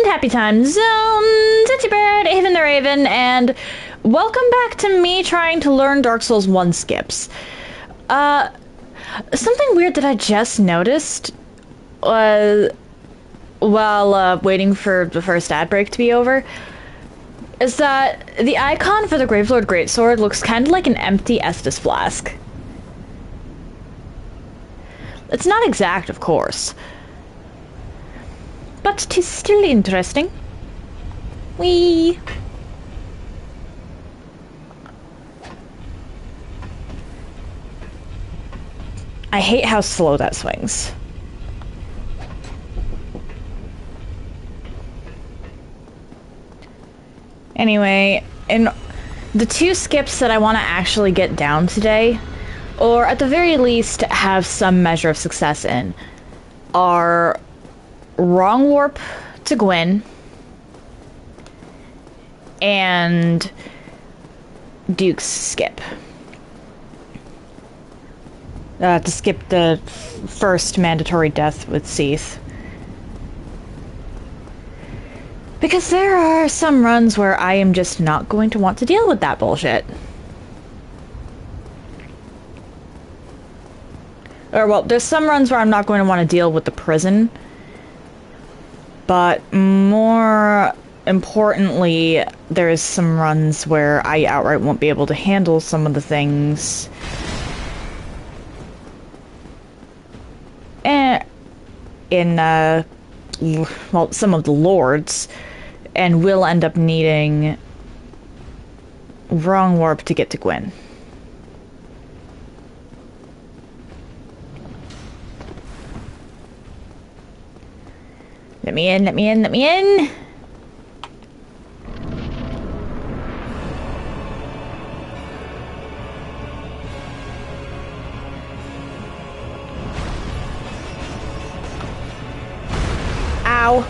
Happy Time Zone, Titsy Bird, Haven the Raven, and welcome back to me trying to learn Dark Souls 1 skips. Something weird that I just noticed while waiting for the first ad break to be over is that the icon for the Gravelord Greatsword looks kind of like an empty Estus flask. It's not exact, of course, but 'tis still interesting. Whee! I hate how slow that swings. Anyway, in the two skips that I want to actually get down today, or at the very least have some measure of success in, are Wrong Warp to Gwyn and Duke's skip. To skip the first mandatory death with Seath. Because there are some runs where I am just not going to want to deal with that bullshit. Or, well, there's some runs where I'm not going to want to deal with the prison. But more importantly, there's some runs where I outright won't be able to handle some of the things. In well, some of the lords, and will end up needing Wrong Warp to get to Gwyn. Let me in, let me in, let me in! Ow.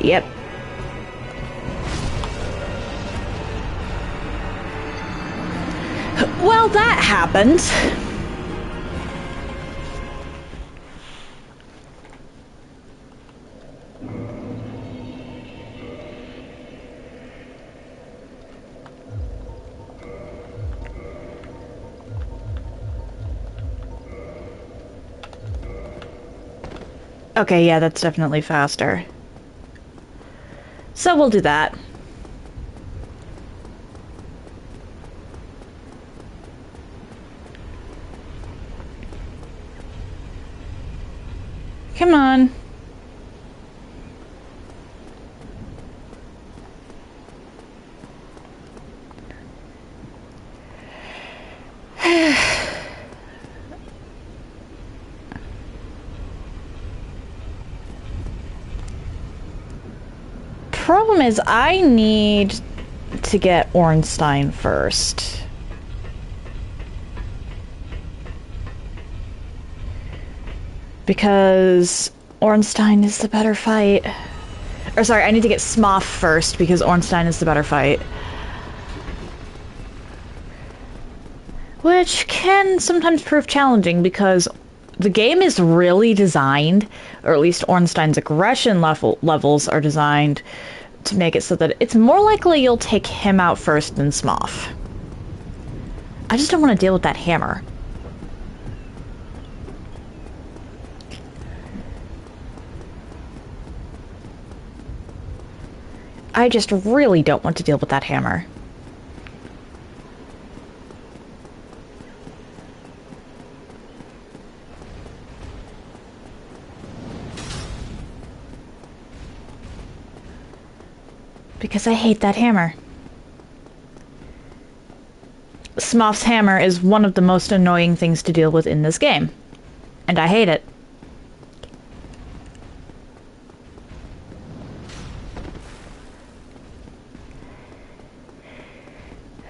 Yep. Well, that happened. Okay, yeah, that's definitely faster. So we'll do that. Come on. Problem is, I need to get Ornstein first. Because Ornstein is the better fight. Or sorry, I need to get Smough first because Ornstein is the better fight. Which can sometimes prove challenging because the game is really designed, or at least Ornstein's aggression levels are designed to make it so that it's more likely you'll take him out first than Smough. I just don't want to deal with that hammer. I just really don't want to deal with that hammer. Because I hate that hammer. Smough's hammer is one of the most annoying things to deal with in this game. And I hate it.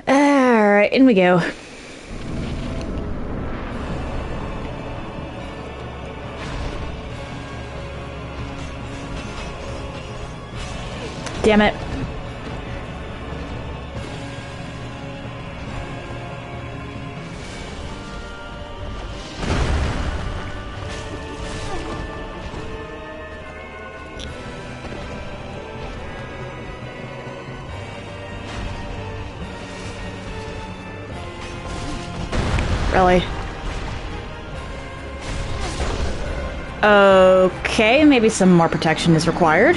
Alright, in we go. Damn it. Really? Okay, maybe some more protection is required.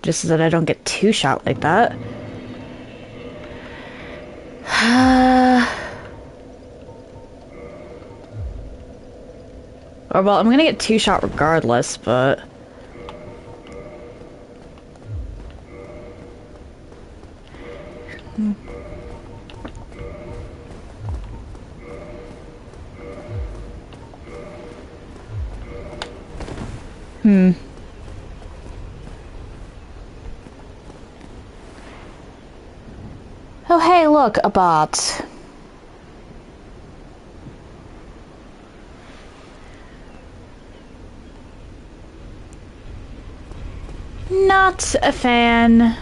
Just so that I don't get two shot like that. Or, well, I'm gonna get two shot regardless, but... Oh, hey, look, a bot. Not a fan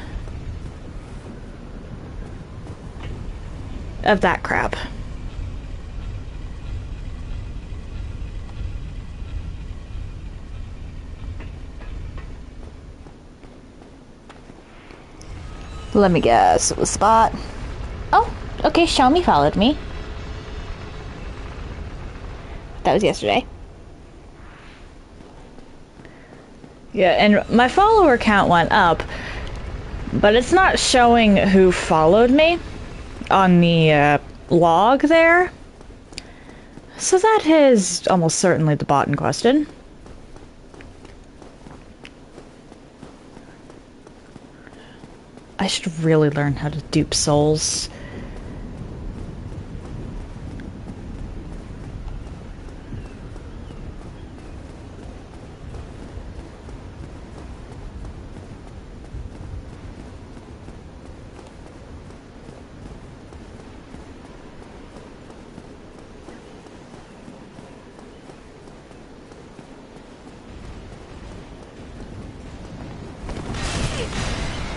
of that crap. Let me guess, it was Spot. Oh, okay, Xiaomi followed me. That was yesterday. Yeah, and my follower count went up, but it's not showing who followed me on the log there. So that is almost certainly the bot in question. I should really learn how to dupe souls.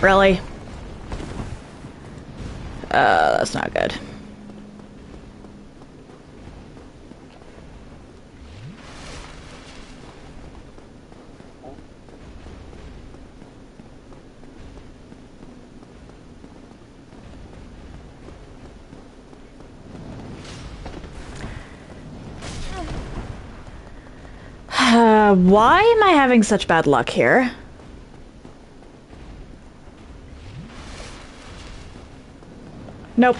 Really? That's not good. Why am I having such bad luck here? Nope.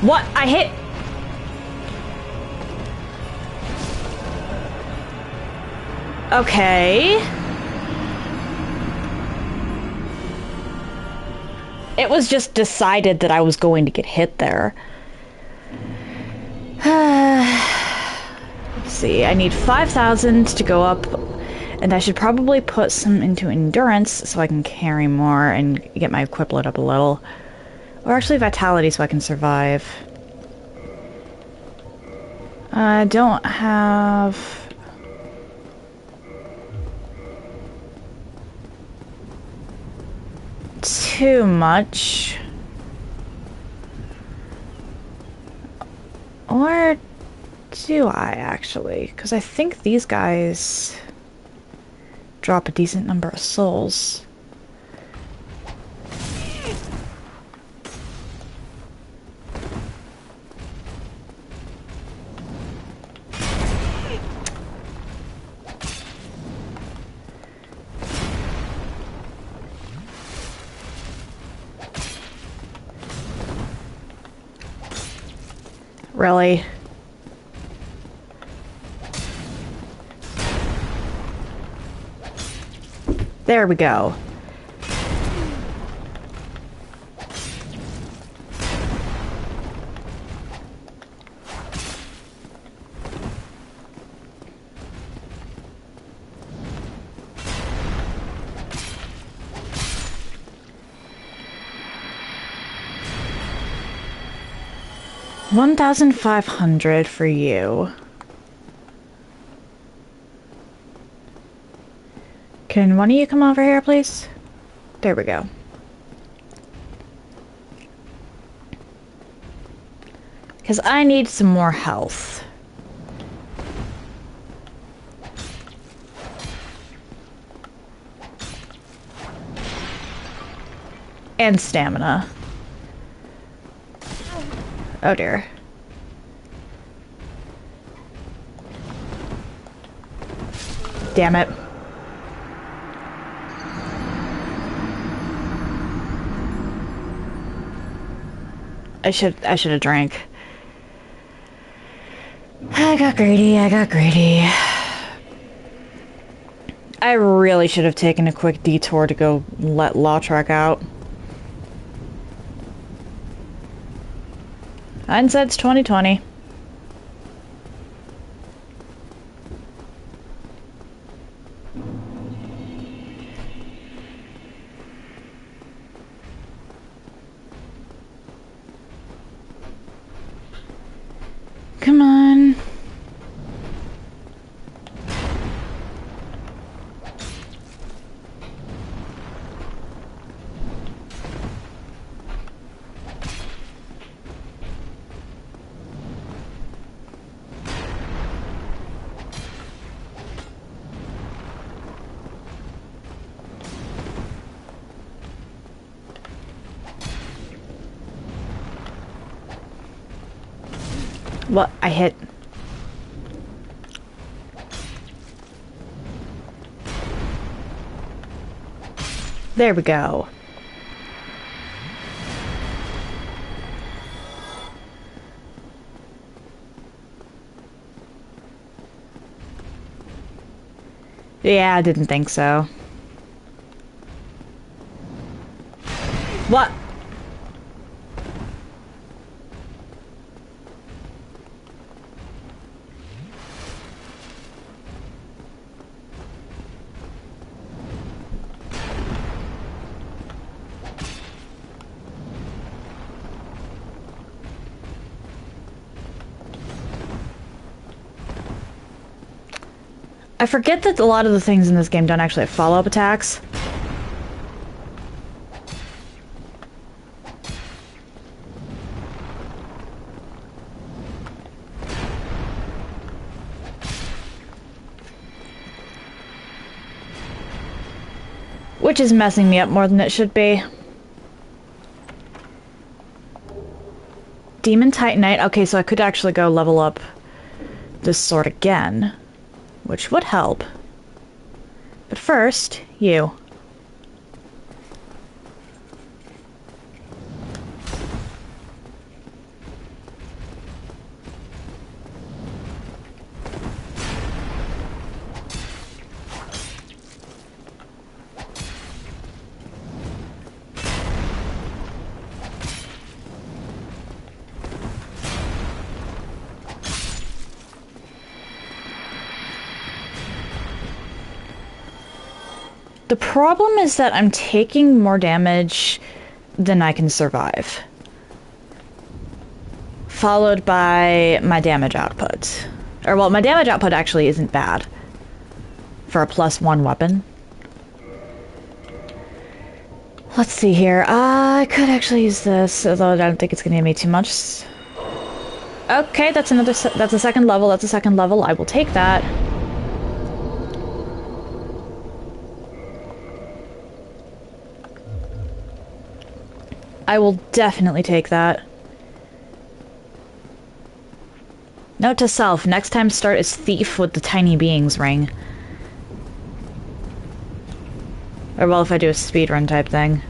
What? I hit... Okay. It was just decided that I was going to get hit there. Let's see, I need 5,000 to go up, and I should probably put some into endurance so I can carry more and get my equipment up a little. Or actually vitality so I can survive. I don't have... too much. Or do I actually? Because I think these guys drop a decent number of souls. Really? There we go. $1,500 for you. Can one of you come over here, please? There we go. Because I need some more health. And stamina. Oh dear. Damn it. I should have drank. I got greedy. I really should have taken a quick detour to go let LotF out. Hindsight's 2020. Come on. What? I hit. There we go. Yeah, I didn't think so. What? I forget that a lot of the things in this game don't actually have follow-up attacks. Which is messing me up more than it should be. Demon Titanite. Okay, so I could actually go level up this sword again, which would help. But first, you. The problem is that I'm taking more damage than I can survive. Followed by my damage output. Or, well, my damage output actually isn't bad for a +1 weapon. Let's see here. I could actually use this, although I don't think it's going to give me too much. Okay, that's a second level. That's a second level. I will take that. I will definitely take that. Note to self, next time start as Thief with the Tiny Beings ring. Or well, if I do a speedrun type thing.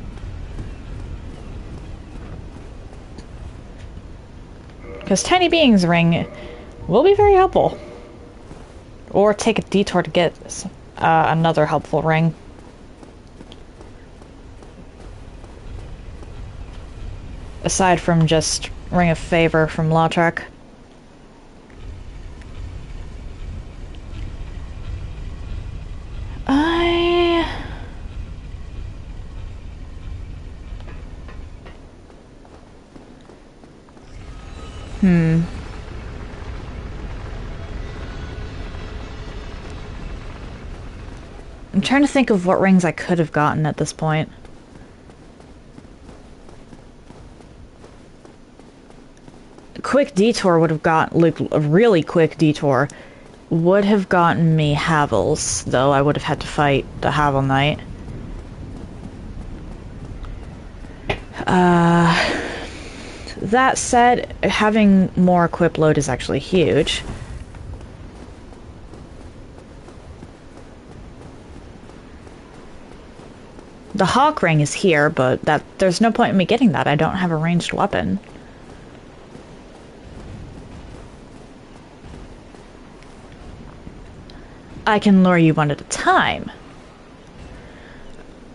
Because Tiny Beings ring will be very helpful. Or take a detour to get another helpful ring. Aside from just Ring of Favor from LotF. I'm trying to think of what rings I could have gotten at this point. Quick detour would have got, like, a really quick detour would have gotten me Havels, though I would have had to fight the Havel Knight. That said, having more equip load is actually huge. The Hawk Ring is here, but there's no point in me getting that. I don't have a ranged weapon. I can lure you one at a time.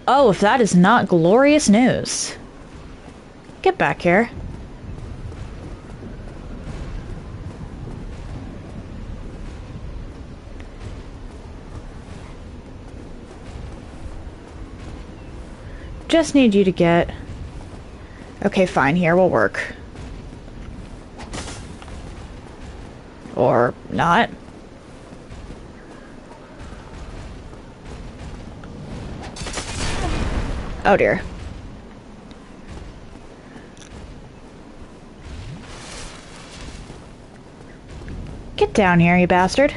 Oh, if that is not glorious news. Get back here. Just need you to get... Okay, fine, here will work. Or not. Oh dear. Get down here, you bastard.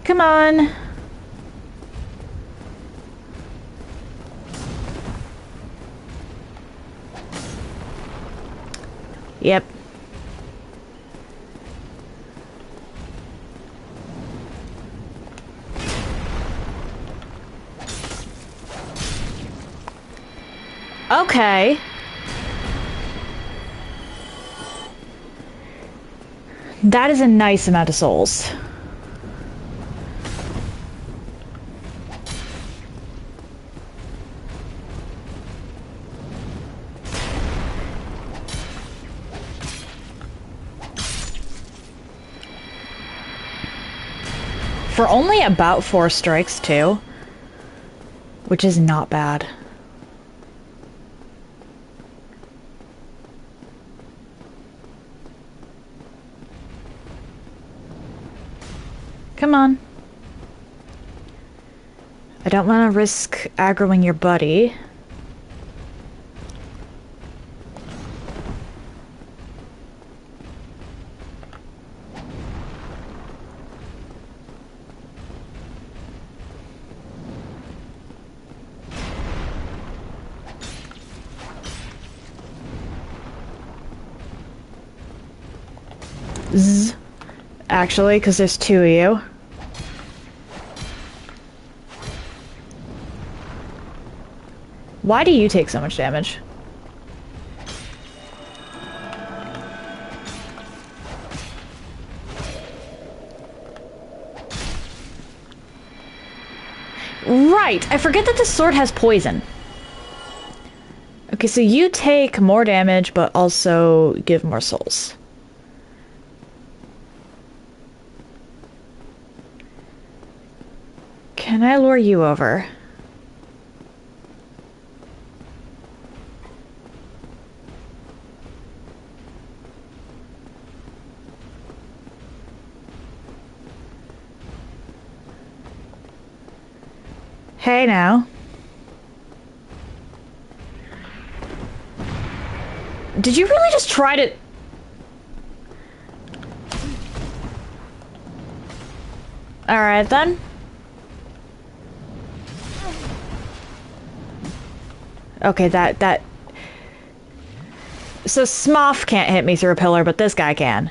Come on. Yep. Okay. That is a nice amount of souls. For only about 4 strikes, too. Which is not bad. Come on. I don't want to risk aggroing your buddy. Zzz. Actually, because there's 2 of you. Why do you take so much damage? Right! I forget that the sword has poison. Okay, so you take more damage, but also give more souls. Can I lure you over? Hey now. Did you really just try to... Alright then. Okay, that... So Smoff can't hit me through a pillar, but this guy can.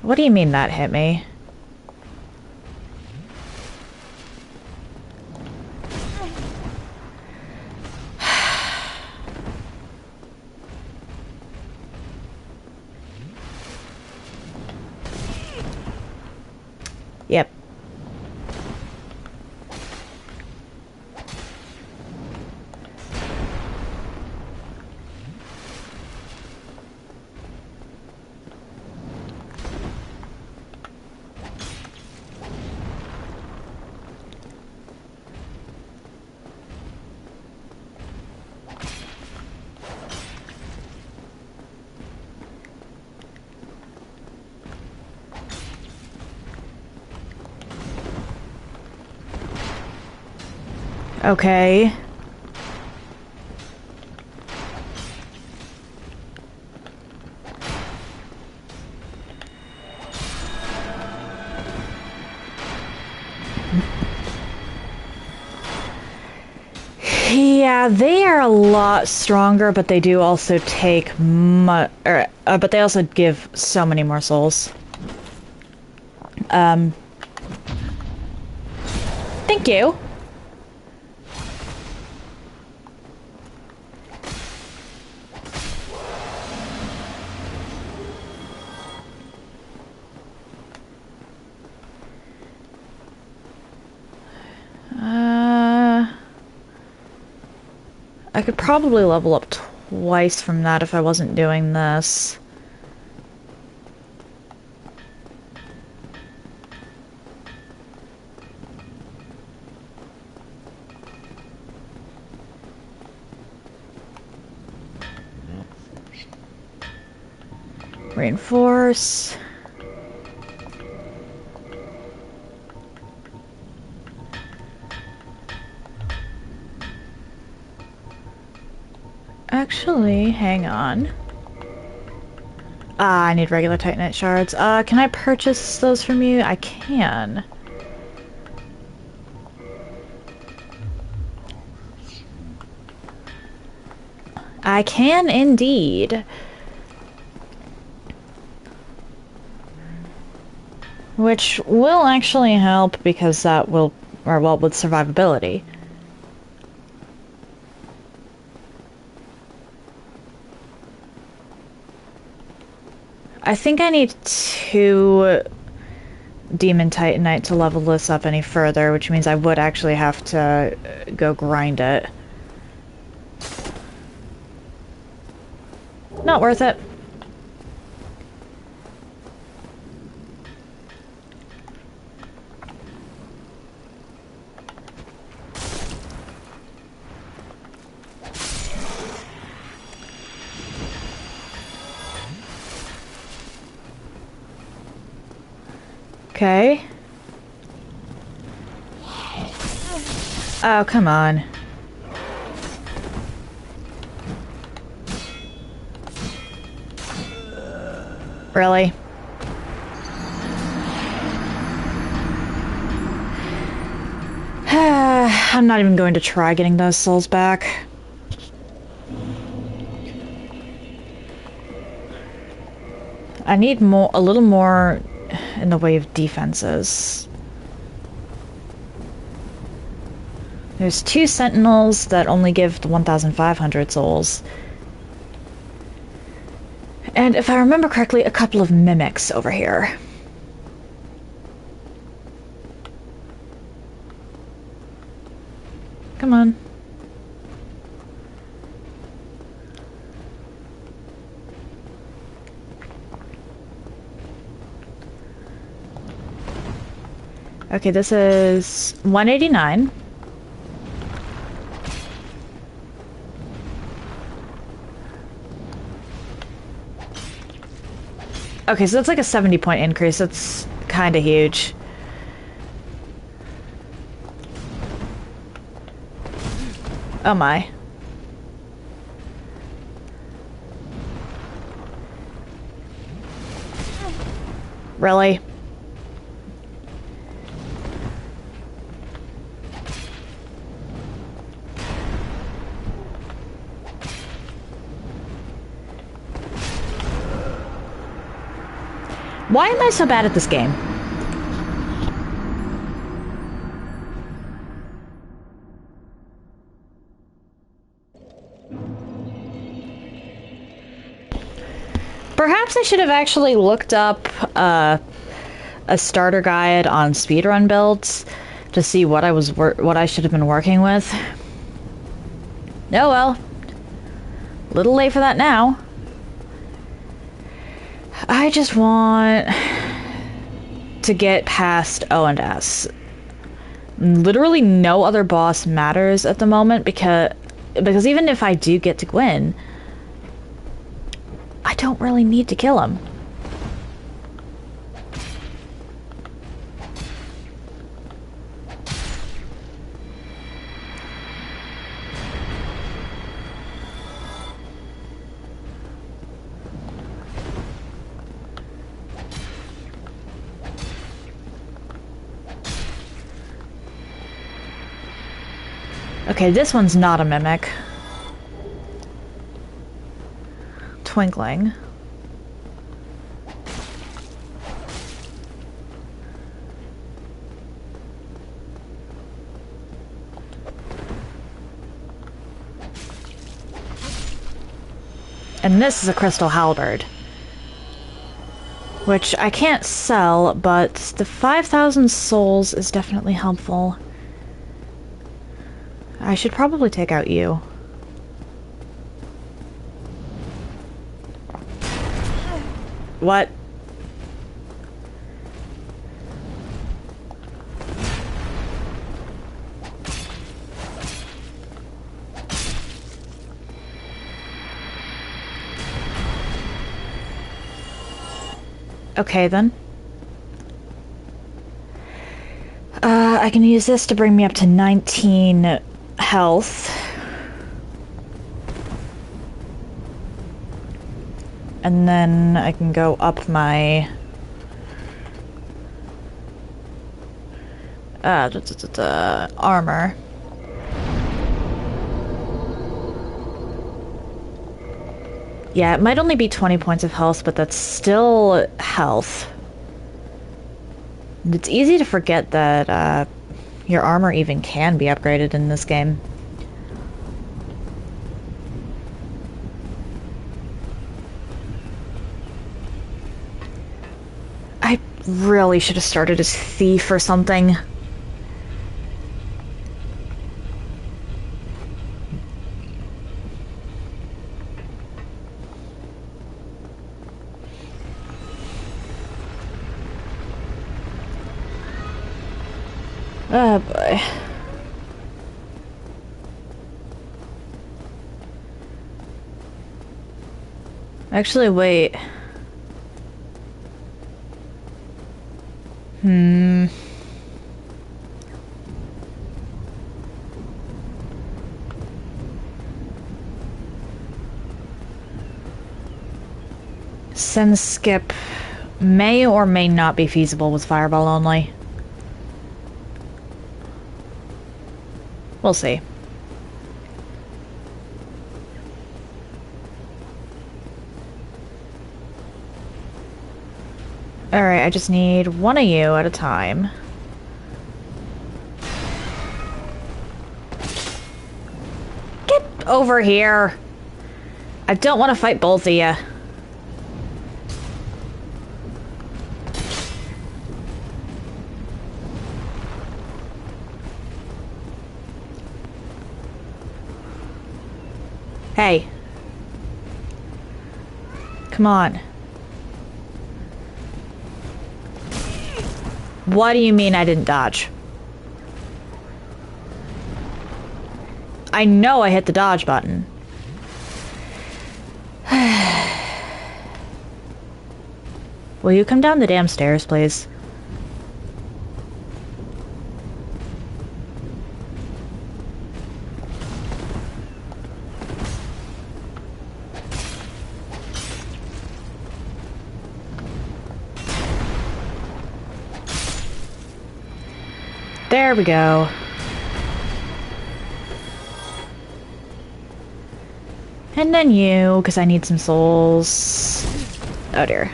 What do you mean that hit me? Yep. Okay. Yeah, they are a lot stronger, but they do also take but they also give so many more souls. Thank you. I could probably level up twice from that if I wasn't doing this. Reinforce. Actually, hang on. I need regular Titanite shards. Can I purchase those from you? I can. I can indeed. Which will actually help because that will, or well, with survivability. I think I need 2 Demon Titanite to level this up any further, which means I would actually have to go grind it. Not worth it. Okay. Oh, come on. Really? I'm not even going to try getting those souls back. I need a little more in the way of defenses. There's 2 sentinels that only give the 1,500 souls. And if I remember correctly, a couple of mimics over here. Come on. Okay, this is 189. Okay, so that's like a 70-point increase. That's kind of huge. Oh my. Really? Why am I so bad at this game? Perhaps I should have actually looked up a starter guide on speedrun builds to see what I should have been working with. Oh well. Little late for that now. I just want to get past O and S. Literally no other boss matters at the moment because even if I do get to Gwyn, I don't really need to kill him. Okay, this one's not a mimic. Twinkling. And this is a crystal halberd. Which I can't sell, but the 5,000 souls is definitely helpful. I should probably take out you. What? Okay, then. I can use this to bring me up to 19 health. And then I can go up my... armor. Yeah, it might only be 20 points of health, but that's still health. And it's easy to forget that your armor even can be upgraded in this game. I really should have started as thief or something. Oh boy. Actually, wait. Send skip may or may not be feasible with fireball only. We'll see. Alright, I just need one of you at a time. Get over here! I don't want to fight both of you. Hey. Come on. What do you mean I didn't dodge? I know I hit the dodge button. Will you come down the damn stairs, please? There we go. And then you, because I need some souls. Oh dear.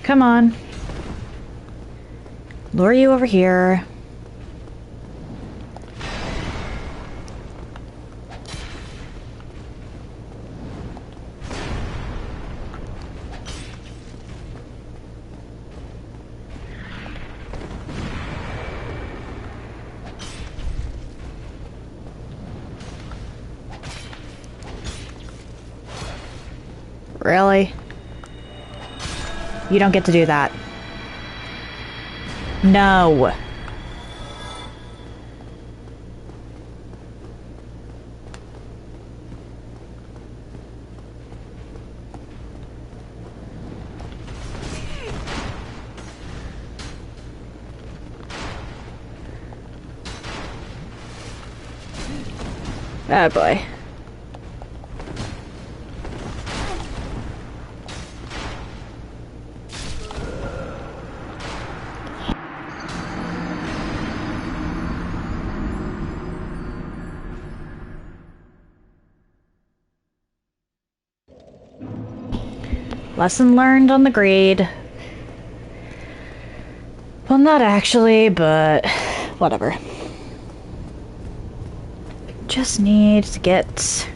Come on. Lure you over here. Really? You don't get to do that. No. Oh boy. Lesson learned on the grade. Well, not actually, but whatever. Just need to get...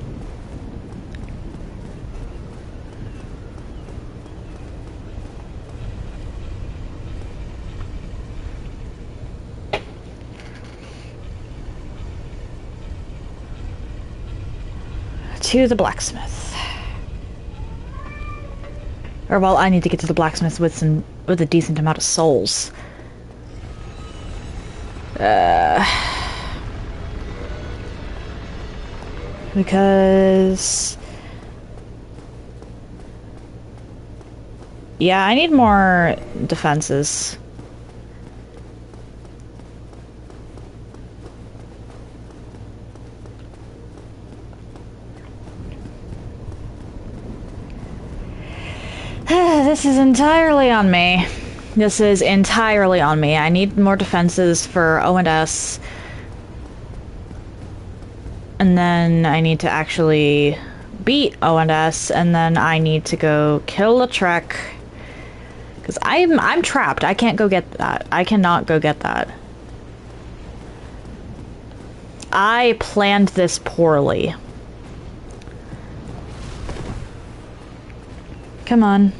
to the blacksmith. Or, well, I need to get to the blacksmith with a decent amount of souls. Because... yeah, I need more defenses. This is entirely on me. This is entirely on me. I need more defenses for O and S. And then I need to actually beat O and S, and then I need to go kill a Trek. Because I'm trapped. I can't go get that. I cannot go get that. I planned this poorly. Come on.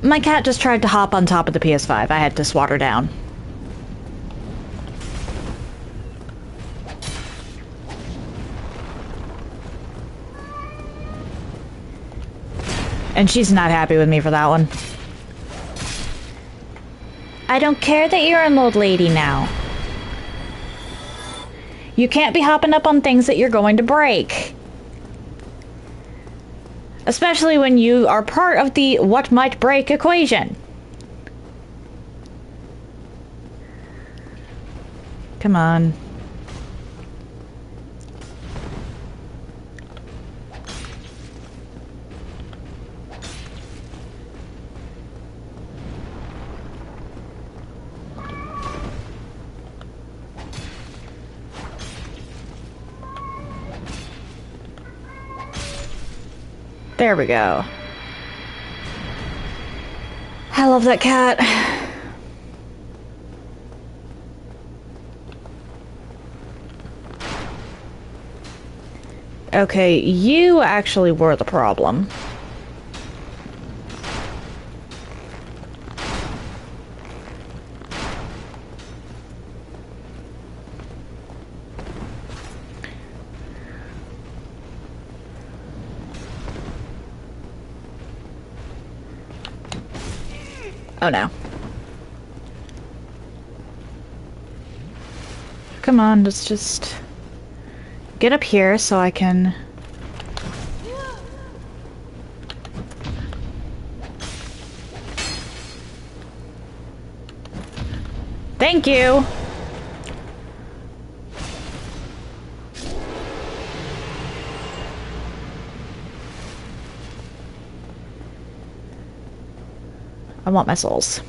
My cat just tried to hop on top of the PS5. I had to swat her down. And she's not happy with me for that one. I don't care that you're an old lady now. You can't be hopping up on things that you're going to break. Especially when you are part of the what might break equation. Come on. There we go. I love that cat. Okay, you actually were the problem. Oh no. Come on, let's just get up here so I can... Thank you! I want my souls.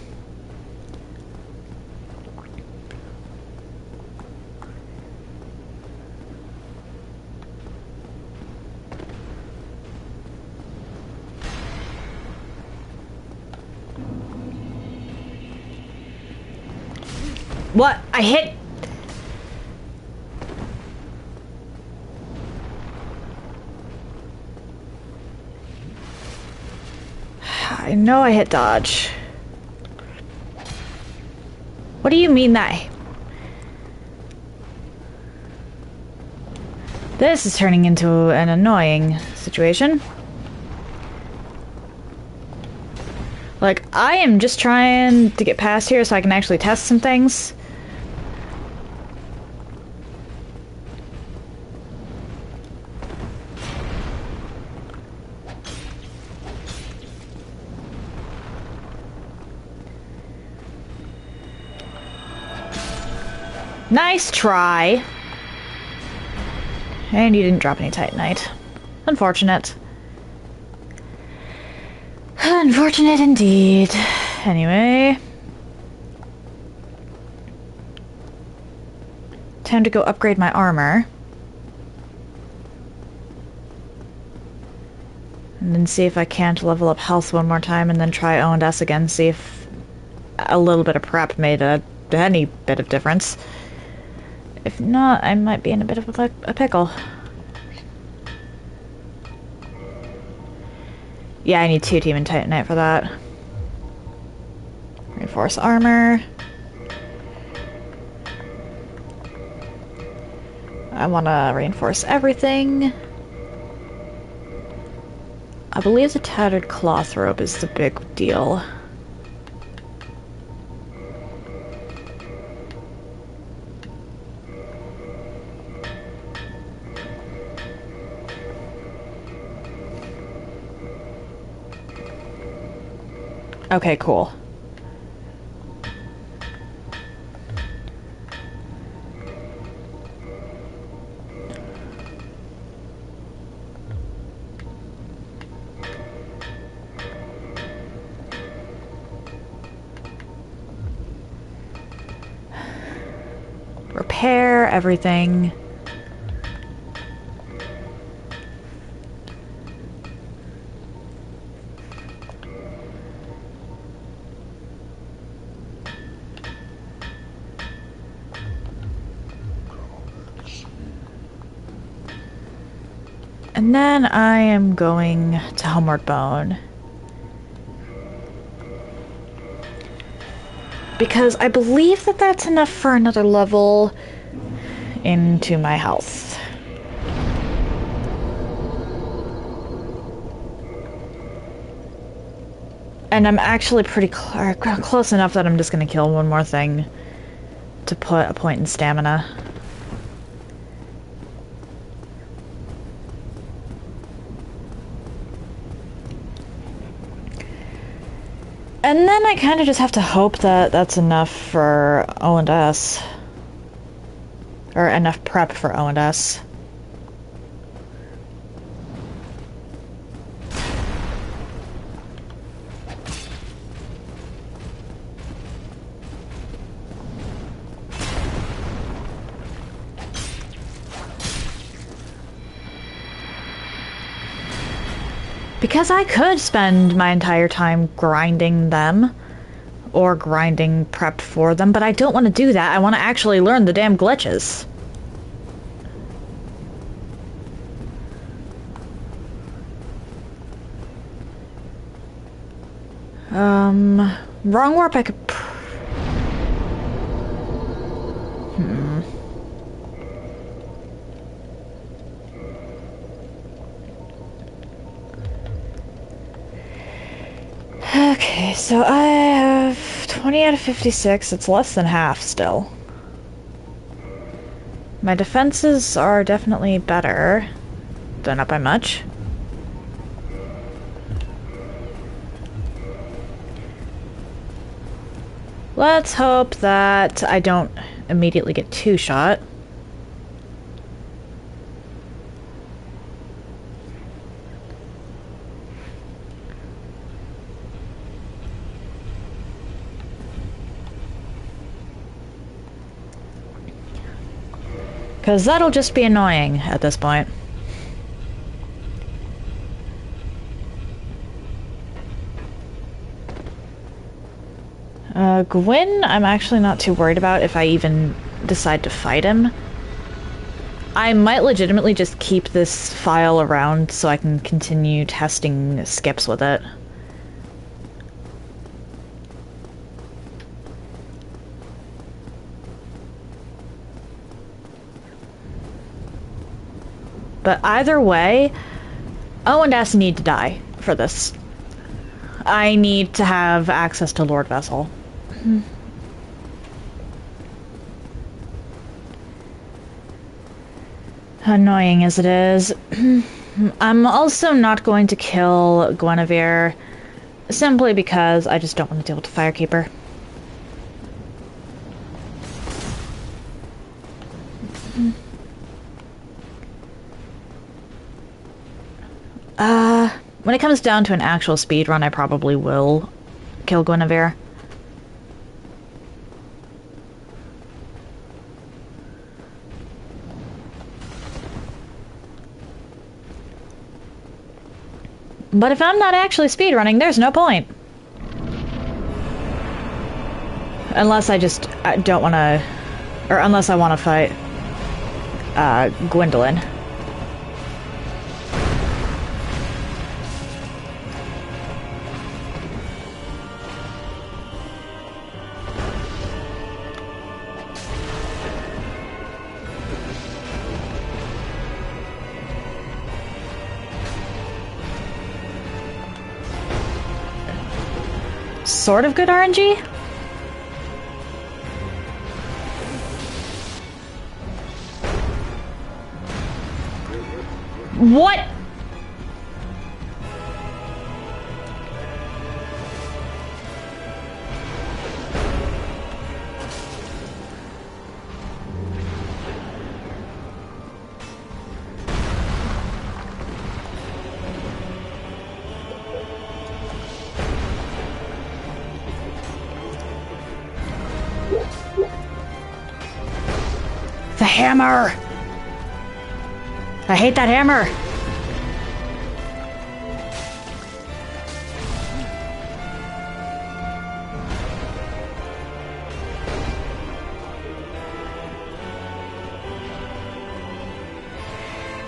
What? I hit... I know I hit dodge. What do you mean that? This is turning into an annoying situation. Like, I am just trying to get past here so I can actually test some things. Nice try. And you didn't drop any Titanite. Unfortunate. Unfortunate indeed. Anyway. Time to go upgrade my armor. And then see if I can't level up health one more time and then try O&S again, see if a little bit of prep made any bit of difference. If not, I might be in a bit of a pickle. Yeah, I need 2 Team and Titanite for that. Reinforce armor. I want to reinforce everything. I believe the tattered cloth robe is the big deal. Okay, cool. Repair everything. And then I am going to Homeward Bone. Because I believe that that's enough for another level into my health. And I'm actually pretty close enough that I'm just going to kill one more thing to put a point in stamina. And then I kind of just have to hope that that's enough for O&S. Or enough prep for O&S. Because I could spend my entire time grinding them, or grinding prep for them, but I don't want to do that. I want to actually learn the damn glitches. Wrong warp I could... Okay, so I have 20 out of 56. It's less than half still. My defenses are definitely better, though not by much. Let's hope that I don't immediately get two-shot. Because that'll just be annoying at this point. Gwyn, I'm actually not too worried about if I even decide to fight him. I might legitimately just keep this file around so I can continue testing skips with it. But either way, Owen and S need to die for this. I need to have access to Lord Vessel. Annoying as it is. I'm also not going to kill Guinevere simply because I just don't want to deal with the Firekeeper. When it comes down to an actual speed run, I probably will kill Guinevere. But if I'm not actually speedrunning, there's no point. Unless I just don't want to... Or unless I want to fight Gwendolyn. Sort of good RNG? What? The hammer! I hate that hammer!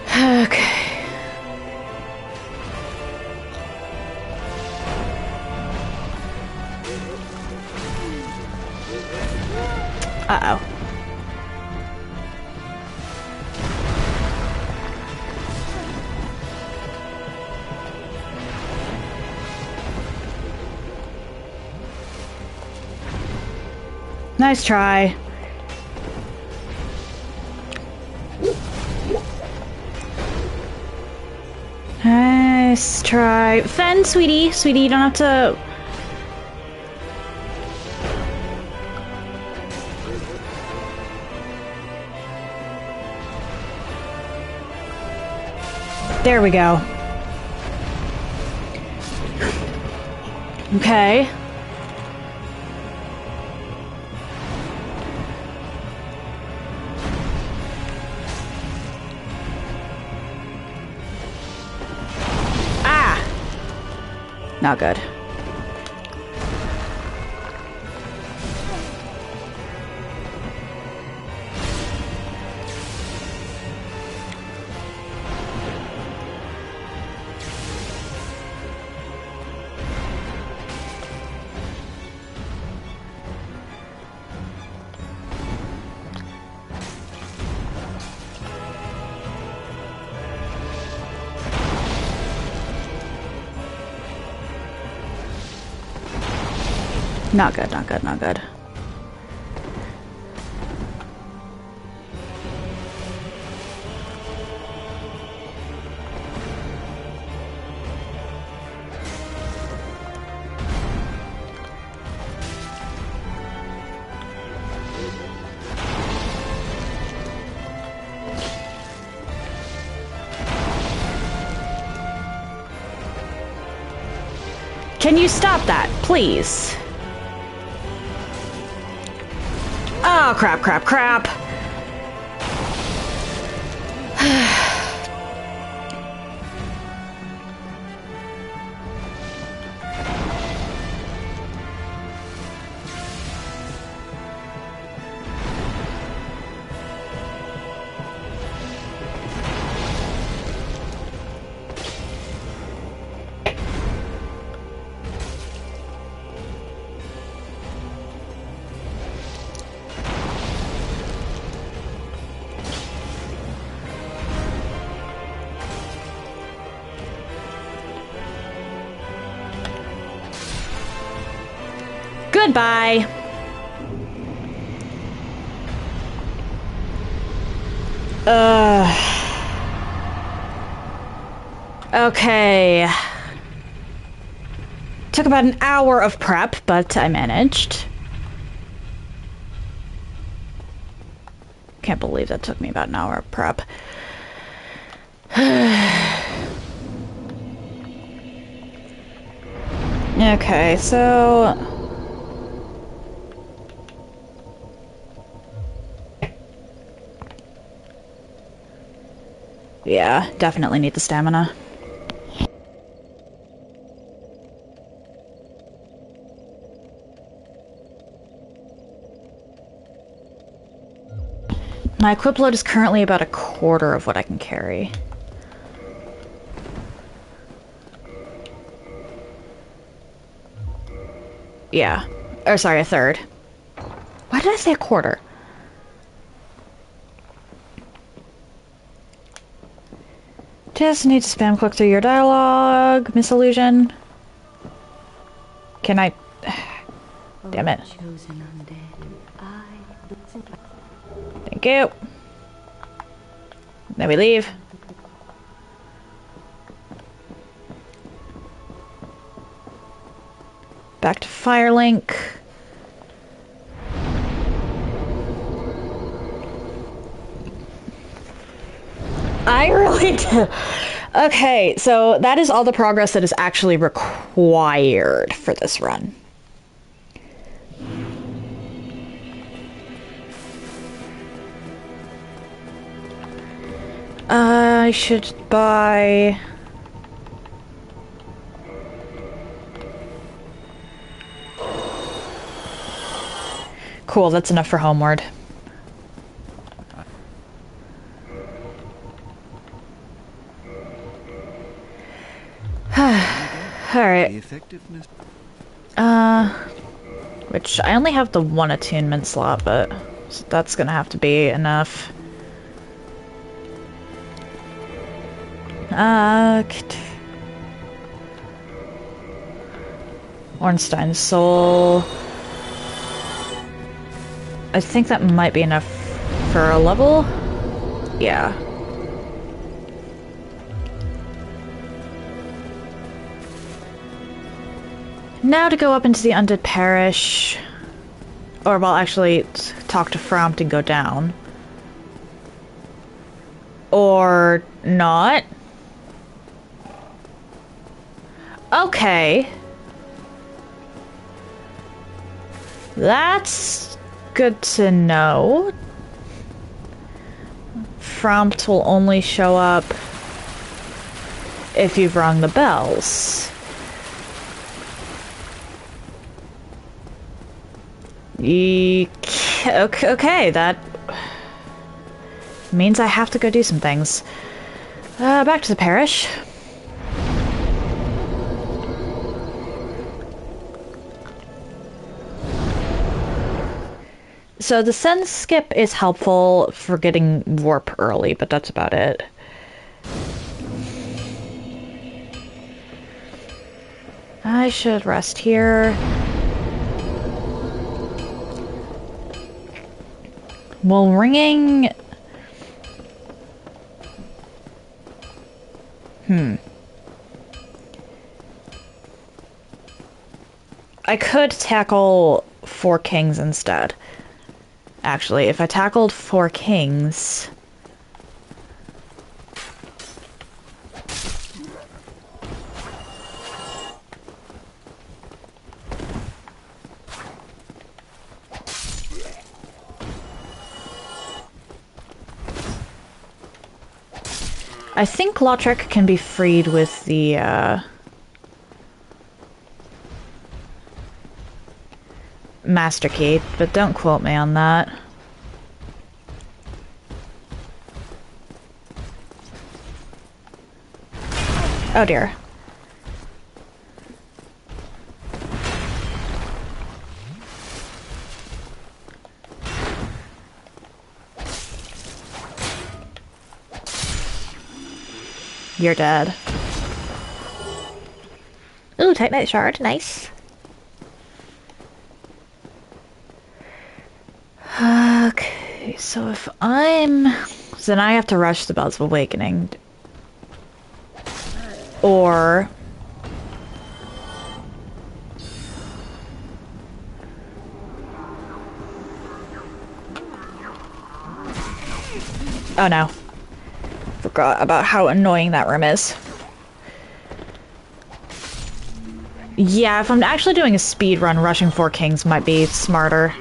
Okay. Uh-oh. Nice try. Nice try. Fen, sweetie. Sweetie, you don't have to... There we go. Okay. Not good. Not good, not good, not good. Can you stop that, please? Oh, crap, crap, crap. Goodbye. Okay. Took about an hour of prep, but I managed. Can't believe that took me about an hour of prep. Okay, so... yeah, definitely need the stamina. My equip load is currently about a quarter of what I can carry. Yeah. Or sorry, a third. Why did I say a quarter? Just need to spam click through your dialogue. Misillusion. Can I... damn it. Thank you. Then we leave. Back to Firelink. I really do. Okay, so that is all the progress that is actually required for this run. I should buy... cool, that's enough for Homeward. Alright. Which I only have the one attunement slot, but that's gonna have to be enough. Ornstein's Soul. I think that might be enough for a level. Yeah. Now to go up into the Undead Parish. Or, well, actually, talk to Fromt and go down. Or not. Okay. That's good to know. Fromt will only show up if you've rung the bells. Okay, that means I have to go do some things. Back to the parish. So the send skip is helpful for getting warp early, but that's about it. I should rest here. Well, ringing... I could tackle 4 kings instead. Actually, if I tackled 4 kings... I think Lautrec can be freed with the, Master Key, but don't quote me on that. Oh dear. You're dead. Ooh, Titanite Shard, nice. Okay, so if I'm... So then I have to rush the Bells of Awakening. Or... Oh no. Forgot about how annoying that room is. Yeah, if I'm actually doing a speed run, rushing 4 kings might be smarter.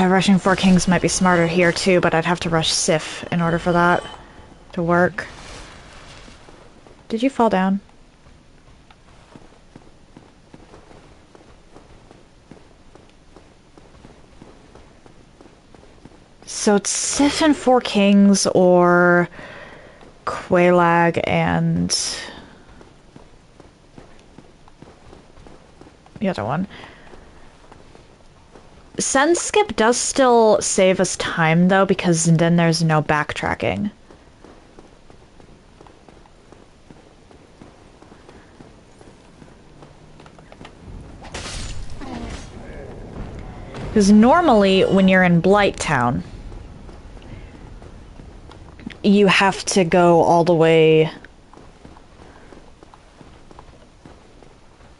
Rushing 4 kings might be smarter here too, but I'd have to rush Sif in order for that to work. Did you fall down? So it's Sif and 4 kings or Quelaag and the other one. Send skip does still save us time though, because then there's no backtracking. Because normally when you're in Blighttown, you have to go all the way...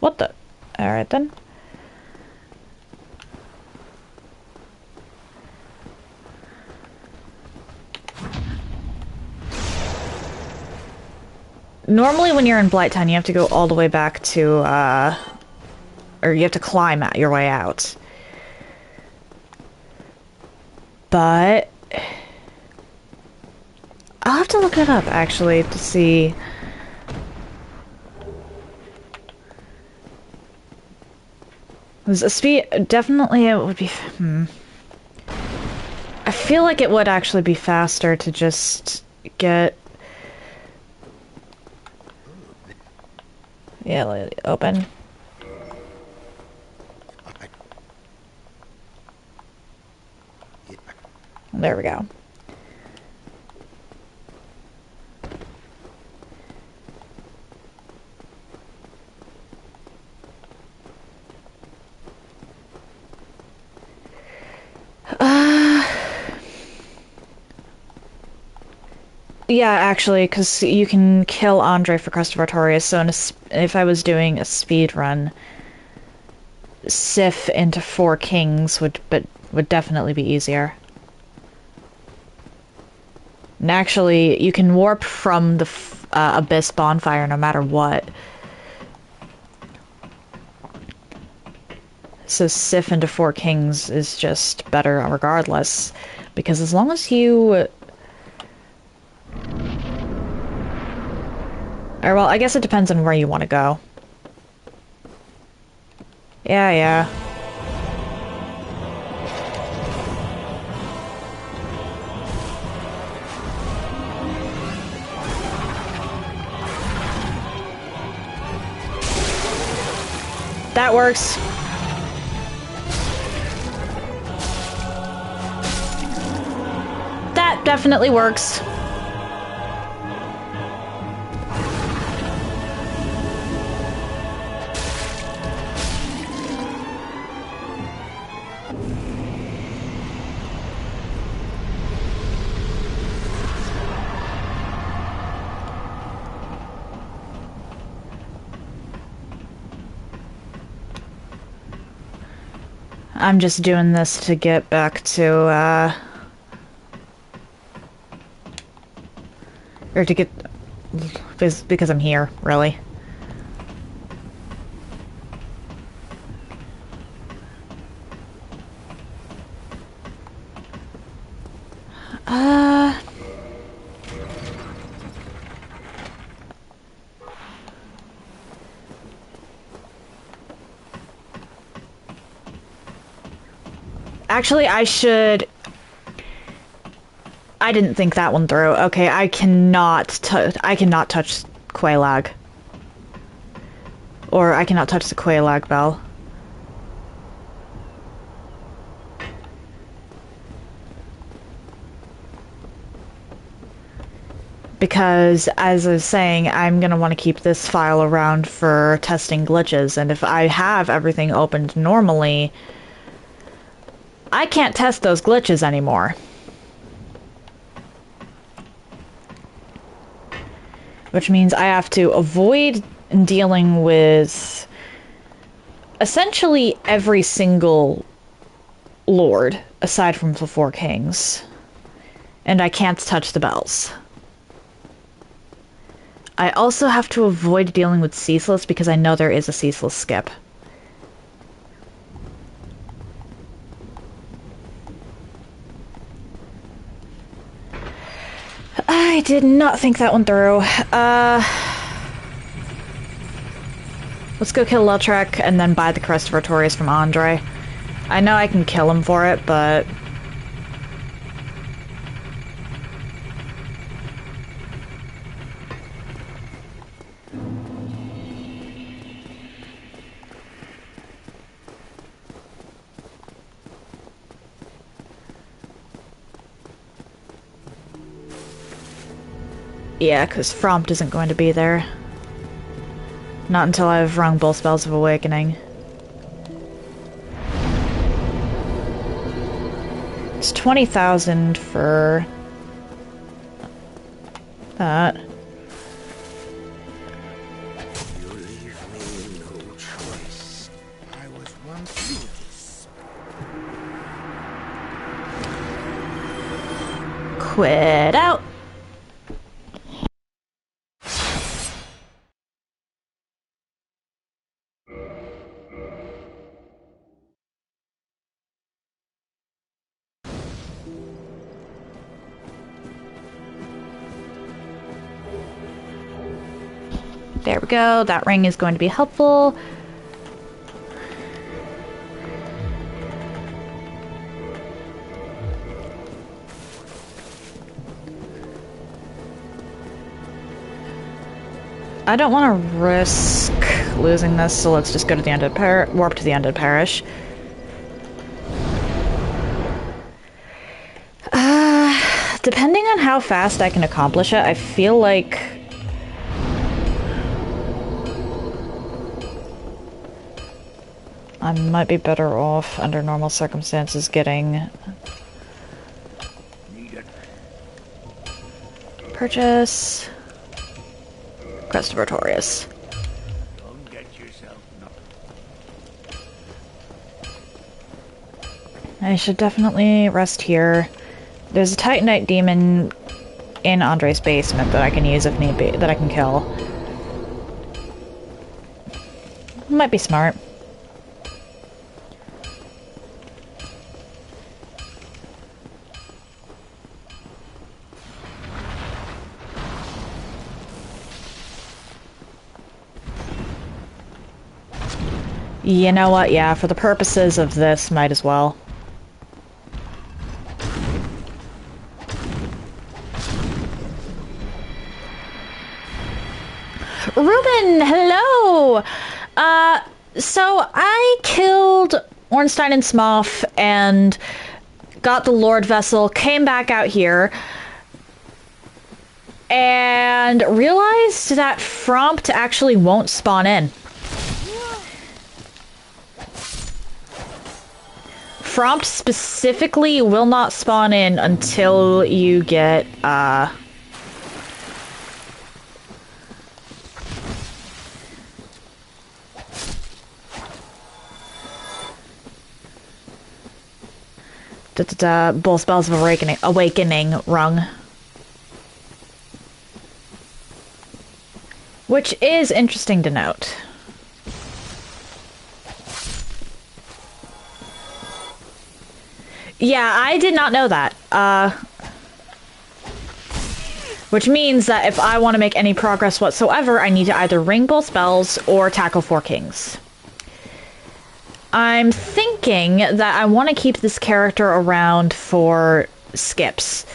What the... Alright then. Normally when you're in Blighttown, you have to go all the way back to, or you have to climb your way out. But... I'll have to look it up, actually, to see... There's a speed... Definitely it would be... I feel like it would actually be faster to just get... Yeah, let it open. There we go. Yeah, actually, because you can kill Andre for Crest of Artorias, so if I was doing a speed run, Sif into 4 kings would definitely be easier. And actually, you can warp from the Abyss Bonfire no matter what. So Sif into 4 kings is just better regardless, because as long as you... Or, well, I guess it depends on where you want to go. Yeah. That works. That definitely works. I'm just doing this to get back to, or to get, because I'm here, really. Actually, I didn't think that one through. Okay, I cannot touch Quelaag. Or I cannot touch the Quelaag bell. Because, as I was saying, I'm going to want to keep this file around for testing glitches, and if I have everything opened normally, I can't test those glitches anymore. Which means I have to avoid dealing with essentially every single lord, aside from the four kings. And I can't touch the bells. I also have to avoid dealing with ceaseless because I know there is a ceaseless skip. I did not think that one through. Let's go kill Lautrec and then buy the Crest of Artorias from Andre. I know I can kill him for it, but... yeah, because Frompt isn't going to be there. Not until I've rung both Spells of Awakening. It's 20,000 for that. You leave me no choice. I was once this. Quit out. There we go. That ring is going to be helpful. I don't want to risk losing this, so let's just go to the Undead Parish, warp to the Undead Parish. Depending on how fast I can accomplish it, I feel like I might be better off, under normal circumstances, getting... Purchase... Crest of Artorias. Don't get yourself I should definitely rest here. There's a Titanite demon in Andre's basement that I can use if need be, that I can kill. Might be smart. You know what? Yeah, for the purposes of this, might as well. Ruben, hello! So I killed Ornstein and Smough and got the Lord Vessel, came back out here, and realized that Frompt actually won't spawn in. Frompt specifically will not spawn in until you get, both Spells of Awakening rung. Which is interesting to note. Yeah, I did not know that. Which means that if I want to make any progress whatsoever, I need to either ring both spells or tackle four kings. I'm thinking that I want to keep this character around for skips.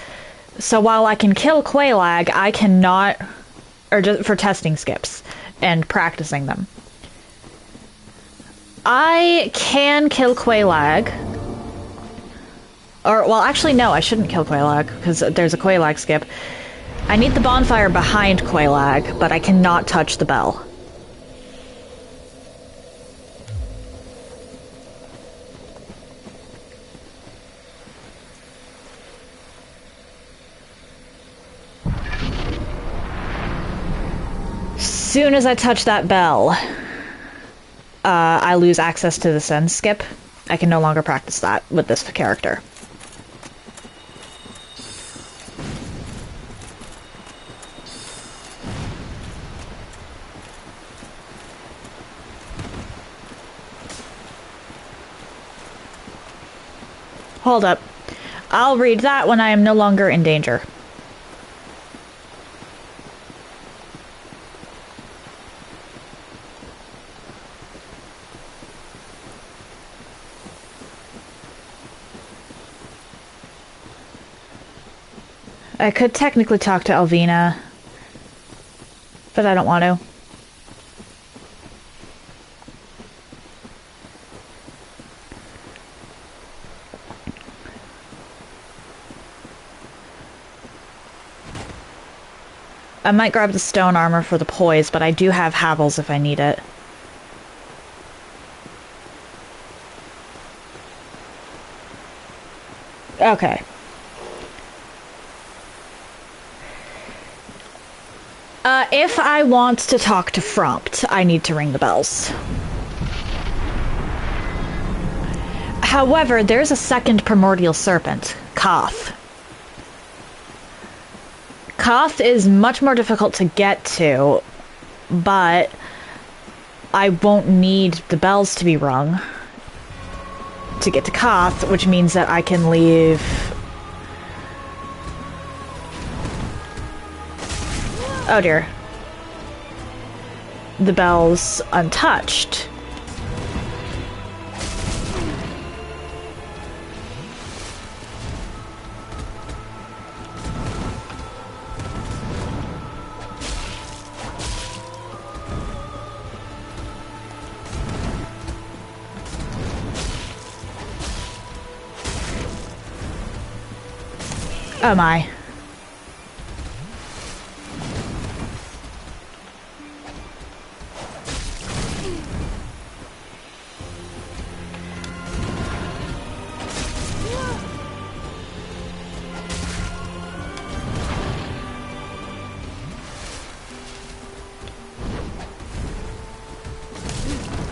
So while I can kill Quelaag, I cannot... or just for testing skips and practicing them. I can kill Quelaag. Or, well, actually, no, I shouldn't kill Quelaag, because there's a Quelaag skip. I need the bonfire behind Quelaag, but I cannot touch the bell. Soon as I touch that bell, I lose access to the send skip. I can no longer practice that with this character. Hold up. I'll read that when I am no longer in danger. I could technically talk to Elvina, but I don't want to. I might grab the stone armor for the poise, but I do have Havels if I need it. Okay. If I want to talk to Frompt, I need to ring the bells. However, there's a second primordial serpent, Koth. Koth is much more difficult to get to, but I won't need the bells to be rung to get to Koth, which means that I can leave... Oh dear. The bells untouched. Oh my.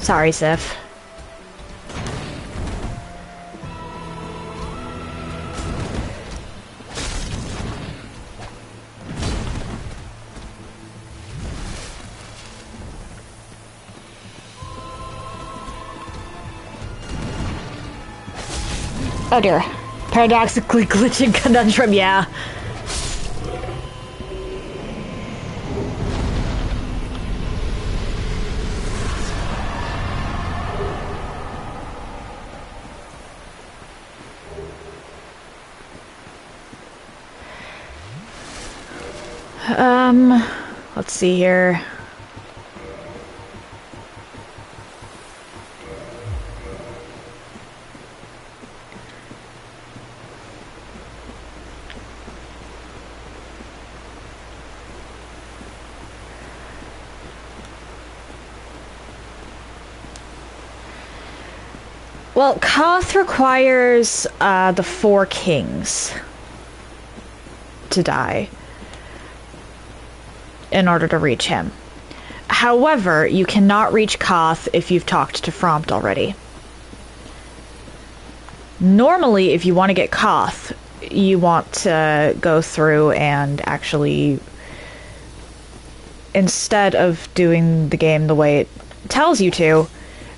Sorry, Sif. Oh dear. Paradoxically glitching conundrum, yeah. Let's see here. Well, Koth requires the 4 kings to die in order to reach him. However, you cannot reach Koth if you've talked to Frompt already. Normally, if you want to get Koth, you want to go through and actually, instead of doing the game the way it tells you to,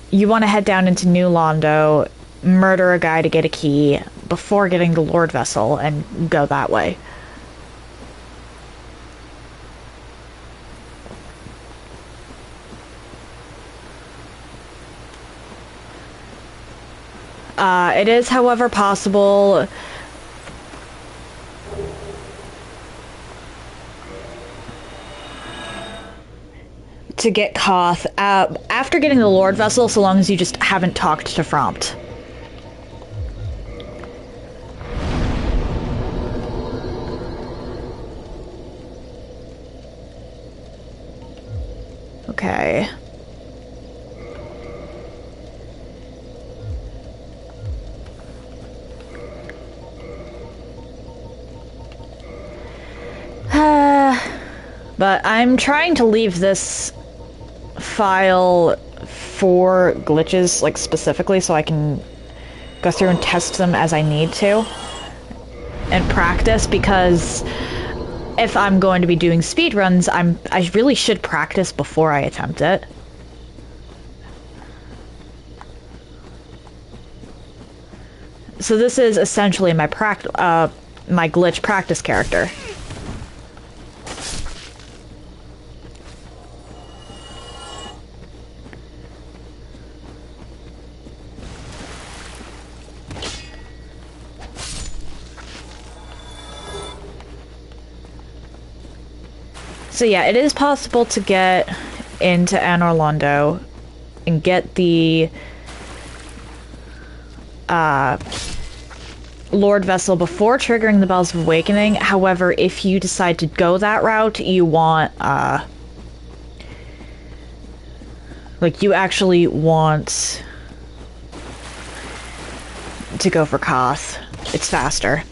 you want to head down into New Londo, murder a guy to get a key before getting the Lord Vessel, and go that way. It is, however, possible to get Koth after getting the Lord Vessel, so long as you just haven't talked to Frompt. Okay. But I'm trying to leave this file for glitches, like, specifically, so I can go through and test them as I need to and practice, because if I'm going to be doing speedruns, I really should practice before I attempt it. So this is essentially my my glitch practice character. So yeah, it is possible to get into Anor Londo and get the Lord Vessel before triggering the Bells of Awakening. However, if you decide to go that route, you want like, you actually want to go for Koth. It's faster.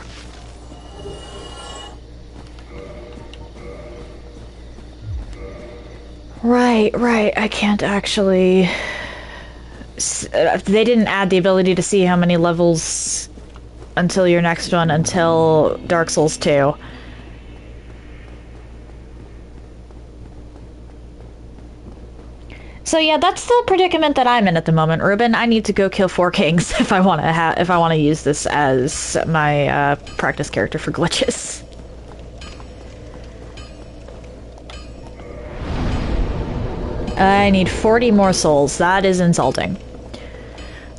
Right, I can't actually... They didn't add the ability to see how many levels until your next one, until Dark Souls 2. So yeah, that's the predicament that I'm in at the moment, Ruben. I need to go kill 4 kings if I want to use this as my practice character for glitches. I need 40 more souls. That is insulting.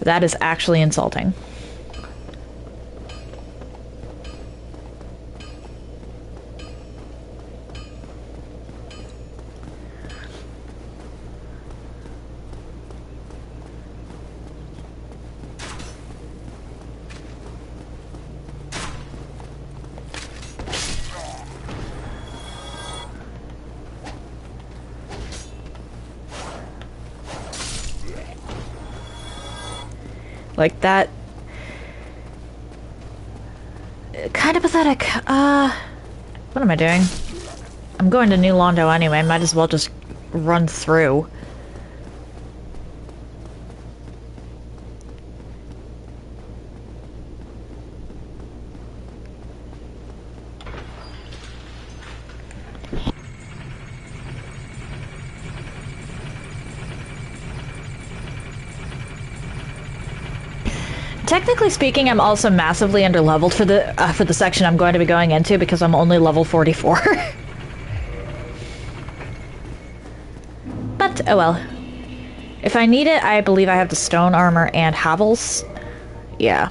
That is actually insulting. Like that. Kind of pathetic. What am I doing? I'm going to New Londo anyway. Might as well just run through. Technically speaking, I'm also massively underleveled for the section I'm going to be going into, because I'm only level 44. But, oh well. If I need it, I believe I have the stone armor and Havels. Yeah.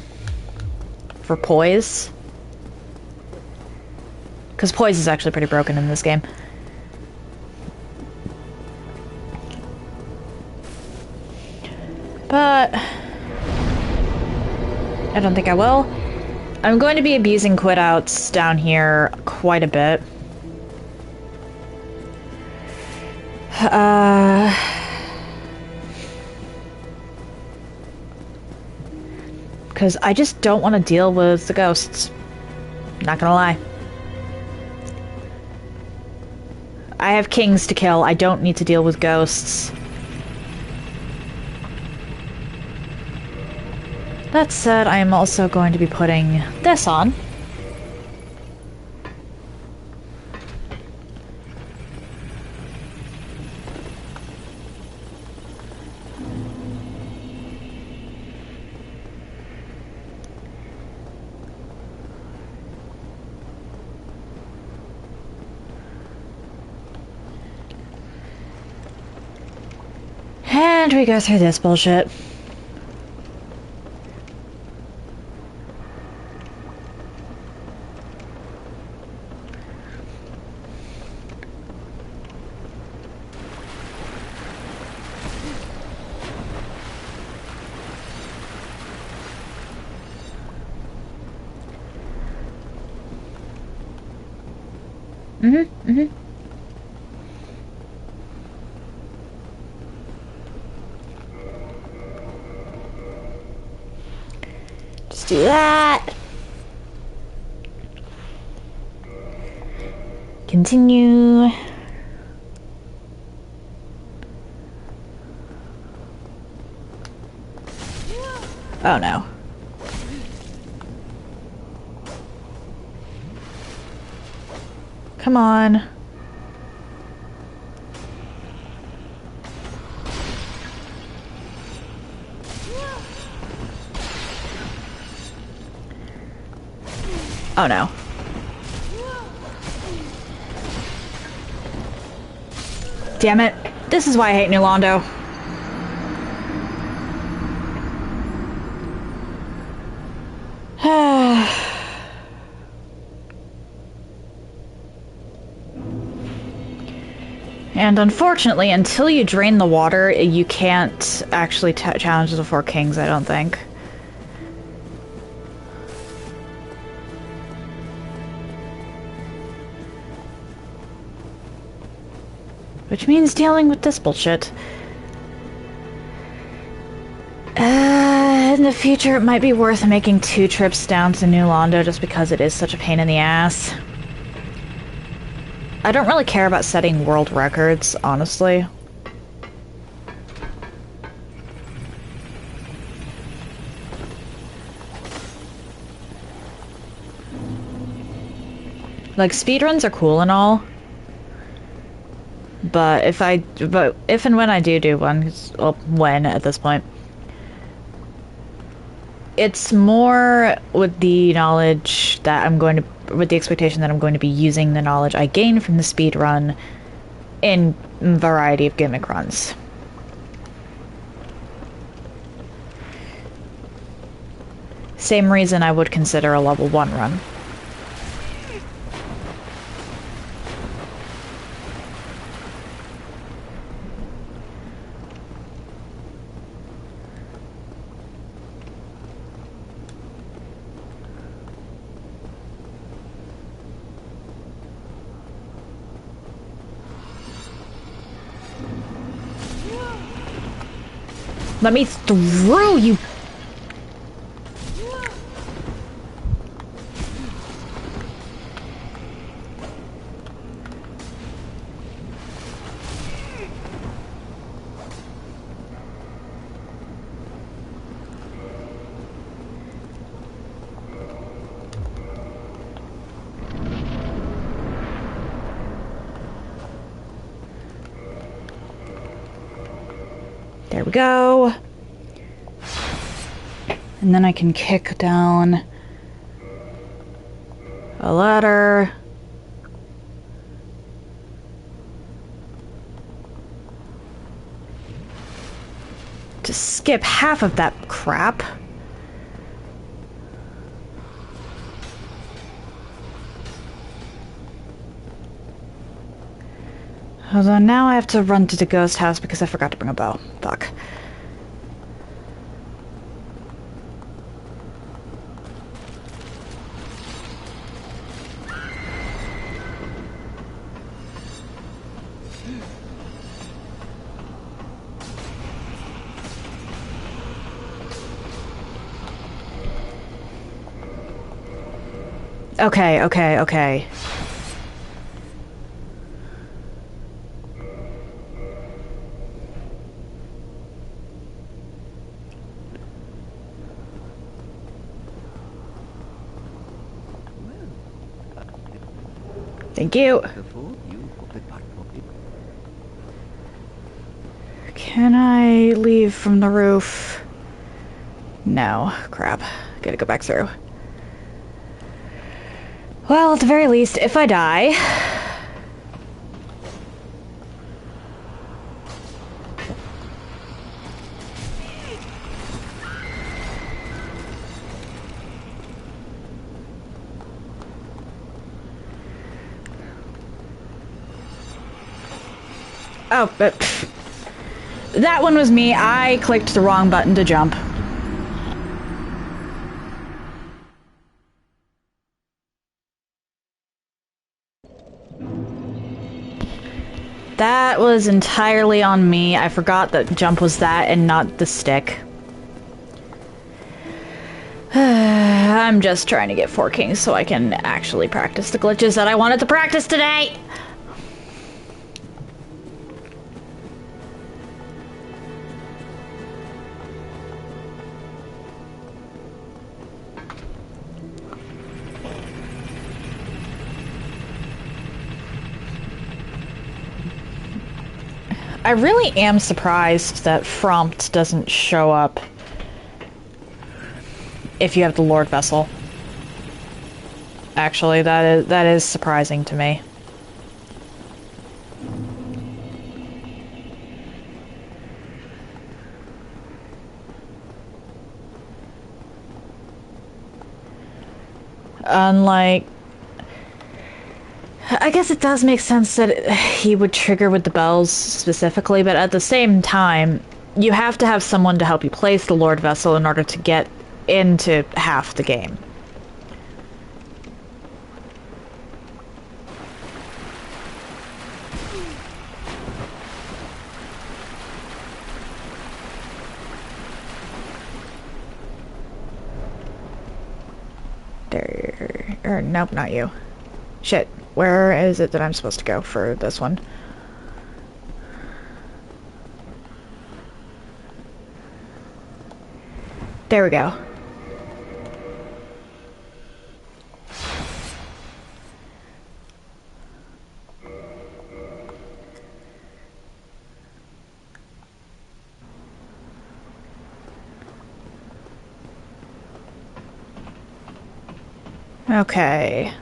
For poise. Because poise is actually pretty broken in this game. But I don't think I will. I'm going to be abusing quit outs down here quite a bit. Because I just don't want to deal with the ghosts. Not gonna lie. I have kings to kill. I don't need to deal with ghosts. That said, I am also going to be putting this on. And we go through this bullshit. do that. Continue. Oh no. Come on. Oh no. Damn it. This is why I hate New Londo. And unfortunately, until you drain the water, you can't actually challenge the Four Kings, I don't think. Which means dealing with this bullshit. In the future, it might be worth making 2 trips down to New Londo just because it is such a pain in the ass. I don't really care about setting world records, honestly. Like, speedruns are cool and all. But if and when I do one, well, when at this point, it's more with the knowledge that with the expectation that I'm going to be using the knowledge I gain from the speed run in a variety of gimmick runs. Same reason I would consider a level 1 run. Let me through, you... There we go. And then I can kick down a ladder. To skip half of that crap. Although now I have to run to the ghost house because I forgot to bring a bow. Fuck. Okay. Thank you. Can I leave from the roof? No. Crap. Gotta go back through. Well, at the very least, if I die... Oh, but... That one was me. I clicked the wrong button to jump. That was entirely on me. I forgot that jump was that and not the stick. I'm just trying to get 4 kings so I can actually practice the glitches that I wanted to practice today! I really am surprised that Frompt doesn't show up if you have the Lord Vessel. Actually, that is surprising to me. Unlike... I guess it does make sense that he would trigger with the bells specifically, but at the same time, you have to have someone to help you place the Lord Vessel in order to get into half the game. There... nope, not you. Shit. Where is it that I'm supposed to go for this one? There we go. Okay.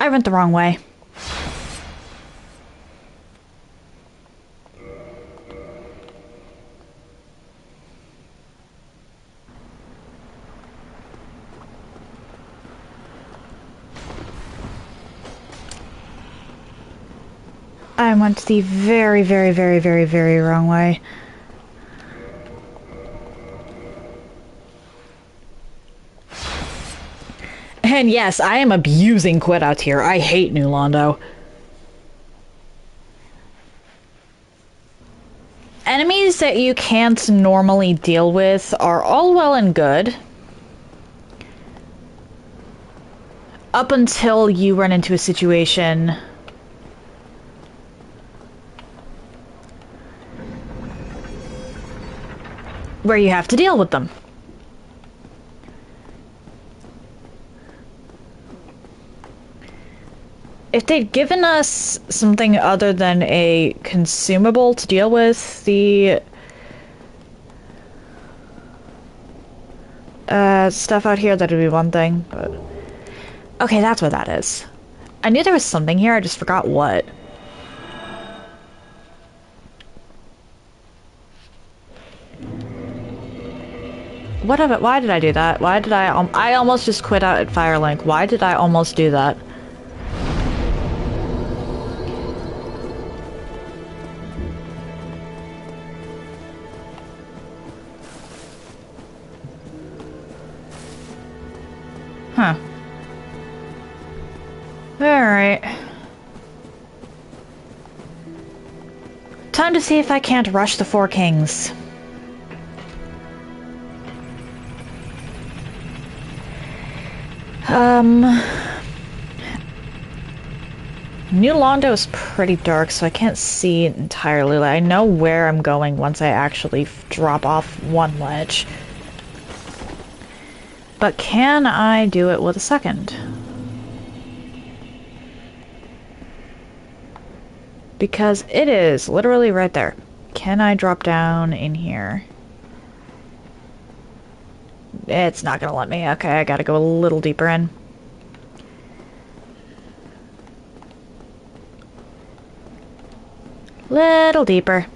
I went the wrong way. I went the very, very, very, very, very wrong way. And yes, I am abusing quit out here. I hate New Londo. Enemies that you can't normally deal with are all well and good. Up until you run into a situation where you have to deal with them. If they'd given us something other than a consumable to deal with the stuff out here, that'd be one thing, but... Okay, that's what that is. I knew there was something here, I just forgot what. Why did I do that? Why did I almost just quit out at Firelink. Why did I almost do that? Huh. Alright. Time to see if I can't rush the 4 kings. New Londo is pretty dark, so I can't see it entirely. Like, I know where I'm going once I actually drop off one ledge. But can I do it with a second? Because it is literally right there. Can I drop down in here? It's not gonna let me. Okay, I gotta go a little deeper in. Little deeper.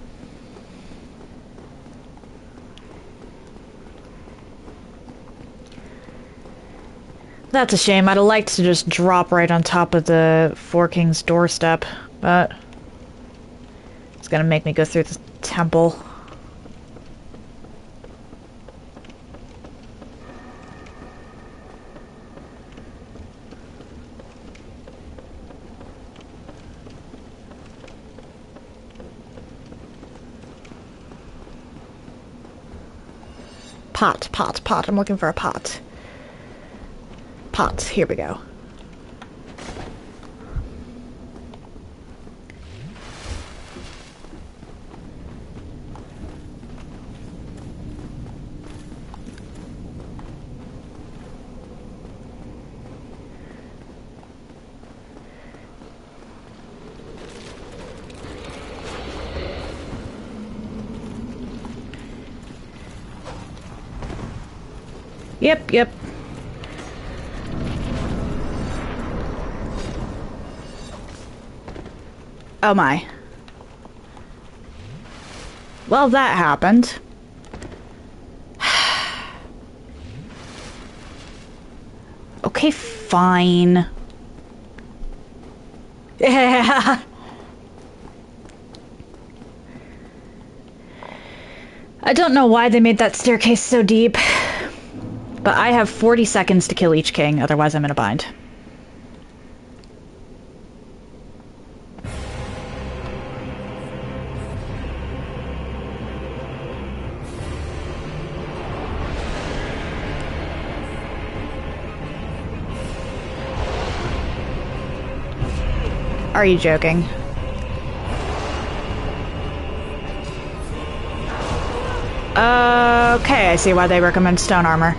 That's a shame. I'd have liked to just drop right on top of the Four Kings doorstep, but it's gonna make me go through the temple. Pot, pot, pot. I'm looking for a pot. Pot. Here we go. Yep, yep. Oh my. Well, that happened. Okay, fine. Yeah. I don't know why they made that staircase so deep. But I have 40 seconds to kill each king, otherwise I'm in a bind. Are you joking? Okay, I see why they recommend stone armor.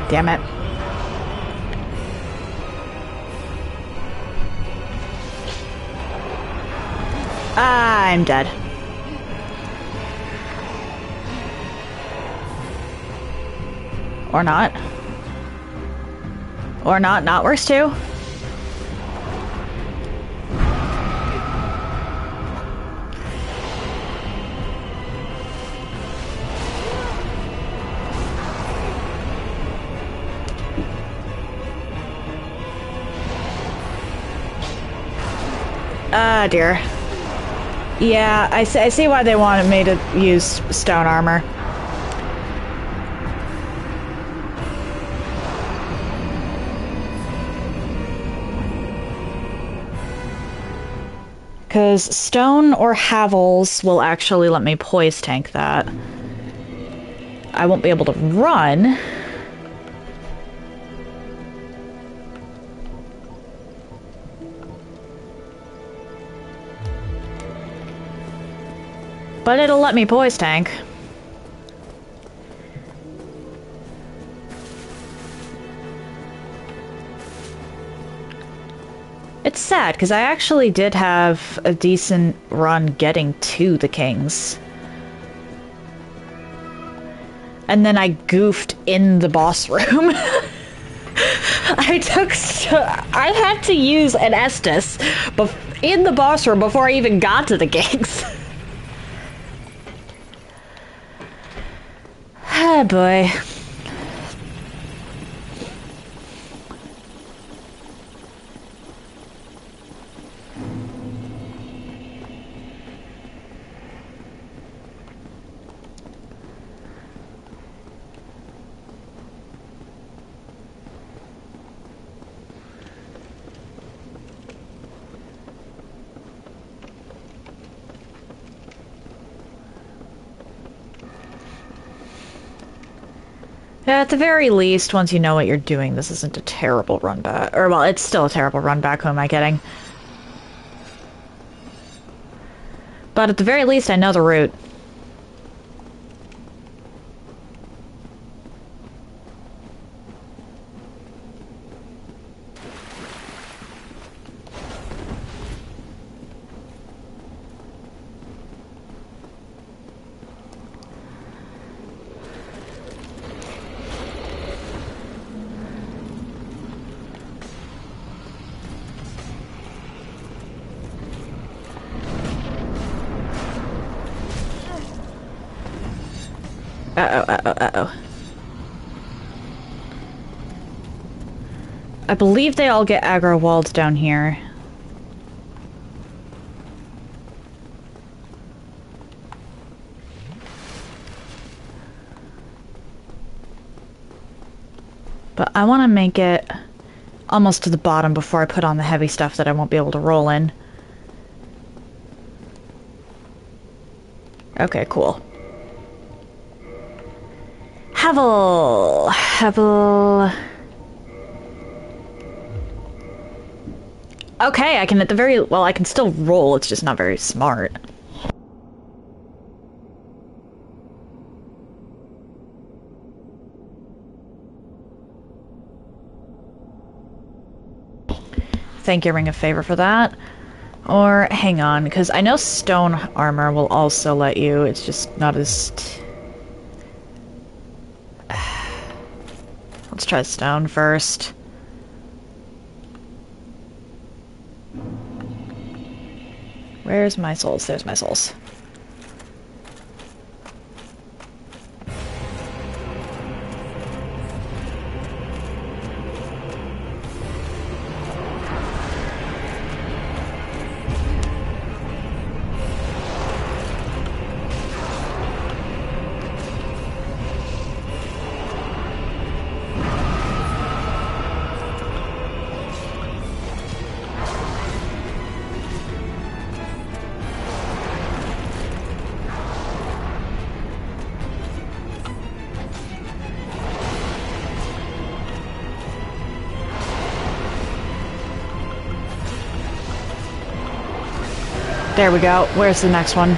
Damn it. I'm dead. Or not. Or not. Not works too. Ah, dear. Yeah, I see why they wanted me to use stone armor. Because stone or Havels will actually let me poise tank that. I won't be able to run. But it'll let me poise tank. It's sad, because I actually did have a decent run getting to the kings. And then I goofed in the boss room. I had to use an Estus in the boss room before I even got to the kings. Oh boy. Yeah, at the very least, once you know what you're doing, this isn't a terrible run back. Or, well, it's still a terrible run back. Who am I kidding? But at the very least, I know the route. Uh-oh, uh-oh, uh-oh. I believe they all get aggro walled down here. But I want to make it almost to the bottom before I put on the heavy stuff that I won't be able to roll in. Okay, cool. Havel. Okay, I can at the very... Well, I can still roll, it's just not very smart. Thank you, Ring of Favor, for that. Or, hang on, because I know stone armor will also let you, it's just not as... Let's try stone first. Where's my souls? There's my souls. There we go. Where's the next one?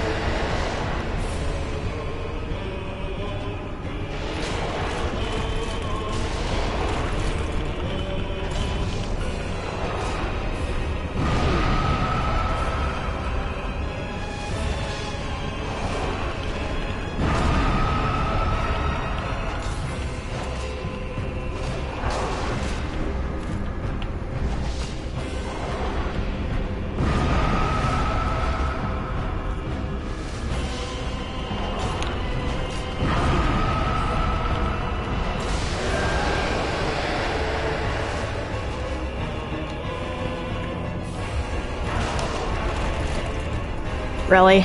Really?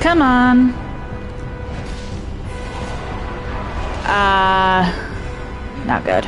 Come on. Not good.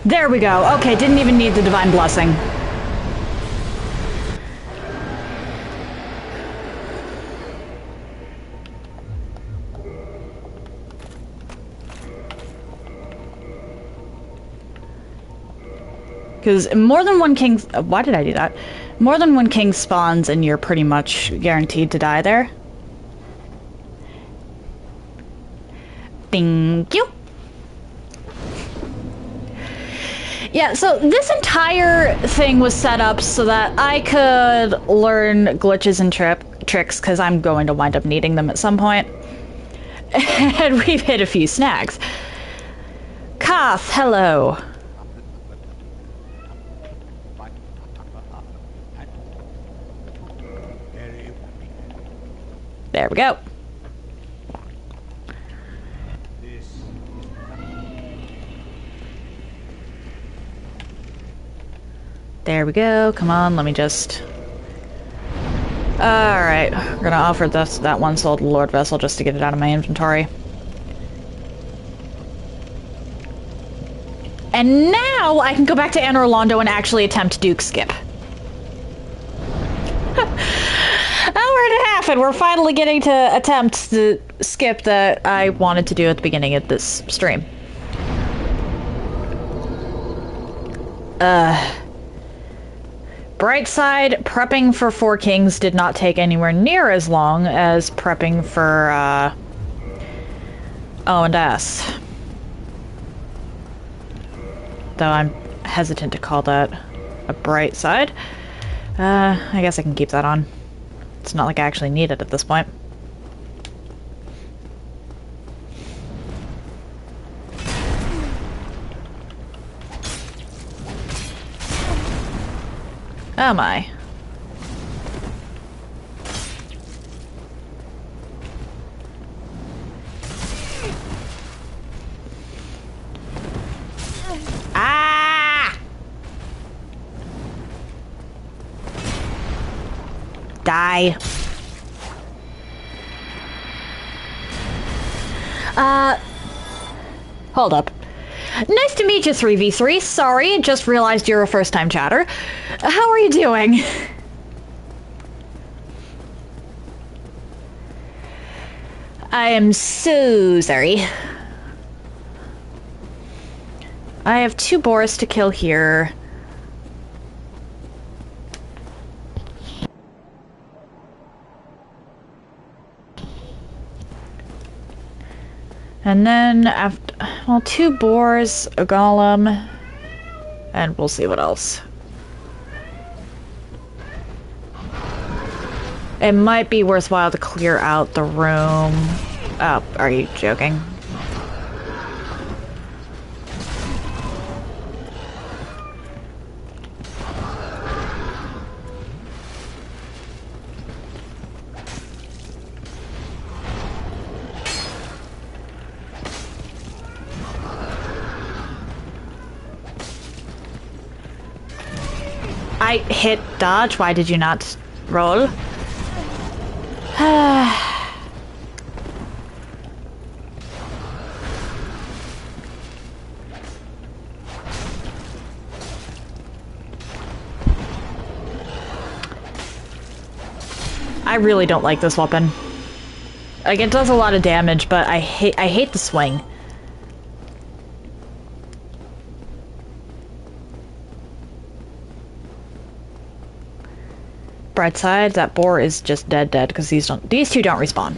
There we go. Okay, didn't even need the Divine Blessing. Because more than one king... Why did I do that? More than one king spawns and you're pretty much guaranteed to die there. Thank you. Yeah, so this entire thing was set up so that I could learn glitches and tricks, because I'm going to wind up needing them at some point. And we've hit a few snags. Koth, hello. There we go. There we go. Come on, let me just... Alright, we're gonna offer that one soul to Lord Vessel just to get it out of my inventory. And now I can go back to Anor Londo and actually attempt Duke Skip. Hour and a half, and we're finally getting to attempt the skip that I wanted to do at the beginning of this stream. Bright side, prepping for Four Kings did not take anywhere near as long as prepping for, O&S. Though I'm hesitant to call that a bright side. I guess I can keep that on. It's not like I actually need it at this point. Oh my. Ah! Die. Hold up. Nice to meet you, 3v3. Sorry, just realized you're a first-time chatter. How are you doing? I am so sorry. I have 2 boars to kill here. And then after, well, 2 boars, a golem, and we'll see what else. It might be worthwhile to clear out the room. Oh, are you joking? I hit dodge. Why did you not roll? I really don't like this weapon. Like, it does a lot of damage, but I hate the swing. Bright side, that boar is just dead because these 2 don't respawn.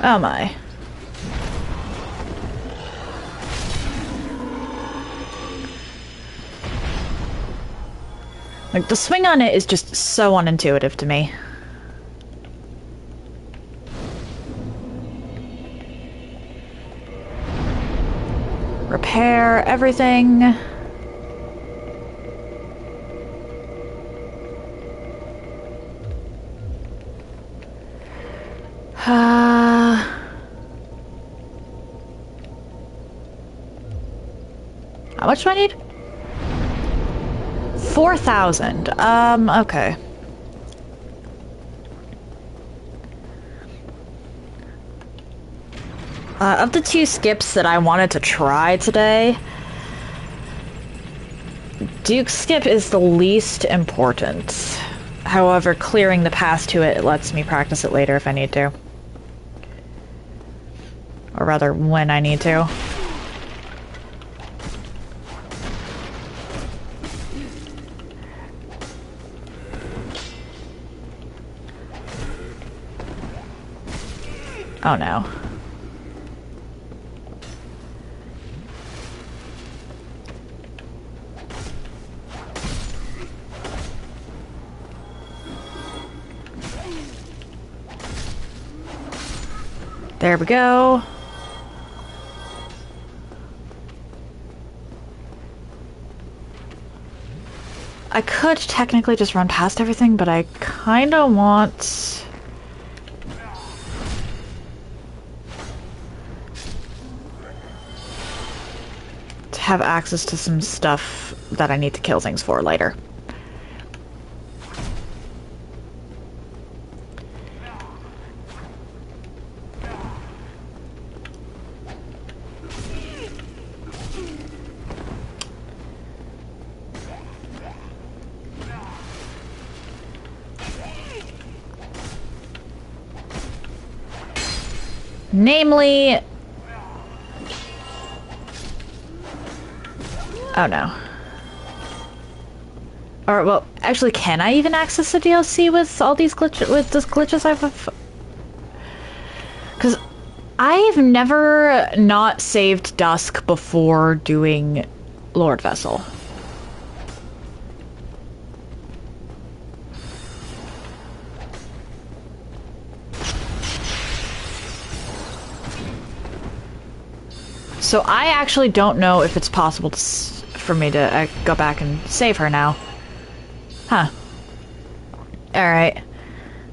Oh my. Like, the swing on it is just so unintuitive to me. Repair everything. How much do I need? 4,000. Okay. Of the 2 skips that I wanted to try today, Duke Skip is the least important. However, clearing the path to it lets me practice it later if I need to. Or rather, when I need to. Oh no. There we go. I could technically just run past everything, but I kind of want... to have access to some stuff that I need to kill things for later. Namely... oh no. Or, well, actually, can I even access the DLC with all these glitches I've... because I've never not saved Dusk before doing Lord Vessel. So I actually don't know if it's possible for me to go back and save her now. Huh. Alright.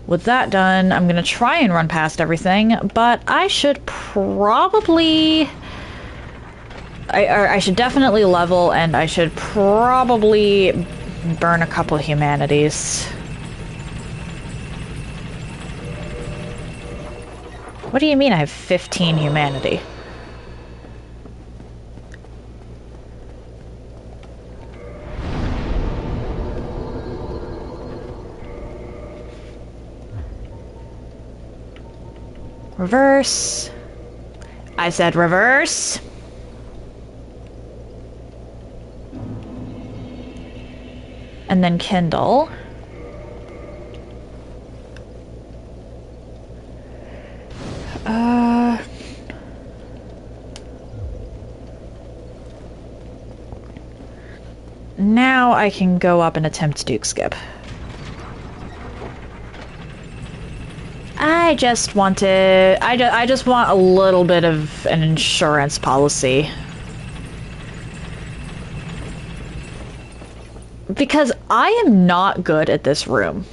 With that done, I'm gonna try and run past everything, but I should probably... I should definitely level, and I should probably burn a couple humanities. What do you mean I have 15 humanity? Reverse. I said reverse. And then Kindle. Now I can go up and attempt Duke Skip. I just want to... I just want a little bit of an insurance policy. Because I am not good at this room.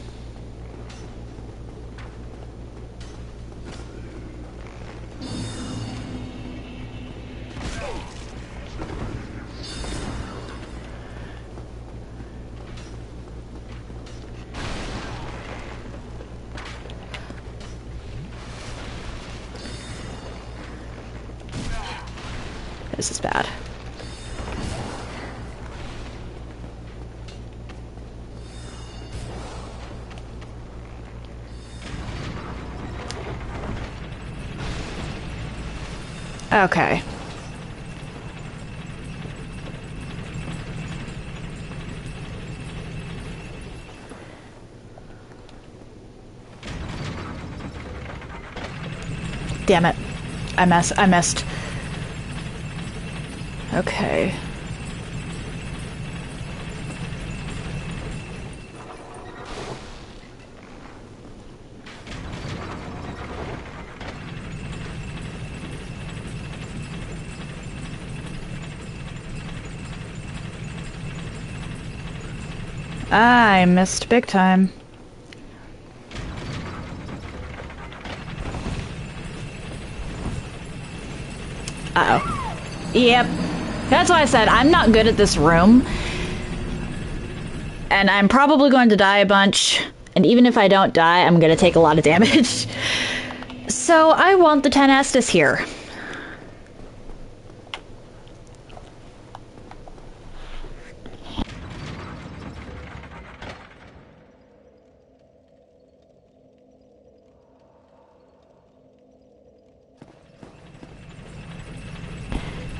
This is bad. Okay. Damn it. I missed. Okay. I missed big time. Uh-oh. Yep. That's why I said I'm not good at this room. And I'm probably going to die a bunch. And even if I don't die, I'm going to take a lot of damage. So I want the 10 Estus here.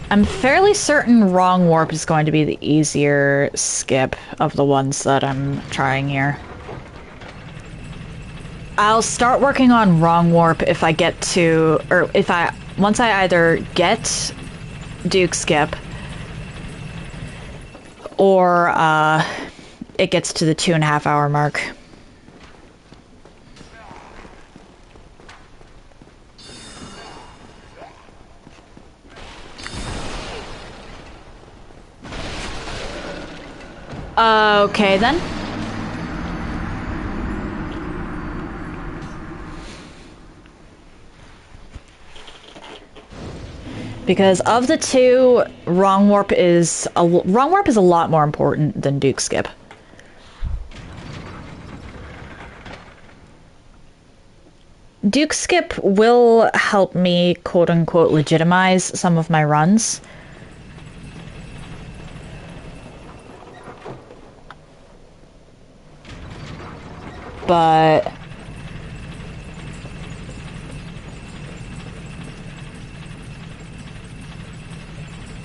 I'm fairly certain Wrong Warp is going to be the easier skip of the ones that I'm trying here. I'll start working on Wrong Warp if I get to, or if once I either get Duke Skip, or it gets to the 2.5 hour mark. Okay, then. Because of the two, wrong warp is a lot more important than Duke Skip. Duke Skip will help me, quote-unquote, legitimize some of my runs. But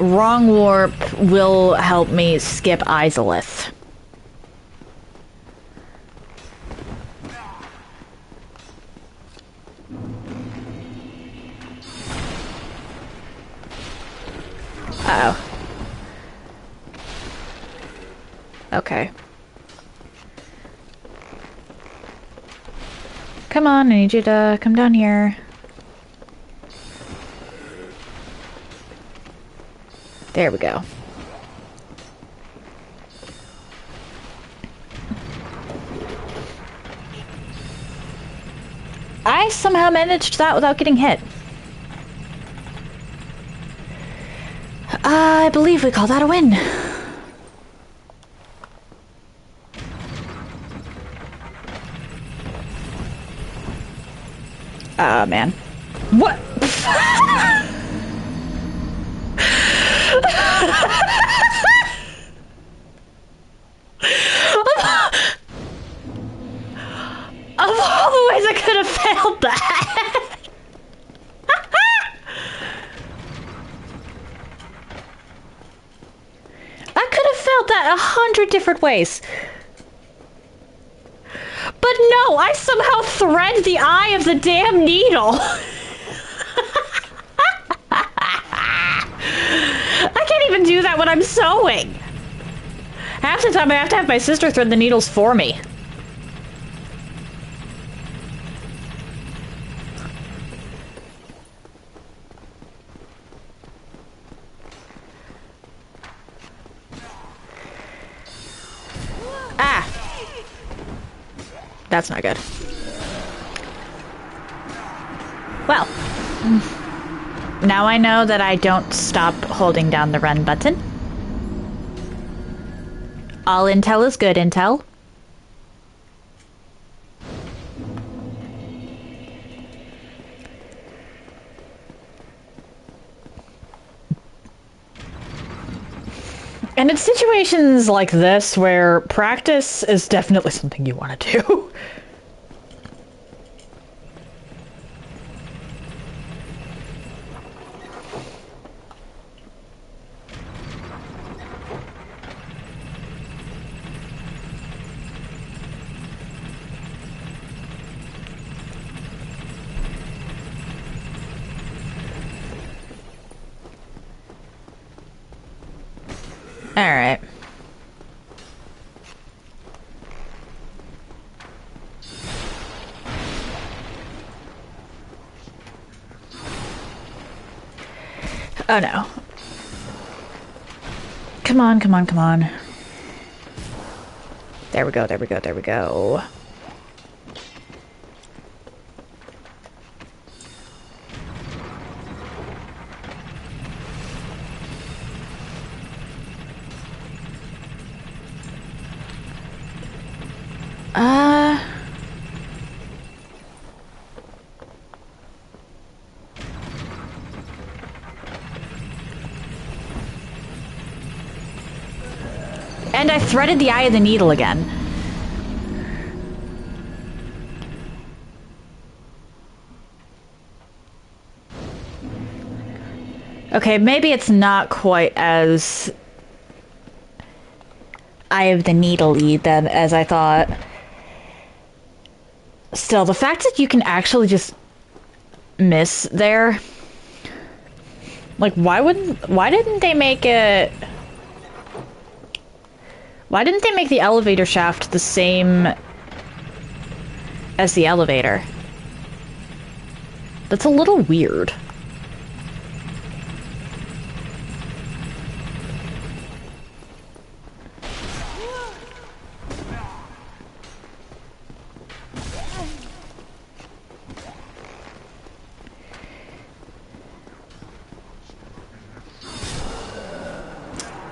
wrong warp will help me skip Izalith. Uh-oh. Okay. Come on, I need you to come down here. There we go. I somehow managed that without getting hit. I believe we call that a win. Man. What? Of all the ways I could have failed that. I could have failed that 100 different ways. But no, I somehow thread the eye of the damn needle. I can't even do that when I'm sewing. Half the time I have to have my sister thread the needles for me. Ah! That's not good. Well. Now I know that I don't stop holding down the run button. All intel is good intel. And it's situations like this where practice is definitely something you want to do. All right. Oh no. Come on, come on, come on. There we go, there we go, there we go. And I threaded the eye of the needle again. Okay, maybe it's not quite as eye of the needle-y then as I thought. Still, the fact that you can actually just miss there, like, why didn't they make it? Why didn't they make the elevator shaft the same as the elevator? That's a little weird.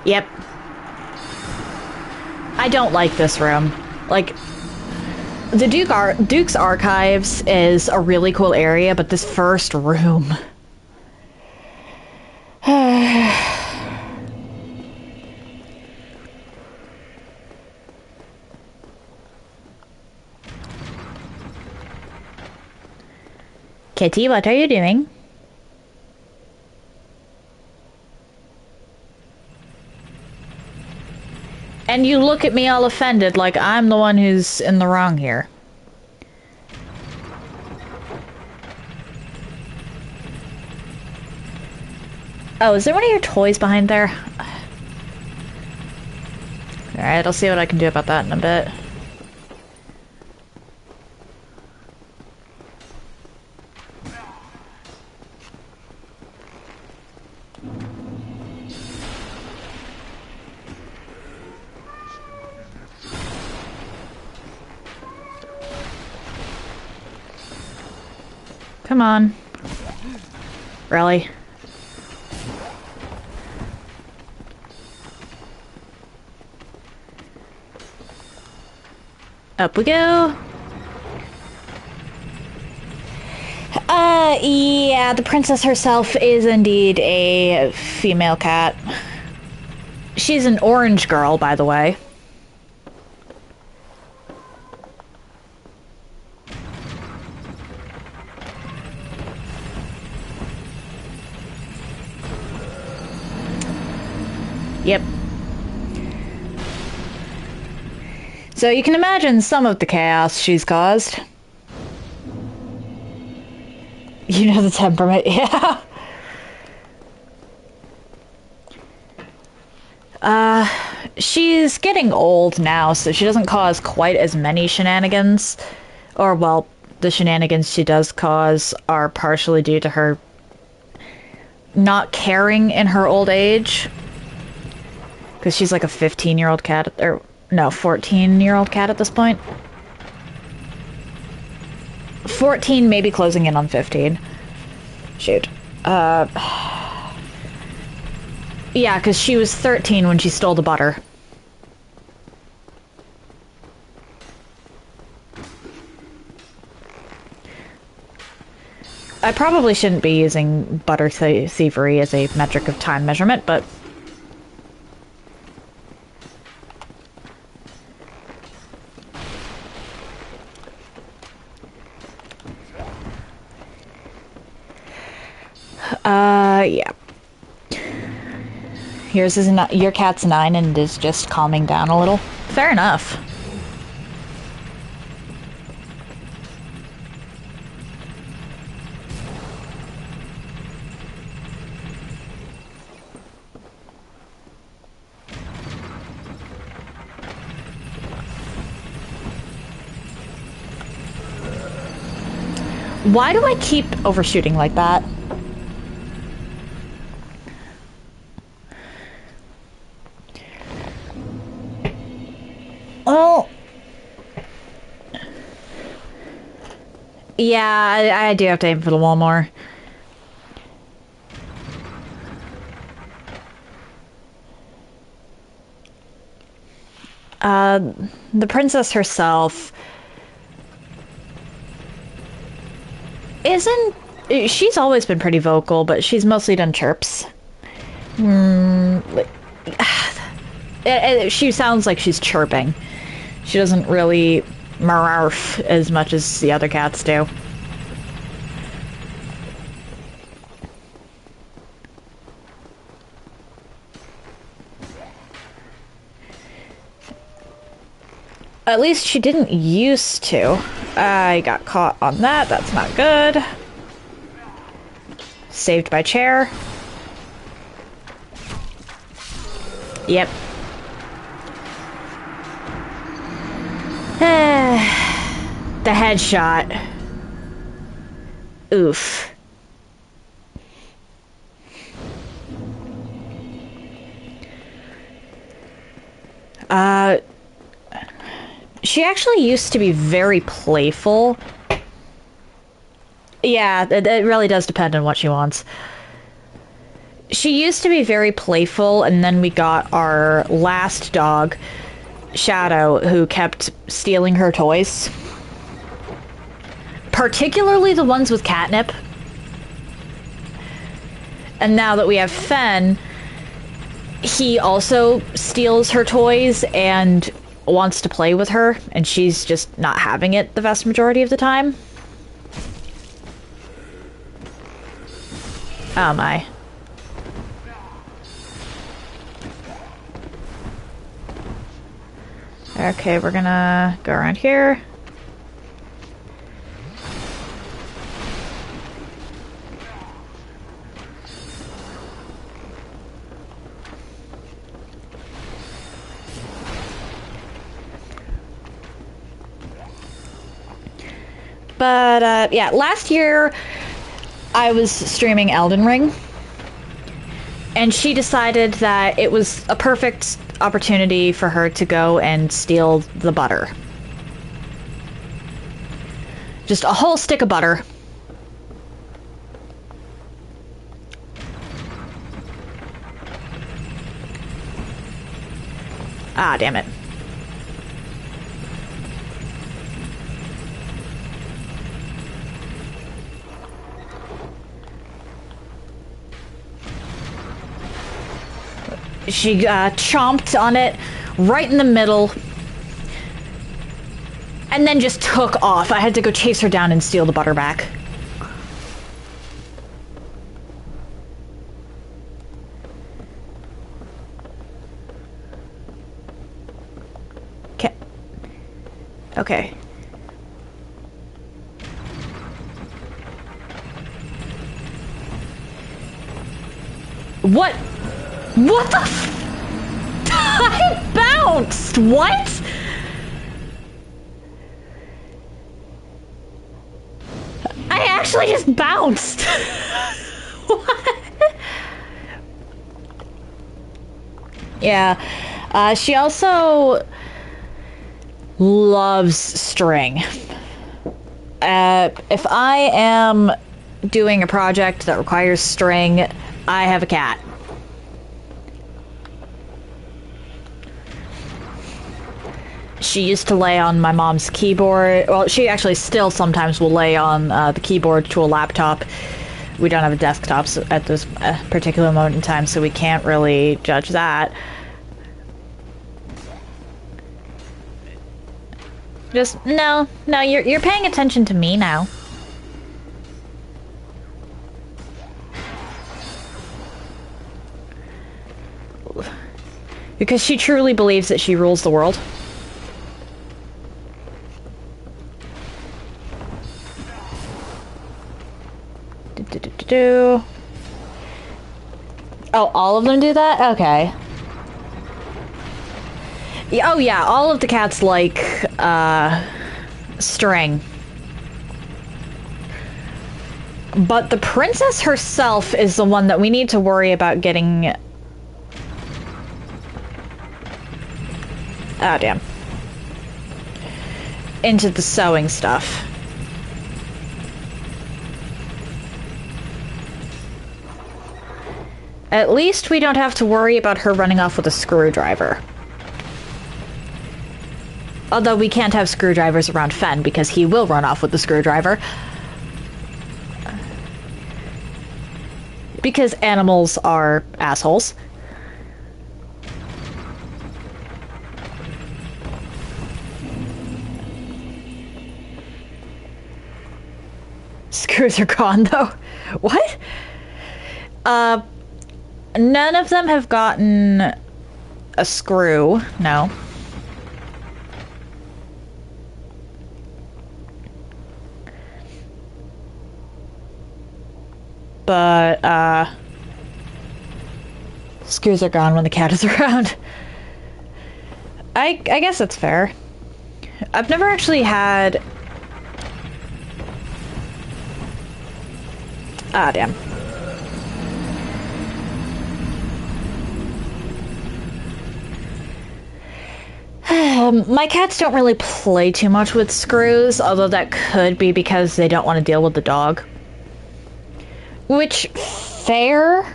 Yep. I don't like this room. Like, the Duke's Archives is a really cool area, but this first room... Kitty, what are you doing? And you look at me all offended like I'm the one who's in the wrong here. Oh, is there one of your toys behind there? Alright, I'll see what I can do about that in a bit. Come on. Really? Up we go. Yeah, the princess herself is indeed a female cat. She's an orange girl, by the way. Yep. So you can imagine some of the chaos she's caused. You know the temperament, yeah. She's getting old now, so she doesn't cause quite as many shenanigans. Or, well, the shenanigans she does cause are partially due to her not caring in her old age. Because she's like a 15-year-old cat, or no, 14-year-old cat at this point. 14, maybe closing in on 15. Shoot. Yeah, because she was 13 when she stole the butter. I probably shouldn't be using butter thievery as a metric of time measurement, but... yeah. Your cat's 9 and is just calming down a little. Fair enough. Why do I keep overshooting like that? Well, yeah, I do have to aim for the wall more. The princess herself isn't... She's always been pretty vocal, but she's mostly done chirps. She sounds like she's chirping. She doesn't really mararf as much as the other cats do. At least she didn't used to. I got caught on that. That's not good. Saved by chair. Yep. The headshot. Oof. She actually used to be very playful. Yeah, it really does depend on what she wants. She used to be very playful, and then we got our last dog, Shadow, who kept stealing her toys. Particularly the ones with catnip. And now that we have Fen, he also steals her toys and wants to play with her, and she's just not having it the vast majority of the time. Oh my. Okay, we're gonna go around here. But, yeah, last year I was streaming Elden Ring, and she decided that it was a perfect opportunity for her to go and steal the butter. Just a whole stick of butter. Ah, damn it. She chomped on it right in the middle and then just took off. I had to go chase her down and steal the butter back. Okay. Okay. What? What the f- I bounced! What? I actually just bounced! What? Yeah. She also loves string. If I am doing a project that requires string, I have a cat. She used to lay on my mom's keyboard. Well, she actually still sometimes will lay on the keyboard to a laptop. We don't have a desktop at this particular moment in time, so we can't really judge that. Just, no, you're paying attention to me now. Because she truly believes that she rules the world. Oh, all of them do that? Okay. Oh yeah, all of the cats like string. But the princess herself is the one that we need to worry about getting... Oh, damn. Into the sewing stuff. At least we don't have to worry about her running off with a screwdriver. Although we can't have screwdrivers around Fen because he will run off with the screwdriver. Because animals are assholes. Screws are gone though. What? None of them have gotten a screw, no. But, screws are gone when the cat is around. I guess that's fair. I've never actually had... Ah, damn. My cats don't really play too much with screws, although that could be because they don't want to deal with the dog. Which, fair?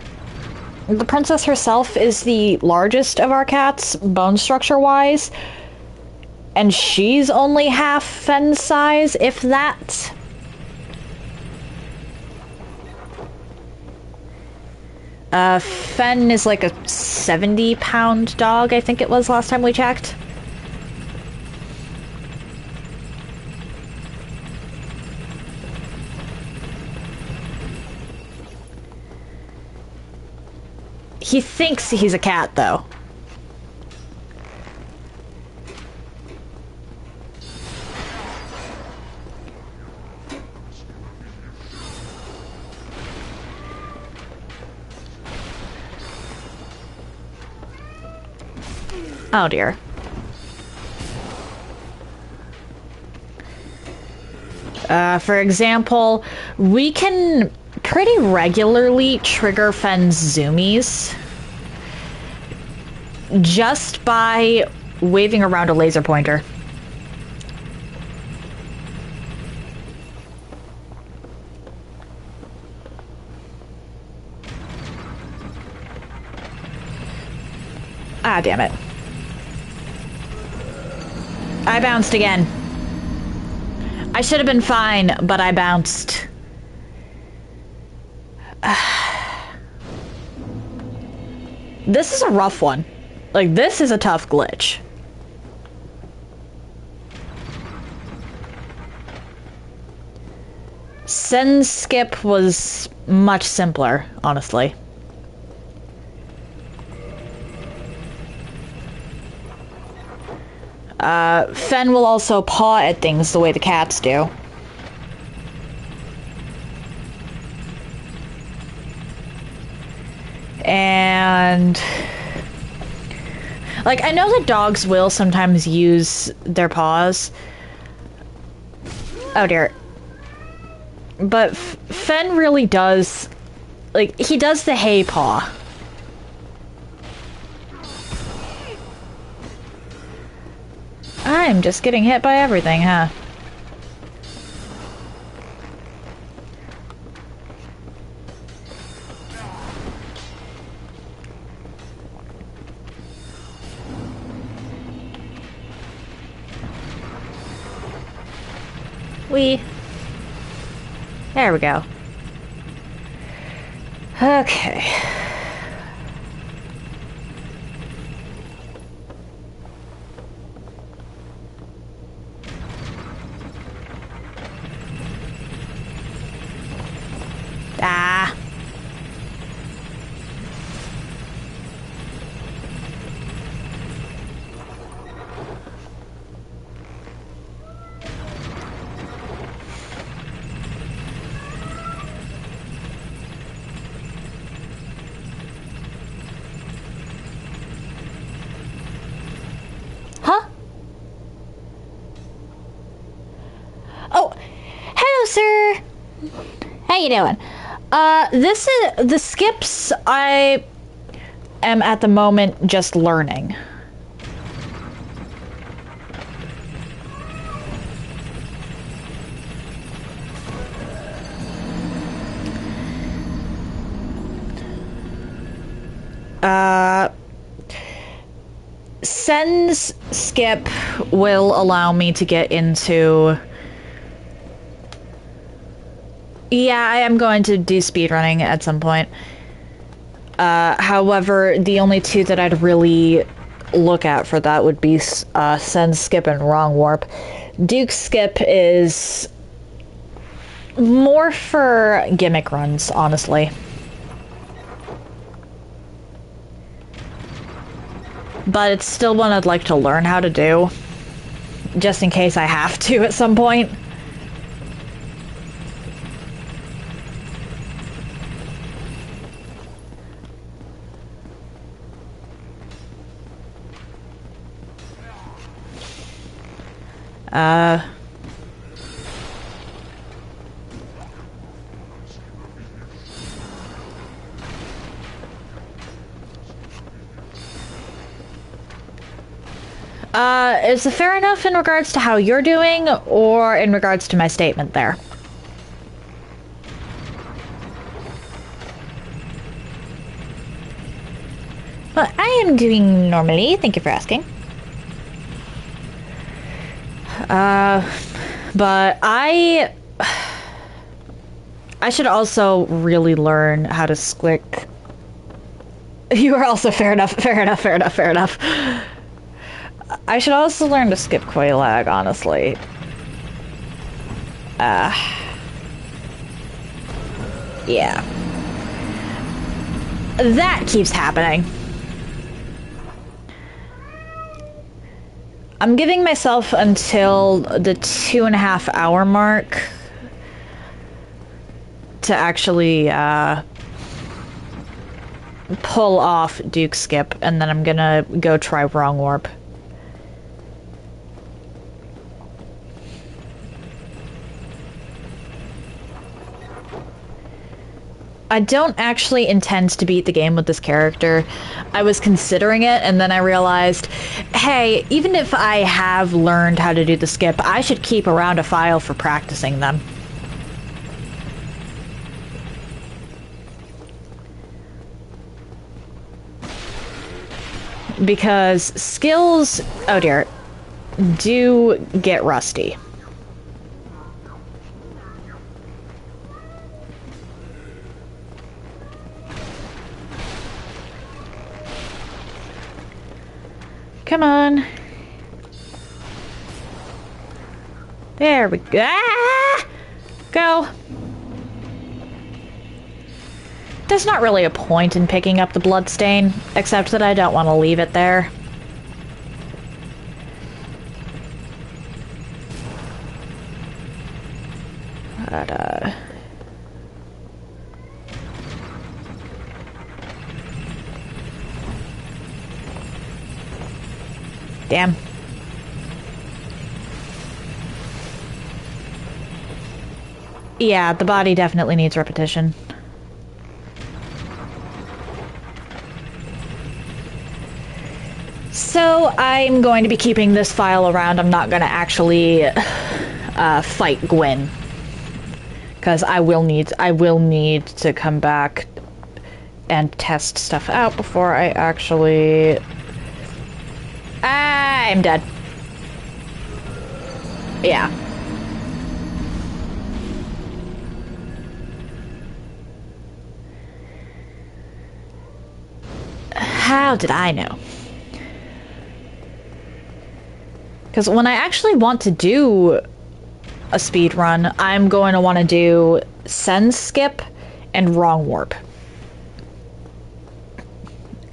The princess herself is the largest of our cats, bone structure-wise, and she's only half Fenn's size, if that. Fenn is like a 70-pound dog, I think it was last time we checked. He thinks he's a cat, though. Oh dear. For example, we can pretty regularly trigger Fenn's zoomies just by waving around a laser pointer. Ah, damn it. I bounced again. I should have been fine, but I bounced. This is a rough one. Like, this is a tough glitch. Send skip was much simpler, honestly. Fen will also paw at things the way the cats do. And like, I know that dogs will sometimes use their paws. Oh dear. But Fen really does, like, he does the hay paw. I'm just getting hit by everything, huh? There we go. Okay. Ah. Huh? Oh, hello, sir. How you doing? This is the skips I am at the moment just learning. Sen's skip will allow me to get into... Yeah, I am going to do speedrunning at some point. However, the only two that I'd really look at for that would be Sen's skip and Wrong Warp. Duke's skip is more for gimmick runs, honestly. But it's still one I'd like to learn how to do, just in case I have to at some point. Is it fair enough in regards to how you're doing, or in regards to my statement there? Well, I am doing normally. Thank you for asking. But I should also really learn how to squick. You are also fair enough, fair enough, fair enough, fair enough. I should also learn to skip Quailag, honestly. Yeah. That keeps happening. I'm giving myself until the 2.5 hour mark to actually pull off Duke Skip, and then I'm gonna go try Wrong Warp. I don't actually intend to beat the game with this character. I was considering it, and then I realized, hey, even if I have learned how to do the skip, I should keep around a file for practicing them. Because skills, oh dear, do get rusty. Come on. There we go. Ah! Go. There's not really a point in picking up the bloodstain, except that I don't want to leave it there. But, damn. Yeah, the body definitely needs repetition. So I'm going to be keeping this file around. I'm not going to actually fight Gwyn, because I will need to come back and test stuff out before I actually. I'm dead. Yeah. How did I know? Because when I actually want to do a speed run, I'm going to want to do Send Skip and Wrong Warp.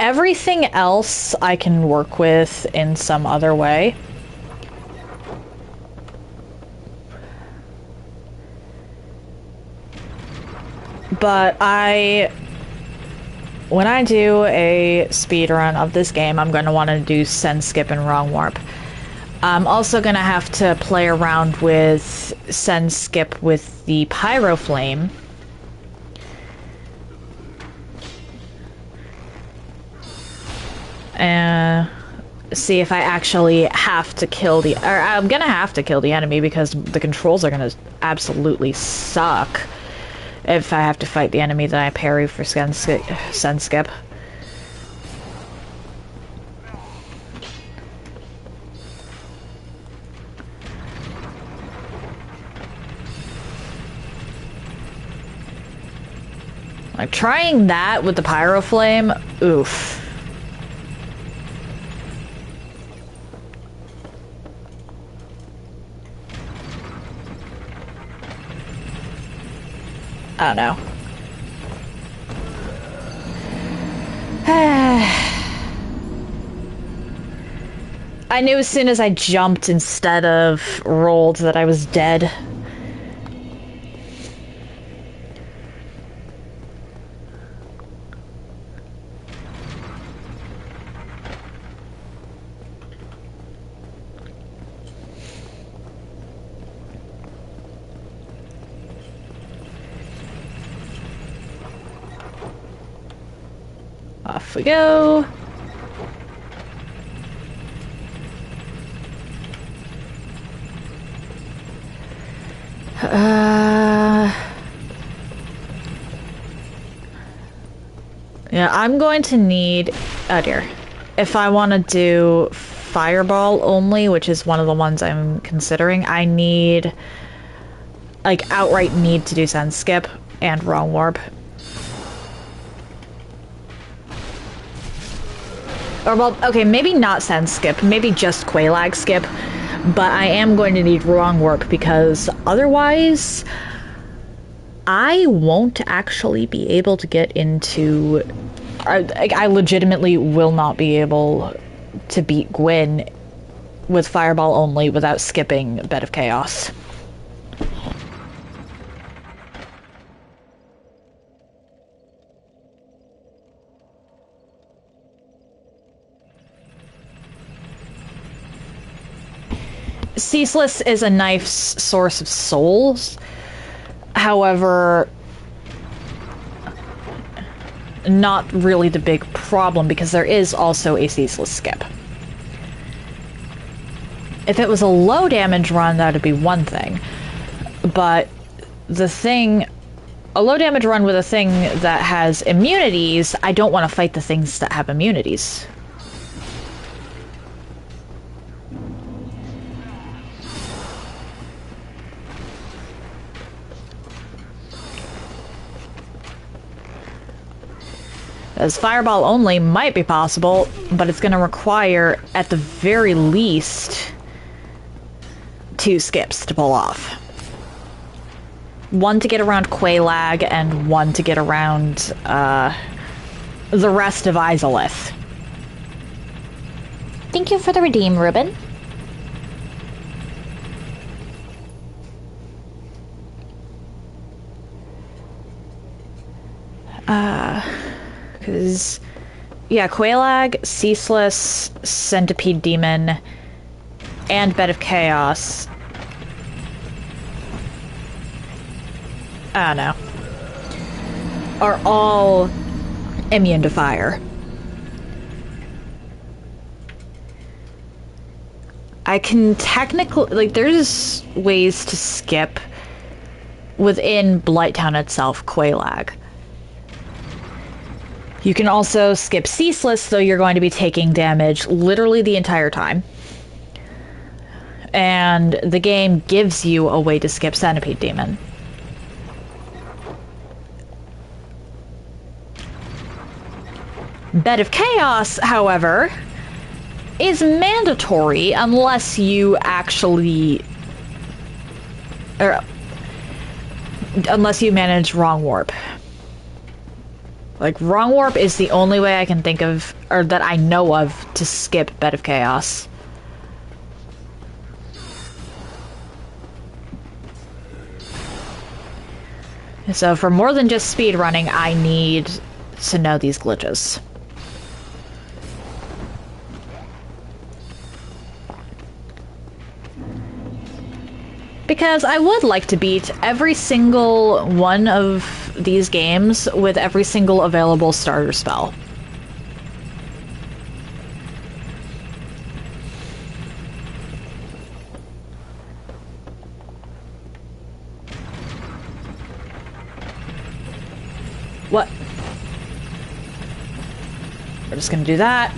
Everything else I can work with in some other way. But when I do a speed run of this game, I'm going to want to do Send Skip and Wrong Warp. I'm also going to have to play around with Send Skip with the Pyro Flame. And see if I actually have to kill the... Or I'm going to have to kill the enemy because the controls are going to absolutely suck if I have to fight the enemy that I parry for Send Skip. Like, trying that with the Pyro Flame, oof. I don't know. I knew as soon as I jumped instead of rolled that I was dead. Off we go. Yeah, I'm going to need... Oh dear. If I want to do Fireball only, which is one of the ones I'm considering, I need... like, outright need to do Send Skip and Wrong Warp. Or, well, okay, maybe not Send Skip, maybe just Quelaag Skip, but I am going to need Wrong Warp because otherwise I won't actually be able to get into... I legitimately will not be able to beat Gwyn with Fireball only without skipping Bed of Chaos. Ceaseless is a nice source of souls. However, not really the big problem because there is also a Ceaseless skip. If it was a low damage run, that would be one thing. But the thing... a low damage run with a thing that has immunities, I don't want to fight the things that have immunities. As Fireball only might be possible, but it's going to require, at the very least, 2 skips to pull off. One to get around Quelaag, and one to get around the rest of Izalith. Thank you for the redeem, Ruben. Because, yeah, Quelaag, Ceaseless, Centipede Demon, and Bed of Chaos. I don't know. Are all immune to fire. I can technically, like, there's ways to skip within Blighttown itself, Quelaag. You can also skip Ceaseless, though you're going to be taking damage literally the entire time. And the game gives you a way to skip Centipede Demon. Bed of Chaos, however, is mandatory unless you actually... unless you manage Wrong Warp. Like, Wrong Warp is the only way I can think of, or that I know of, to skip Bed of Chaos. So for more than just speedrunning, I need to know these glitches. Because I would like to beat every single one of these games with every single available starter spell. What? We're just gonna do that.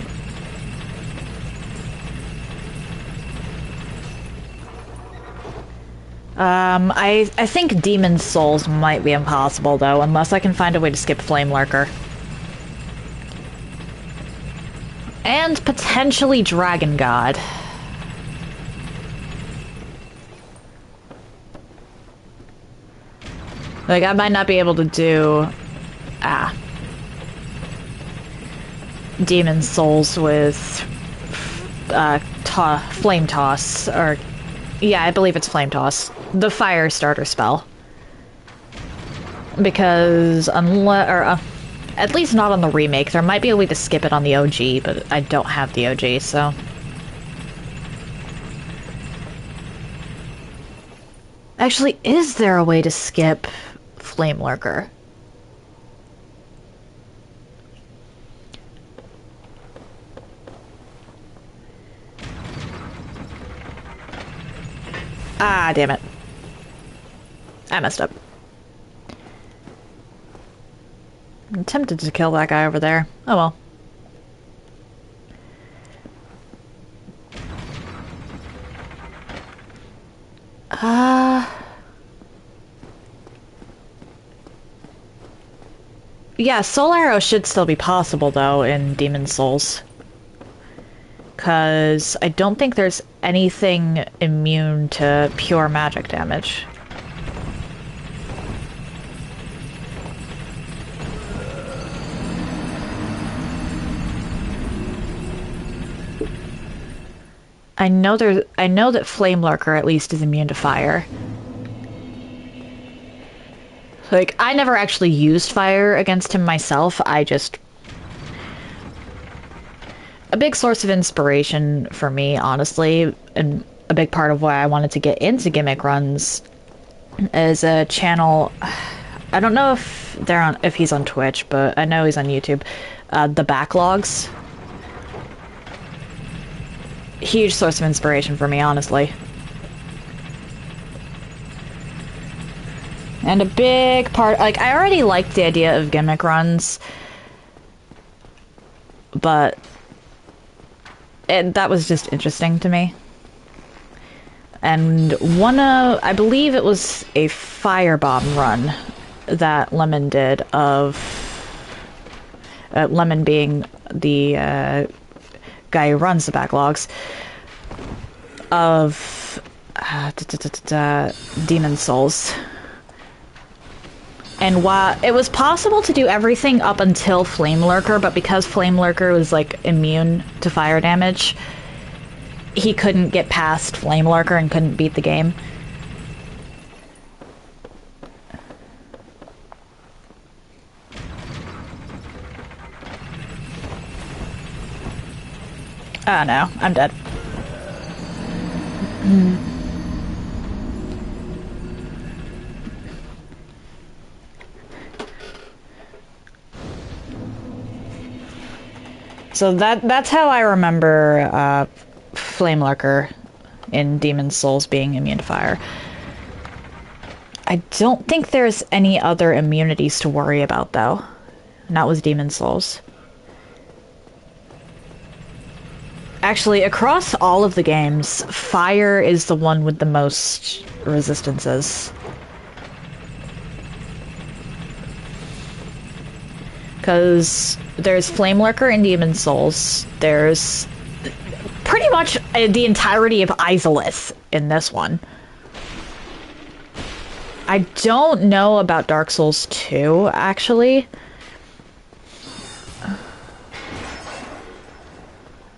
I think Demon Souls might be impossible, though, unless I can find a way to skip Flame Lurker. And potentially Dragon God. Like, I might not be able to do... Demon Souls with... Flame Toss, or... Yeah, I believe it's Flame Toss. The fire starter spell. Because unless... or, at least not on the remake. There might be a way to skip it on the OG, but I don't have the OG, so... Actually, is there a way to skip Flame Lurker? Ah, damn it. I messed up. tempted to kill that guy over there. Oh well. Yeah, Soul Arrow should still be possible, though, in Demon Souls. Because I don't think there's anything immune to pure magic damage. I know that Flame Lurker at least is immune to fire. Like, I never actually used fire against him myself, I just... A big source of inspiration for me, honestly, and a big part of why I wanted to get into gimmick runs is a channel... I don't know if he's on Twitch, but I know he's on YouTube. The Backlogs. Huge source of inspiration for me, honestly. And a big part, like, I already liked the idea of gimmick runs, but that was just interesting to me. And I believe it was a firebomb run that Lemon did of, Lemon being the guy who runs the Backlogs, of Demon Souls. And while it was possible to do everything up until Flame Lurker, but because Flame Lurker was, like, immune to fire damage, he couldn't get past Flame Lurker and couldn't beat the game. Oh no, I'm dead. So that's how I remember Flame Lurker in Demon Souls being immune to fire. I don't think there's any other immunities to worry about, though. Not with Demon Souls. Actually, across all of the games, fire is the one with the most resistances. Because there's Flame Lurker in Demon Souls, there's pretty much the entirety of Izalith in this one. I don't know about Dark Souls 2, actually.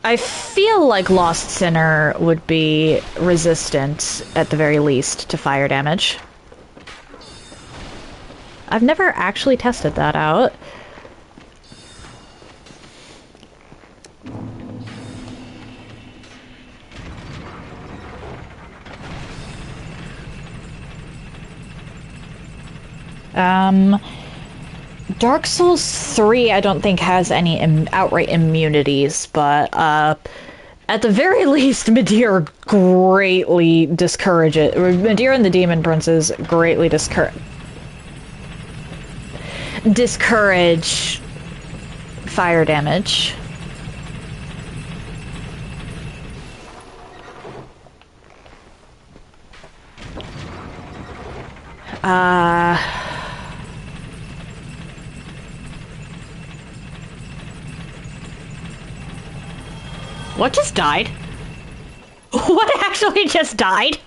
I feel like Lost Sinner would be resistant, at the very least, to fire damage. I've never actually tested that out. Dark Souls 3 I don't think has any outright immunities, but at the very least, Midir greatly discourages... Midir and the Demon Princes greatly discourage fire damage. What just died? What actually just died?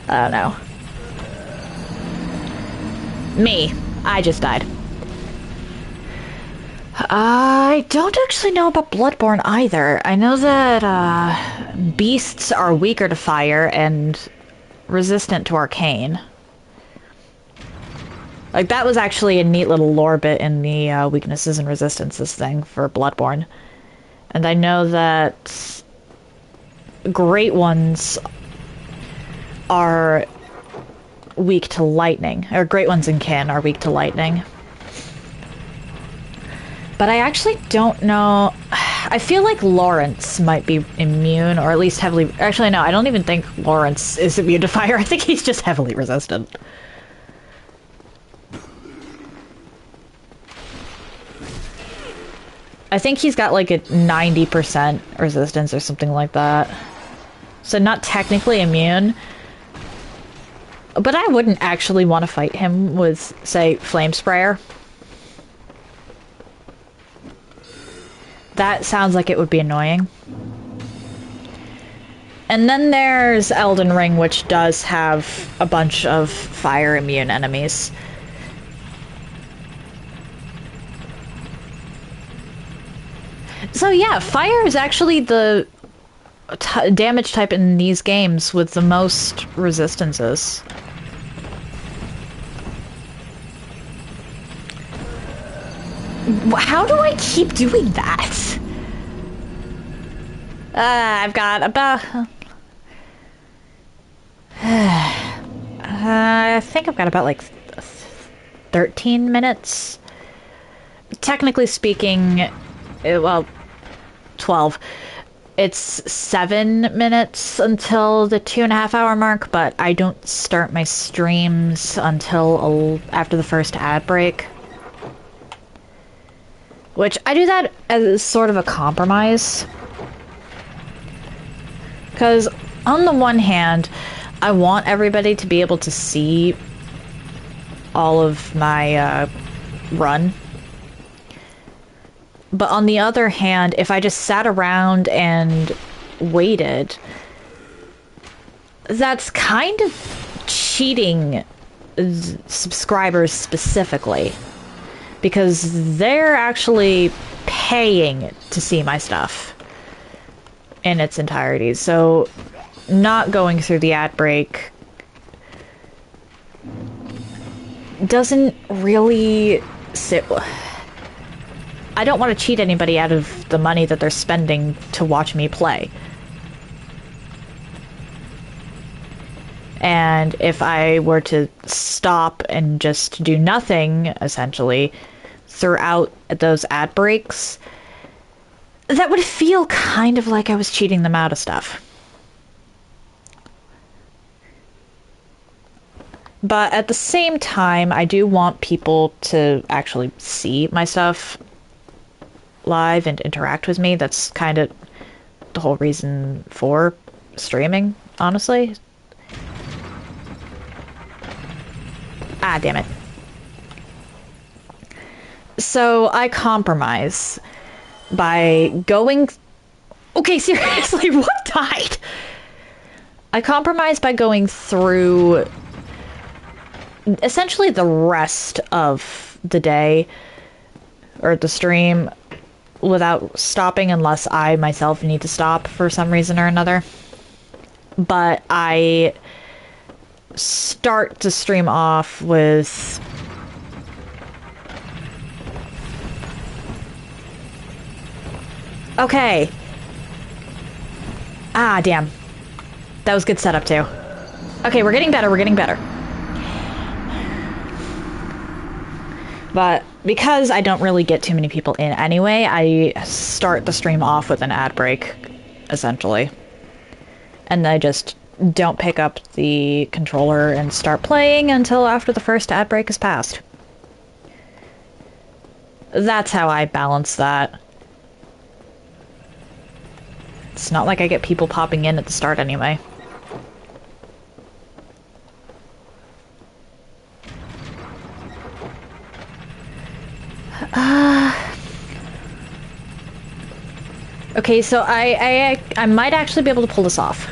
I don't know. Me. I just died. I don't actually know about Bloodborne either. I know that beasts are weaker to fire and resistant to arcane. Like, that was actually a neat little lore bit in the weaknesses and resistances thing for Bloodborne. And I know that Great Ones are weak to lightning. Or Great Ones in Kin are weak to lightning. But I actually don't know... I feel like Lawrence might be immune, or at least heavily... Actually, no, I don't even think Lawrence is immune to fire. I think he's just heavily resistant. I think he's got like a 90% resistance or something like that. So not technically immune. But I wouldn't actually want to fight him with, say, Flame Sprayer. That sounds like it would be annoying. And then there's Elden Ring, which does have a bunch of fire immune enemies. So yeah, fire is actually the damage type in these games with the most resistances. How do I keep doing that? I've got about... I think I've got about like 13 minutes. Technically speaking, well, 12. It's 7 minutes until the 2.5 hour mark, but I don't start my streams until after the first ad break. Which, I do that as sort of a compromise. Because, on the one hand, I want everybody to be able to see all of my run. But on the other hand, if I just sat around and waited, that's kind of cheating subscribers specifically. Because they're actually paying to see my stuff in its entirety. So not going through the ad break doesn't really sit... I don't want to cheat anybody out of the money that they're spending to watch me play. And if I were to stop and just do nothing, essentially, throughout those ad breaks, that would feel kind of like I was cheating them out of stuff. But at the same time, I do want people to actually see my stuff live and interact with me. That's kind of the whole reason for streaming, honestly. Ah, damn it. So I compromise by going... Okay, seriously, what died? I compromise by going through essentially the rest of the day or the stream without stopping unless I myself need to stop for some reason or another. But I start to stream off with okay. Ah, damn. That was good setup too. Okay, we're getting better, we're getting better. But because I don't really get too many people in anyway, I start the stream off with an ad break, essentially. And I just don't pick up the controller and start playing until after the first ad break is passed. That's how I balance that. It's not like I get people popping in at the start anyway. Okay, so I might actually be able to pull this off.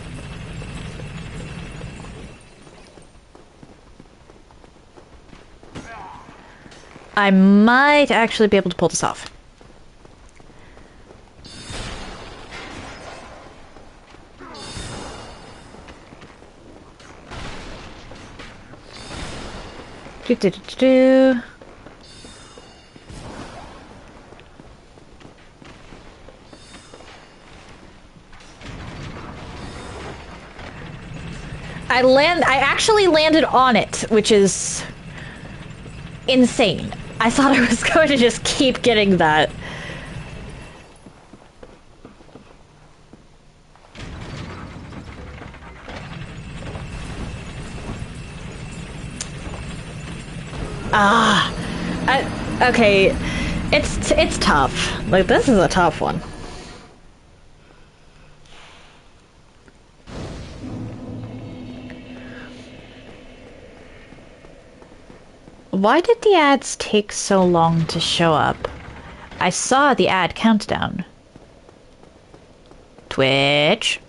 I might actually be able to pull this off. Do. I actually landed on it, which is insane. I thought I was going to just keep getting that. Okay, it's tough. Like, this is a tough one. Why did the ads take so long to show up? I saw the ad countdown. Twitch.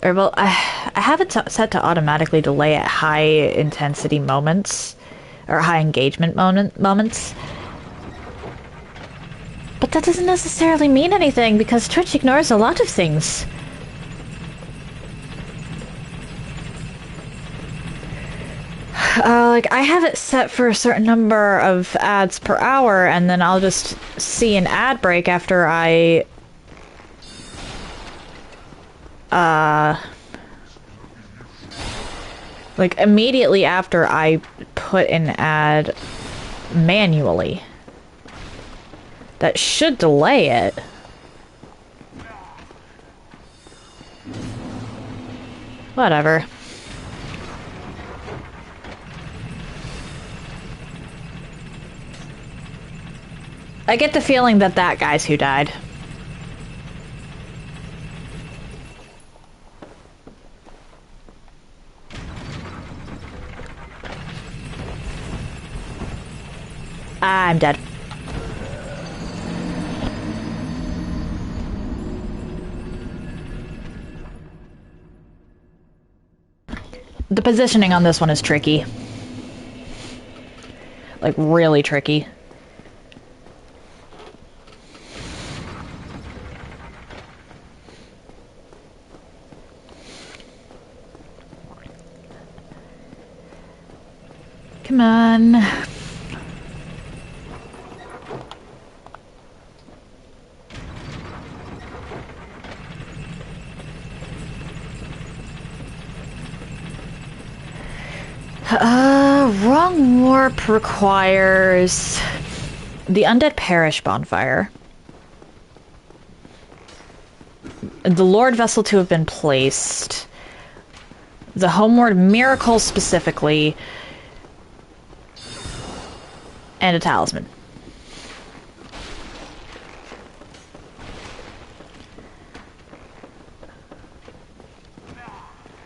Or, well, I have it set to automatically delay at high intensity moments. Or high engagement moments. But that doesn't necessarily mean anything, because Twitch ignores a lot of things. Like, I have it set for a certain number of ads per hour, and then I'll just see an ad break after I... like, immediately after I put an ad manually. That should delay it. Whatever. I get the feeling that that guy's who died. I'm dead. The positioning on this one is tricky. Like, really tricky. Come on. Wrong warp requires the Undead Parish bonfire. The Lord Vessel to have been placed. The Homeward Miracle specifically. And a talisman.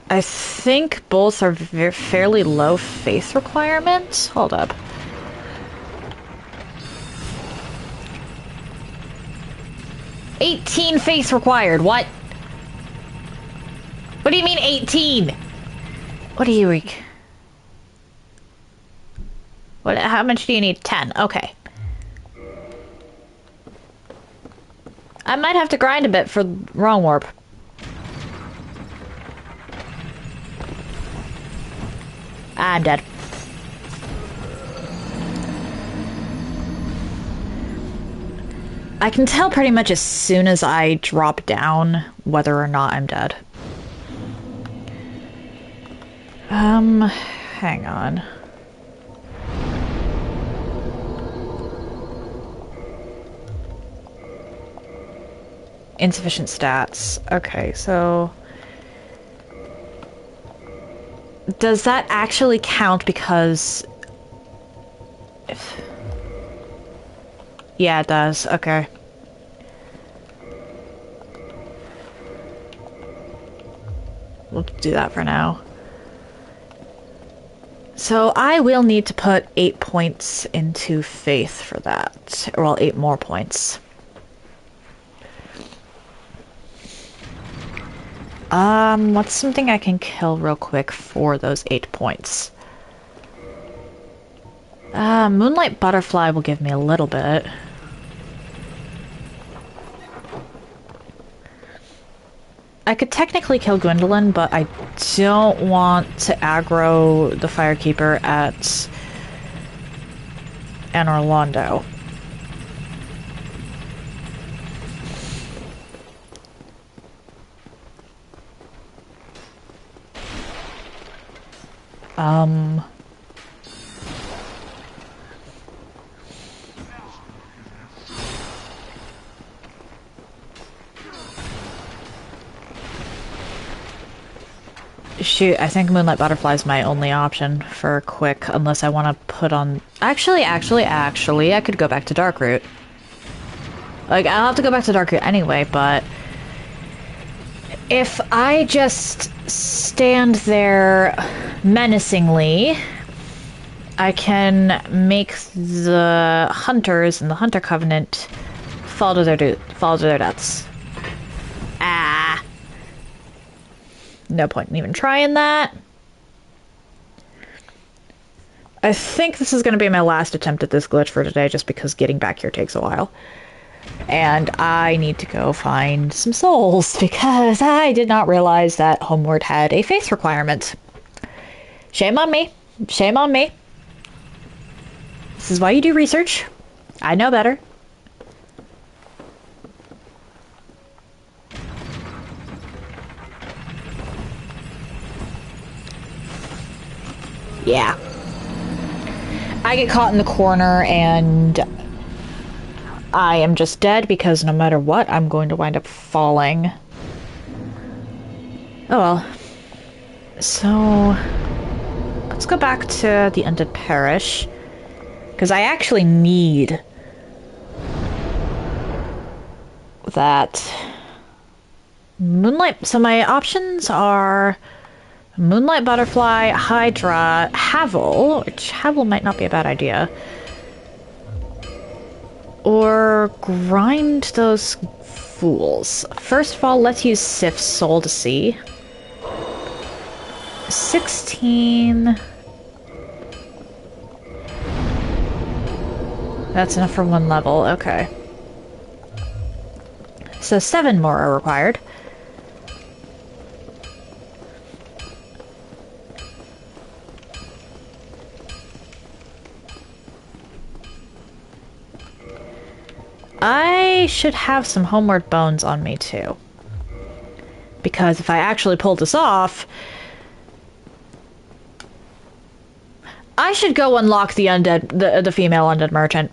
I think both are fairly low faith requirements. Hold up. $18 faith required. What? What do you mean 18? What do you... What? How much do you need? 10. Okay. I might have to grind a bit for wrong warp. I'm dead. I can tell pretty much as soon as I drop down whether or not I'm dead. Hang on. Insufficient stats. Okay, so... Does that actually count because... Yeah, it does. Okay. We'll do that for now. So I will need to put 8 points into faith for that. Well, 8 more points. What's something I can kill real quick for those 8 points? Moonlight Butterfly will give me a little bit. I could technically kill Gwendolyn, but I don't want to aggro the Firekeeper at Anor Londo. Shoot, I think Moonlight Butterfly is my only option for quick, unless I want to put on... Actually, I could go back to Darkroot. Like, I'll have to go back to Darkroot anyway, but... If I just stand there menacingly, I can make the hunters and the Hunter Covenant fall to their deaths. Ah. No point in even trying that. I think this is going to be my last attempt at this glitch for today, just because getting back here takes a while. And I need to go find some souls, because I did not realize that Homeward had a face requirement. Shame on me. Shame on me. This is why you do research. I know better. Yeah. I get caught in the corner and I am just dead because no matter what, I'm going to wind up falling. Oh well. So, let's go back to the Undead Parish. Because I actually need that Moonlight. So my options are Moonlight Butterfly, Hydra, Havel, which Havel might not be a bad idea. Or grind those fools. First of all, let's use Sif's Soul to see. 16. That's enough for one level, okay. So 7 more are required. I should have some Homeward Bones on me too. Because if I actually pull this off, I should go unlock the undead, the female undead merchant.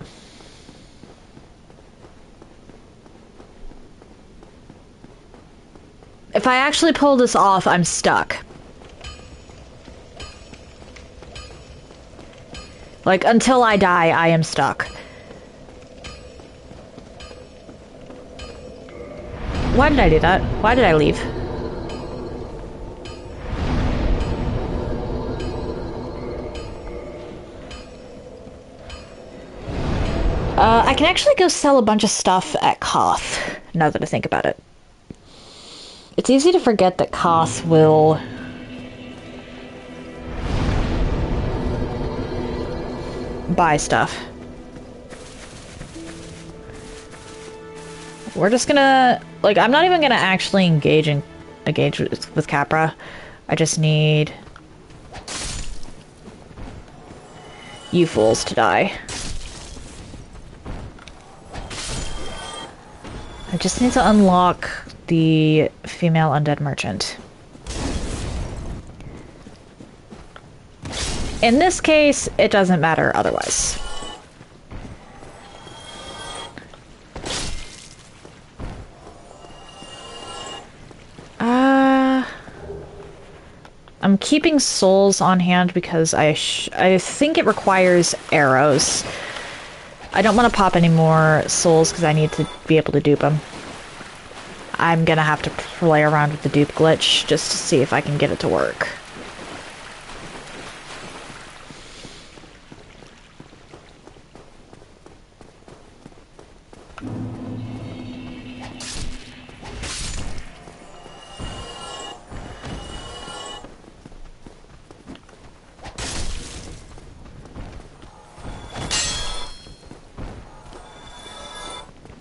If I actually pull this off, I'm stuck. Like, until I die, I am stuck. Why did I do that? Why did I leave? I can actually go sell a bunch of stuff at Koth, now that I think about it. It's easy to forget that Koth will... buy stuff. We're just gonna... Like, I'm not even gonna actually engage with Capra. I just need... you fools to die. I just need to unlock the female undead merchant. In this case, it doesn't matter otherwise. I'm keeping souls on hand because I think it requires arrows. I don't want to pop any more souls because I need to be able to dupe them. I'm gonna have to play around with the dupe glitch just to see if I can get it to work.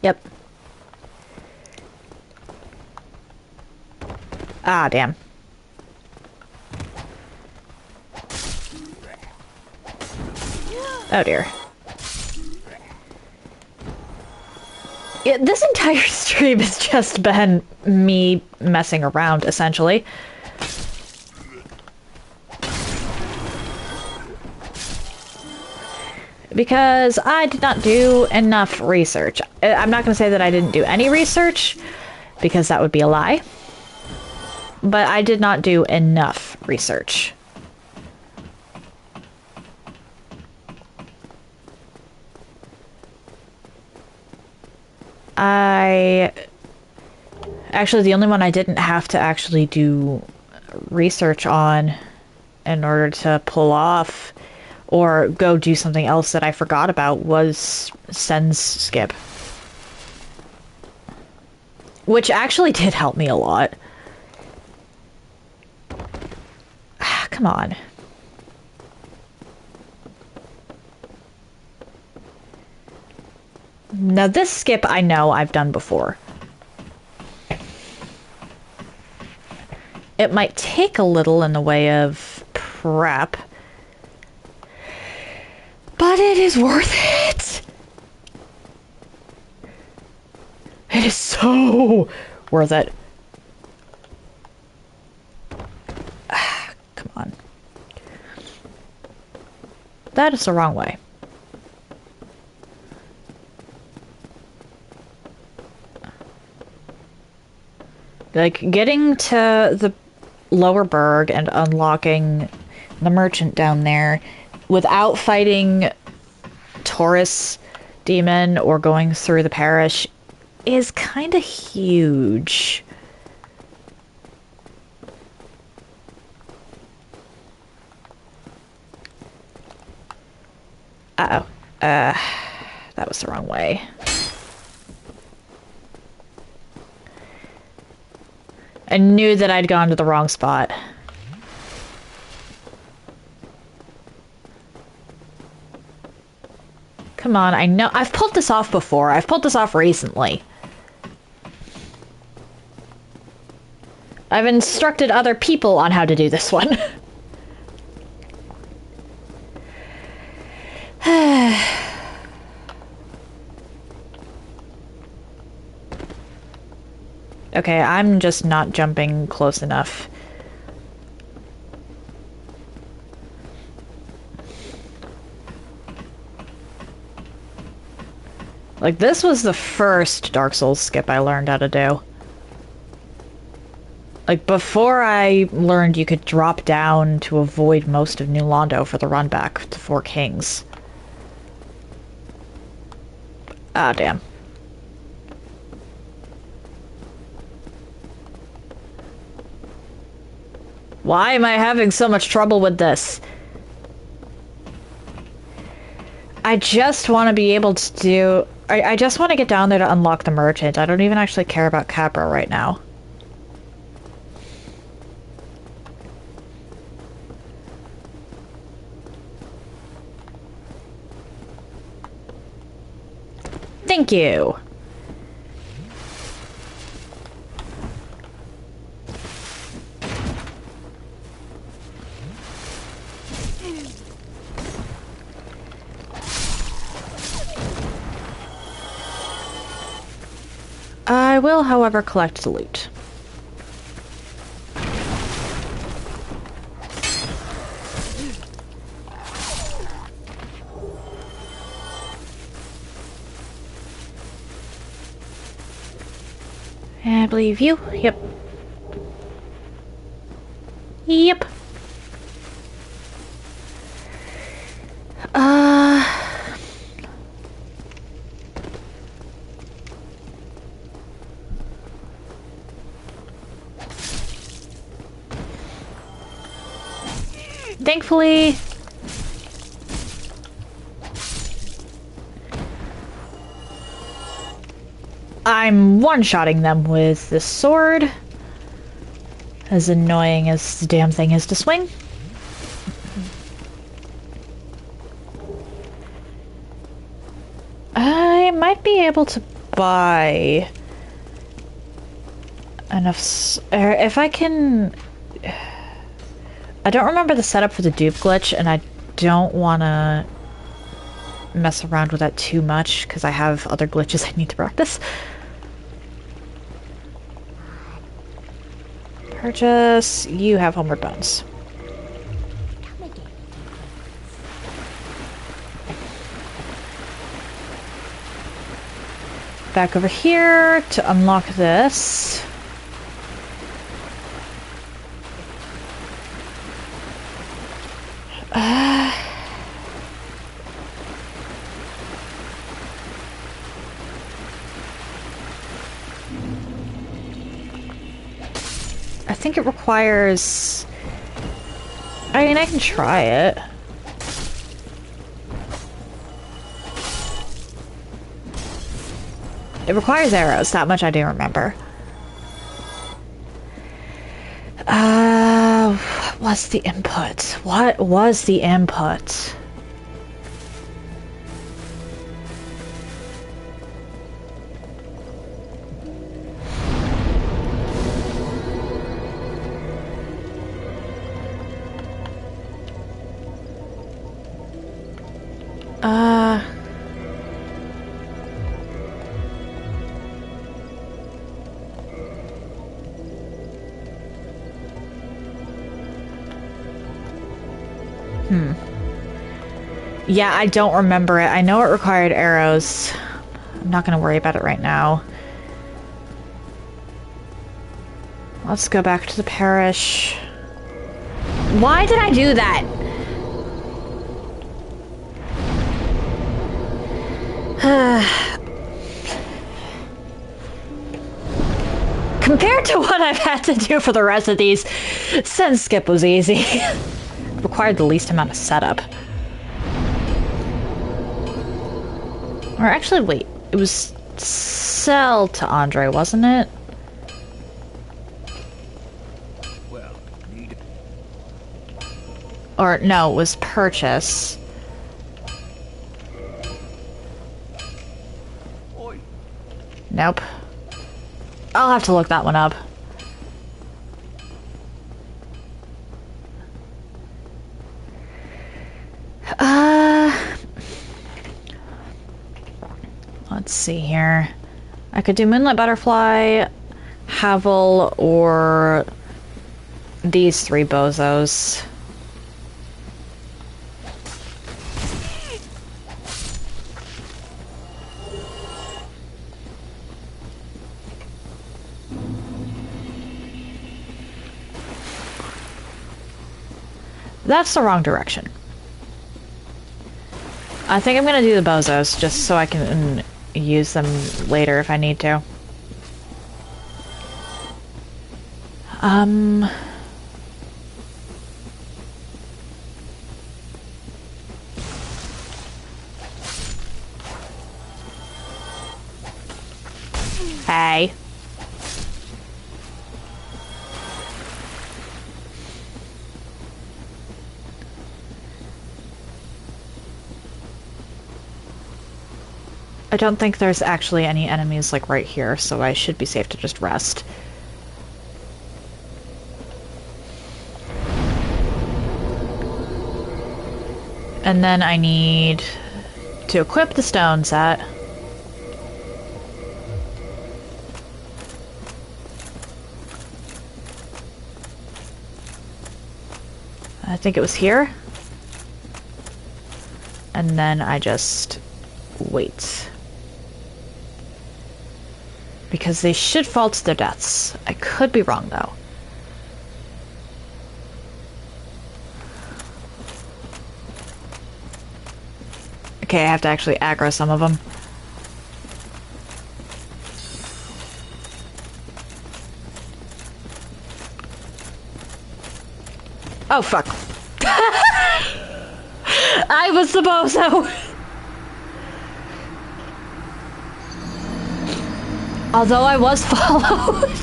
Yep. Ah, damn. Oh dear. Yeah, this entire stream has just been me messing around, essentially. Because I did not do enough research. I'm not going to say that I didn't do any research, because that would be a lie. But I did not do enough research. Actually, the only one I didn't have to actually do research on in order to pull off or go do something else that I forgot about was Sen's skip. Which actually did help me a lot. Come on. Now this skip I know I've done before. It might take a little in the way of prep, but it is worth it. It is so worth it. Come on. That is the wrong way. Like, getting to the lower burg and unlocking the merchant down there without fighting Taurus demon or going through the parish is kind of huge. Uh-oh. That was the wrong way. I knew that I'd gone to the wrong spot. Come on, I know. I've pulled this off before. I've pulled this off recently. I've instructed other people on how to do this one. Okay, I'm just not jumping close enough. Like, this was the first Dark Souls skip I learned how to do. Like, before I learned you could drop down to avoid most of New Londo for the run back to Four Kings. Ah, damn. Why am I having so much trouble with this? I just want to be able to do... I just want to get down there to unlock the merchant. I don't even actually care about Capra right now. Thank you. I will, however, collect the loot. I believe you. Yep. Yep. Thankfully, I'm one-shotting them with this sword. As annoying as the damn thing is to swing. I might be able to buy enough... if I can... I don't remember the setup for the dupe glitch, and I don't want to mess around with that too much, because I have other glitches I need to practice. Purchase. You have homeward bones. Back over here to unlock this. I think it requires... I mean, I can try it. It requires arrows, that much I do remember. What was the input? What was the input? Yeah, I don't remember it. I know it required arrows. I'm not going to worry about it right now. Let's go back to the parish. Why did I do that? Compared to what I've had to do for the rest of these, send skip was easy. Required the least amount of setup. Or actually, wait. It was sell to Andre, wasn't it? Well, need... Or no, it was purchase. Oi. Nope. I'll have to look that one up. Let's see here. I could do Moonlight Butterfly, Havel, or these three bozos. That's the wrong direction. I think I'm gonna do the bozos just so I can use them later if I need to. Hey. I don't think there's actually any enemies like right here, so I should be safe to just rest. And then I need to equip the stone set. I think it was here. And then I just wait. Because they should fall to their deaths. I could be wrong, though. Okay, I have to actually aggro some of them. Oh, fuck. I was the bozo! Although I was followed.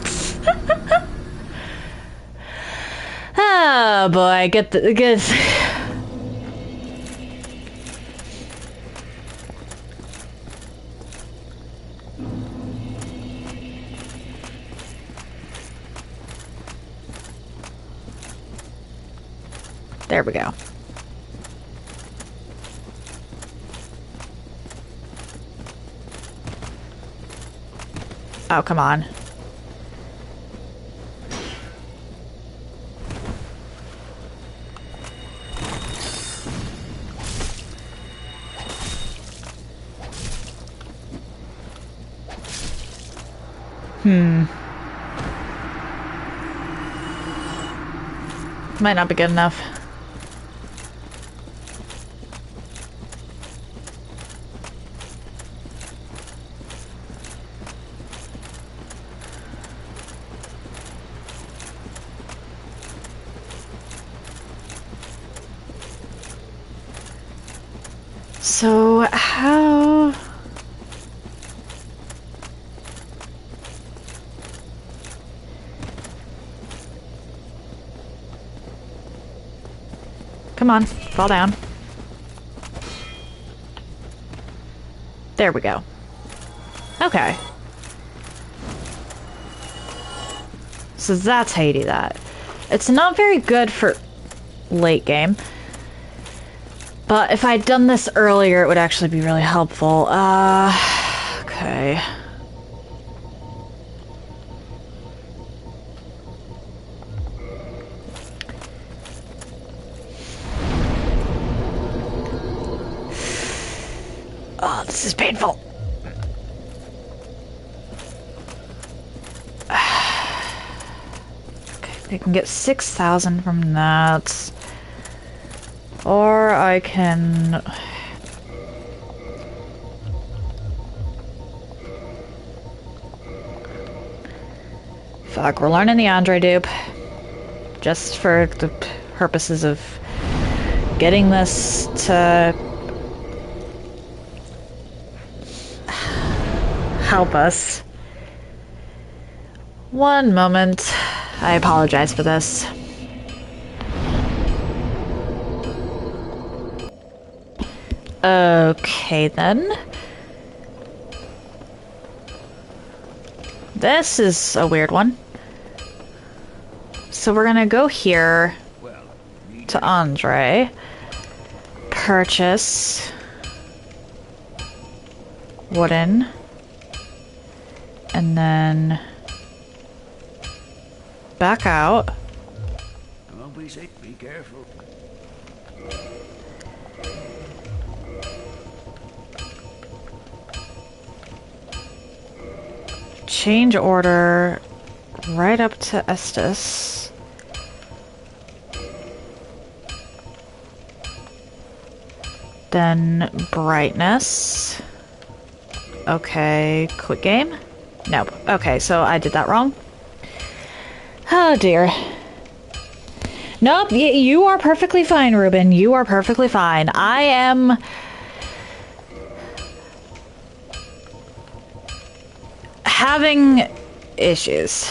Oh boy, get. There we go. Oh, come on. Might not be good enough. So, how... Come on, fall down. There we go. Okay. So that's how you do that. It's not very good for late game. But if I'd done this earlier, it would actually be really helpful. Okay. Oh, this is painful. Okay, I can get 6,000 from that. Or I can... Fuck, we're learning the Andre dupe. Just for the purposes of getting this to help us. One moment. I apologize for this. Okay, then. This is a weird one. So we're gonna go here to Andre. Purchase. Wooden. And then... back out. Don't be sick, be careful. Change order right up to Estes. Then brightness. Okay, quit game? Nope. Okay, so I did that wrong. Oh dear. Nope, you are perfectly fine, Ruben. You are perfectly fine. I am... having issues.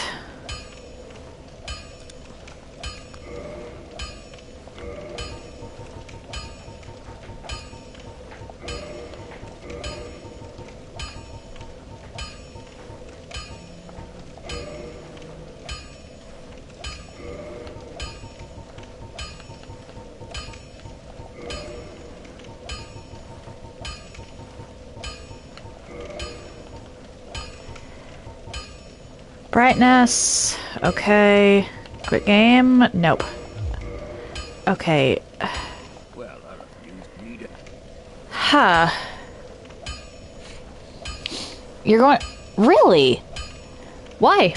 Brightness. Okay. Quit game. Nope. Okay. Well, you need it. Huh. You're going... Really? Why?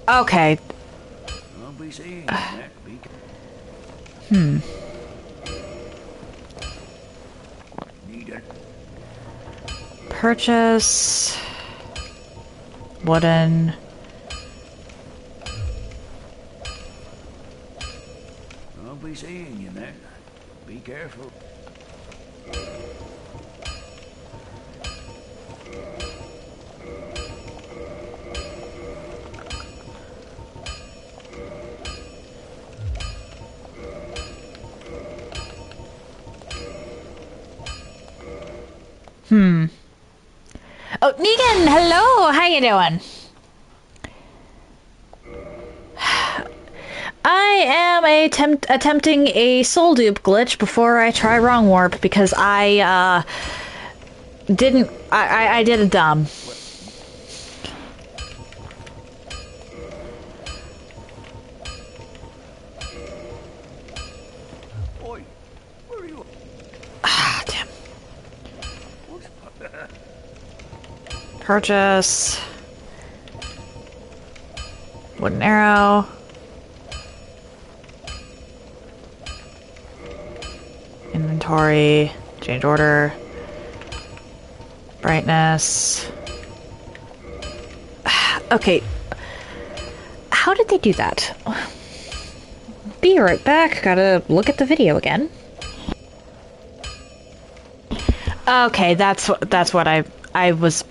Okay. Don't be seeing Purchase wooden. I'll be seeing you then. Be careful. Oh, Negan, hello. How you doing? I am attempting a soul dupe glitch before I try wrong warp because I didn't. I did a dumb. Oi, where are you? Ah, damn. Purchase wooden arrow. Inventory, change order, brightness. Okay. how did they do that? Be right back. Gotta look at the video again. Okay, that's what I was.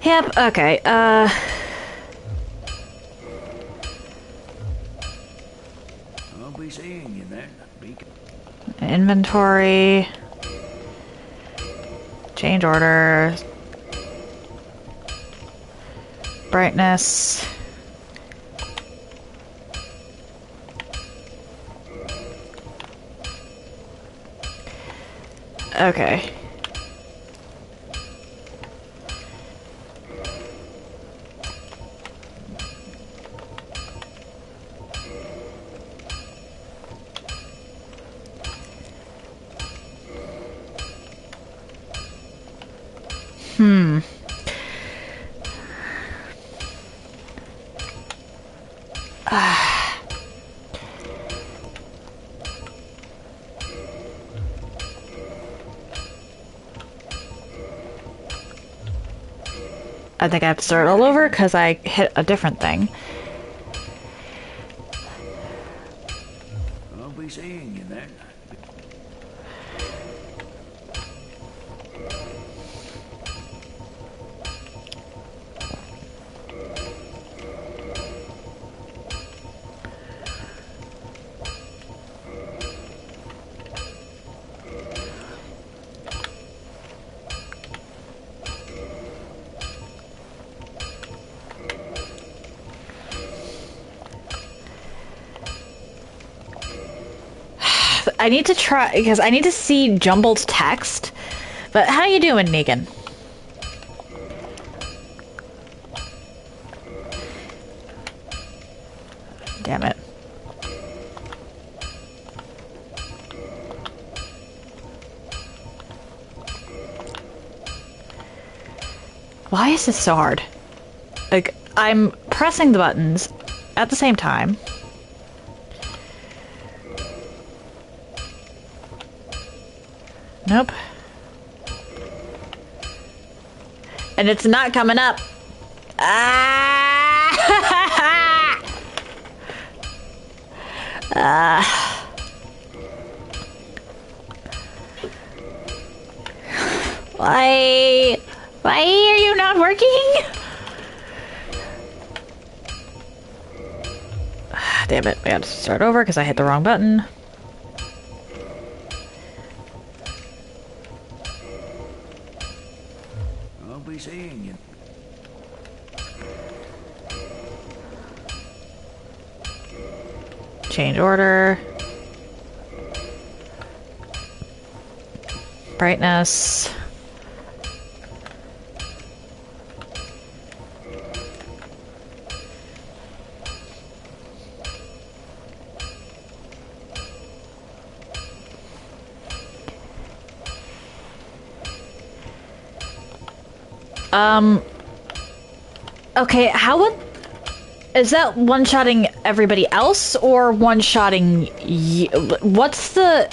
Yep. Okay. I'll be seeing you then. Inventory. Change order. Brightness. Okay. I think I have to start all over because I hit a different thing. I'll be seeing you then. I need to try, because I need to see jumbled text. But how you doing, Negan? Damn it. Why is this so hard? Like, I'm pressing the buttons at the same time. Nope. And it's not coming up. Ah! Why are you not working? Damn it, we had to start over because I hit the wrong button. I'll be seeing you. Change order. Brightness. Okay, how would... Is that one-shotting everybody else, or one-shotting you? What's the...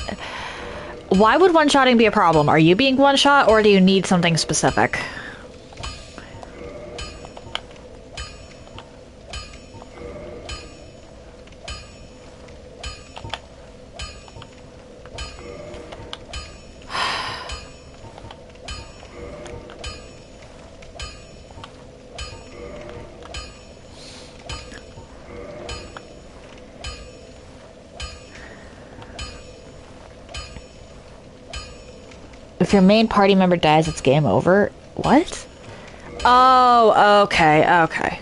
Why would one-shotting be a problem? Are you being one-shot, or do you need something specific? If your main party member dies, it's game over. What? Oh, okay, okay.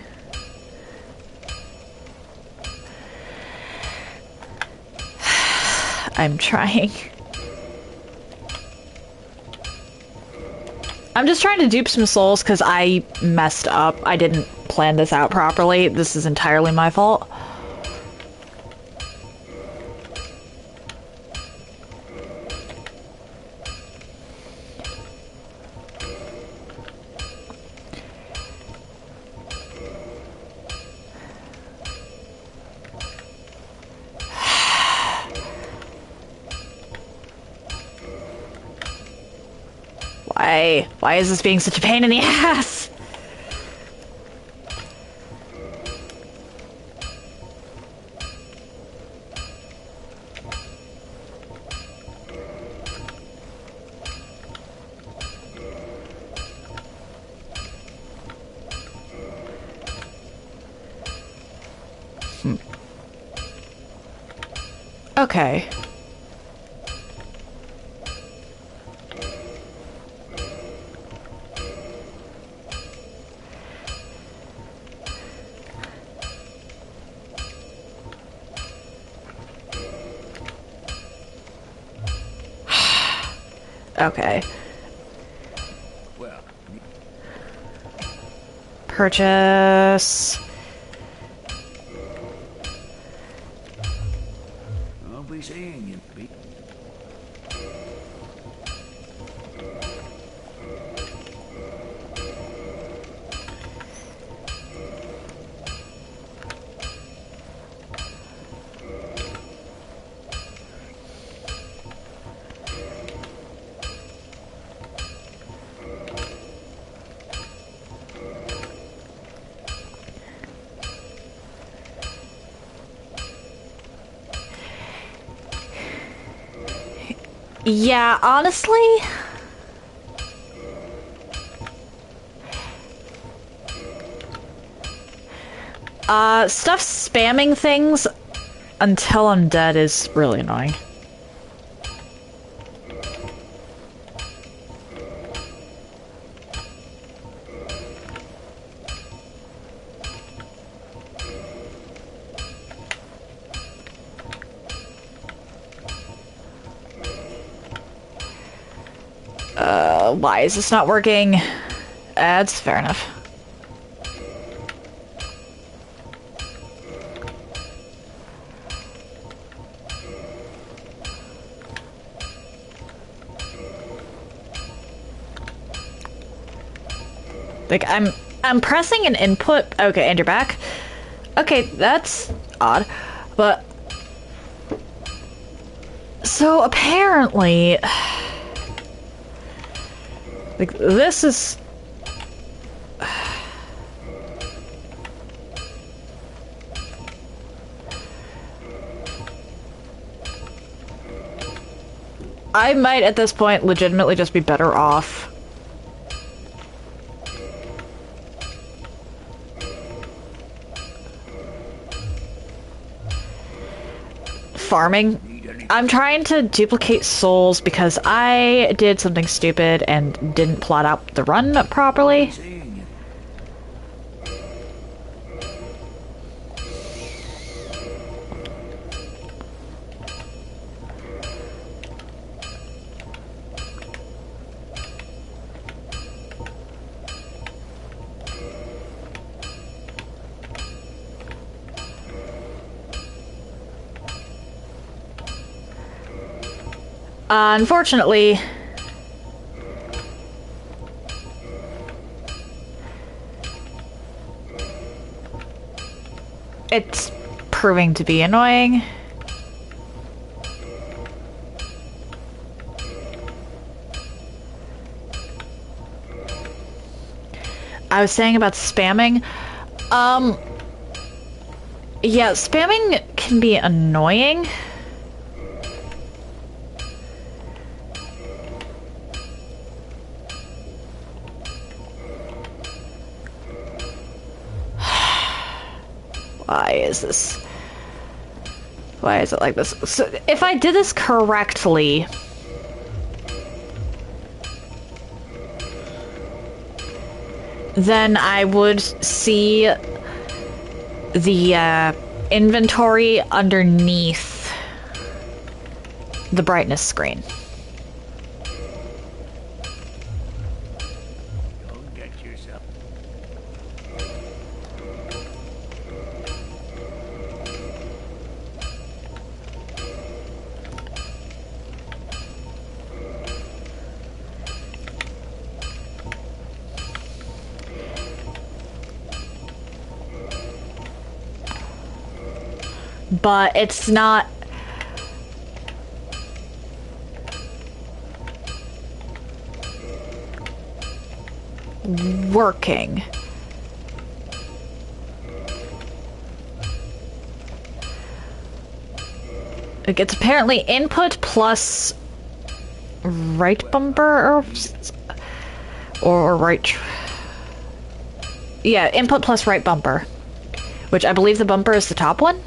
I'm trying. I'm just trying to dupe some souls because I messed up. I didn't plan this out properly. This is entirely my fault. Why is this being such a pain in the ass? Okay. Okay. Well, Purchase. I'll be seeing you. Yeah, honestly, stuff spamming things until I'm dead is really annoying. Why is this not working? Ads? Fair enough. Like, I'm pressing an input. Okay, and you're back. Okay, that's odd. But so apparently, like, this is... I might, at this point, legitimately just be better off farming. I'm trying to duplicate souls because I did something stupid and didn't plot out the run properly. Seeing you. Unfortunately, it's proving to be annoying. I was saying about spamming. Yeah, spamming can be annoying. Why is this? Why is it like this? So, if I did this correctly, then I would see the inventory underneath the brightness screen. Don't get yourself. But it's not working. Like, it's apparently input plus right bumper or right... Yeah, input plus right bumper. which I believe the bumper is the top one.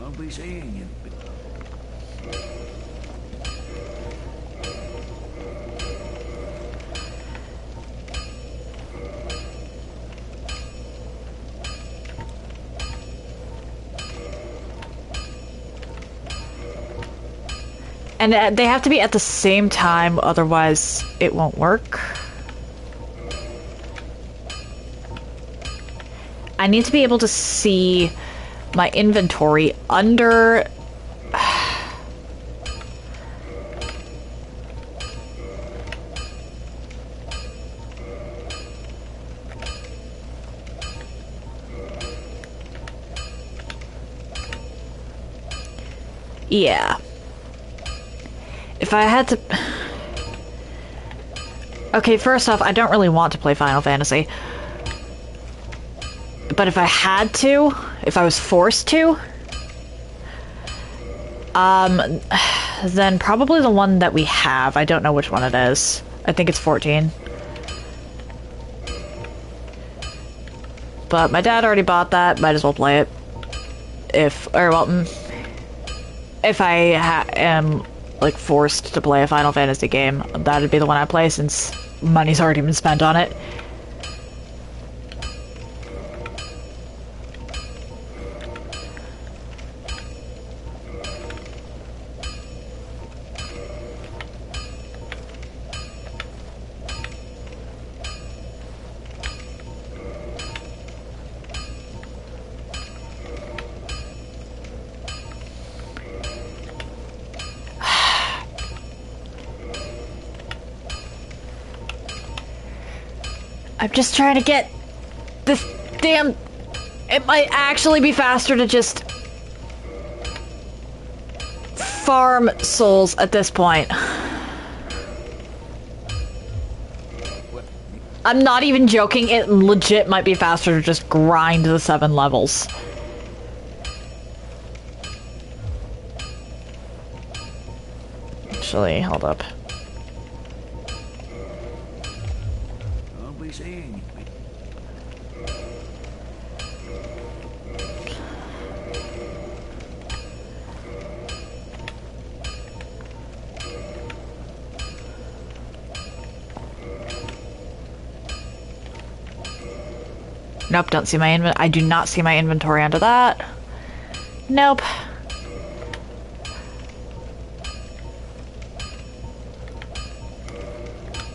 I'll be seeing you. And they have to be at the same time, otherwise it won't work. I need to be able to see my inventory under... Yeah. If I had to... Okay, first off, I don't really want to play Final Fantasy. But if I had to, if I was forced to, then probably the one that we have. I don't know which one it is. I think it's 14. But my dad already bought that, might as well play it. If I am, like, forced to play a Final Fantasy game, that'd be the one I play since money's already been spent on it. I'm just trying to get this damn... It might actually be faster to just farm souls at this point. I'm not even joking, it legit might be faster to just grind the 7 levels. Actually, hold up. Nope, don't see my I do not see my inventory under that. Nope.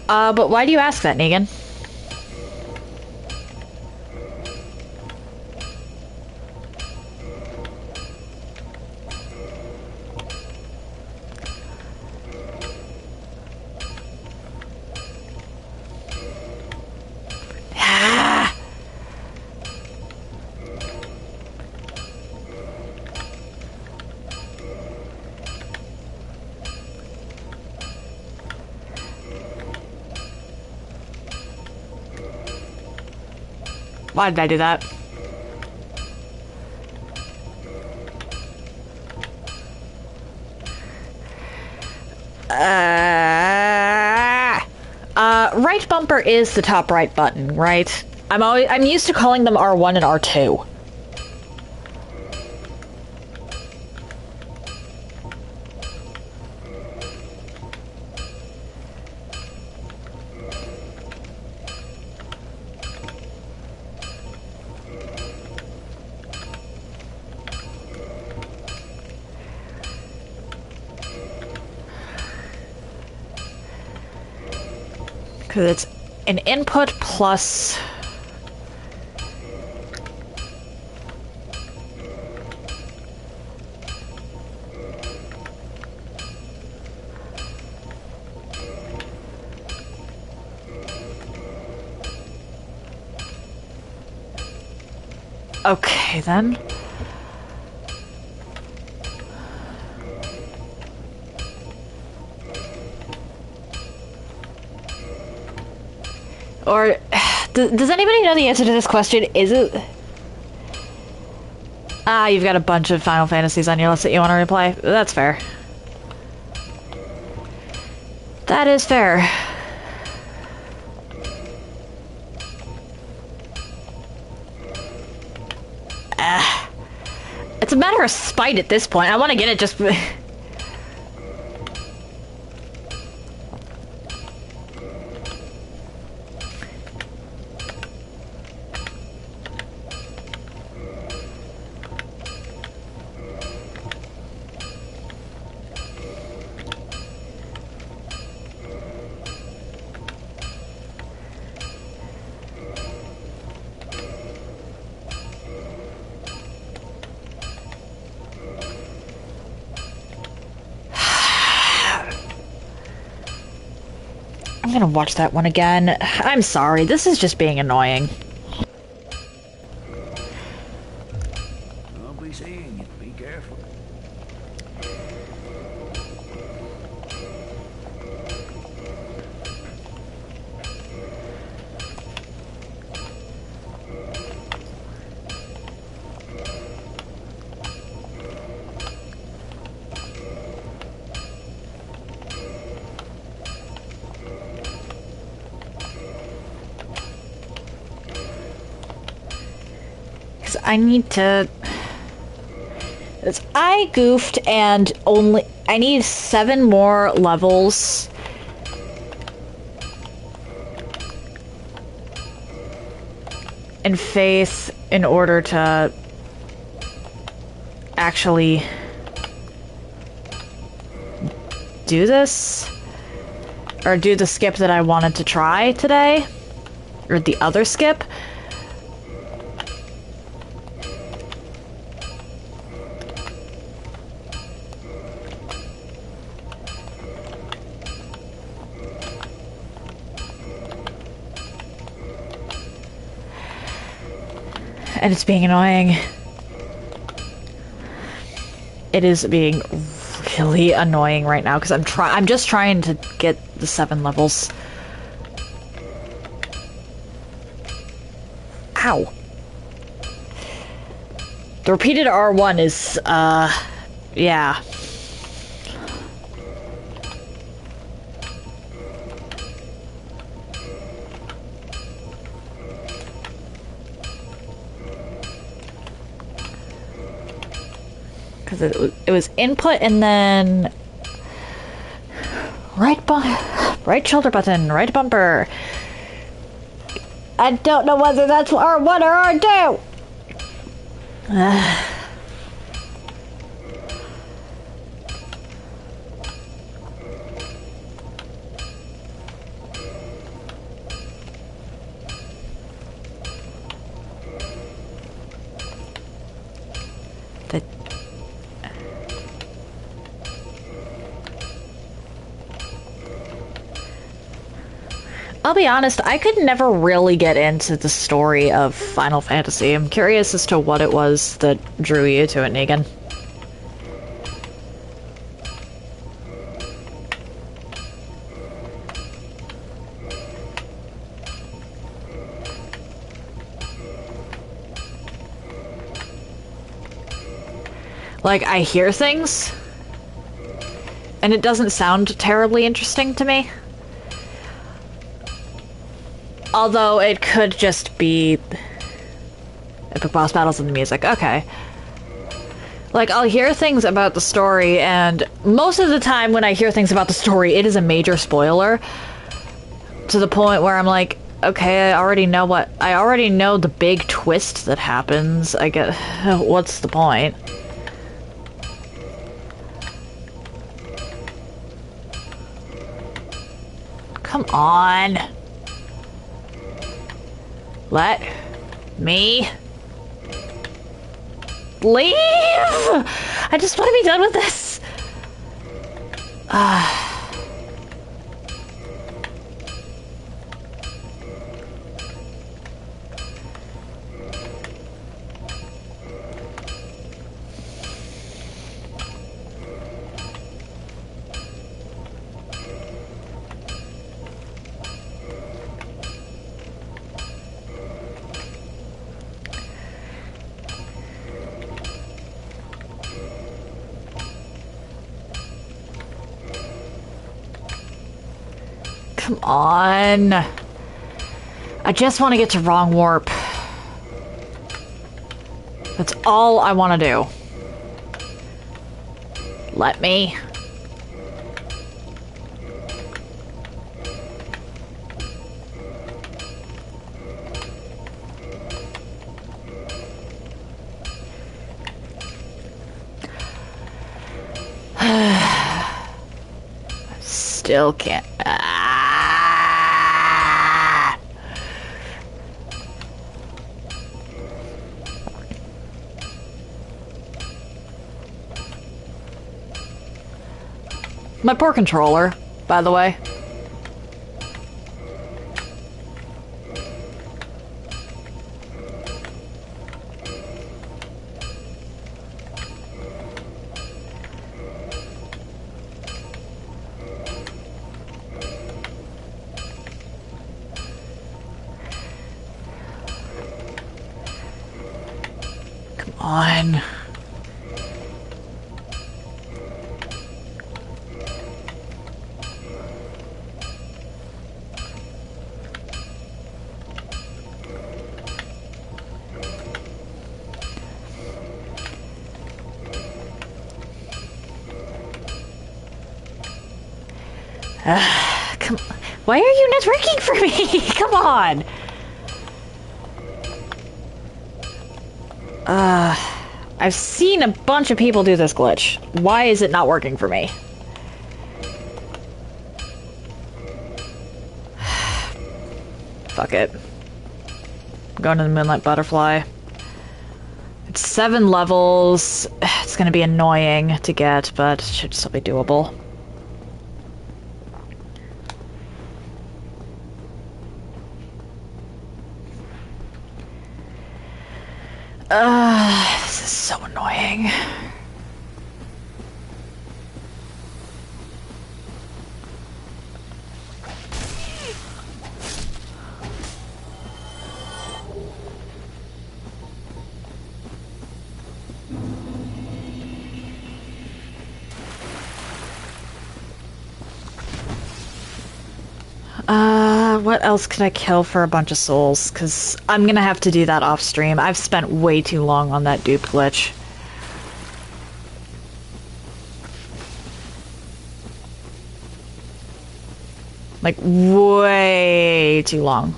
But why do you ask that, Negan? Why did I do that? Right bumper is the top right button, right? I'm used to calling them R1 and R2. Because it's an input plus... Okay, then. Or, does anybody know the answer to this question? Is it... Ah, you've got a bunch of Final Fantasies on your list that you want to replay. That's fair. That is fair. a matter of spite at this point. I want to get it just... I'm gonna watch that one again. I'm sorry, this is just being annoying. I'll be seeing it. Be careful. I need to... I goofed and I need 7 more levels. In Faith in order to actually do this. Or do the skip that I wanted to try today. Or the other skip. And it's being annoying. It is being really annoying right now because I'm just trying to get the 7 levels. Ow. The repeated R1 is yeah. Because it was input and then right shoulder button, right bumper. I don't know whether that's R1 or R2. I'll be honest, I could never really get into the story of Final Fantasy. I'm curious as to what it was that drew you to it, Negan. Like, I hear things, and it doesn't sound terribly interesting to me. Although it could just be epic boss battles and the music. Okay. Like, I'll hear things about the story, and most of the time when I hear things about the story, it is a major spoiler. To the point where I'm like, okay, I already know the big twist that happens. I get, what's the point? Come on. Let me leave! I just want to be done with this. Come on. I just want to get to wrong warp. That's all I want to do. Let me. Still can't. My poor controller, by the way. Come on. Come on. Why are you not working for me? Come on. I've seen a bunch of people do this glitch. Why is it not working for me? Fuck it. I'm going to the Moonlight Butterfly. It's 7 levels. It's gonna be annoying to get, but it should still be doable. This is so annoying. What else could I kill for a bunch of souls? Because I'm gonna have to do that off stream. I've spent way too long on that dupe glitch. Like, way too long.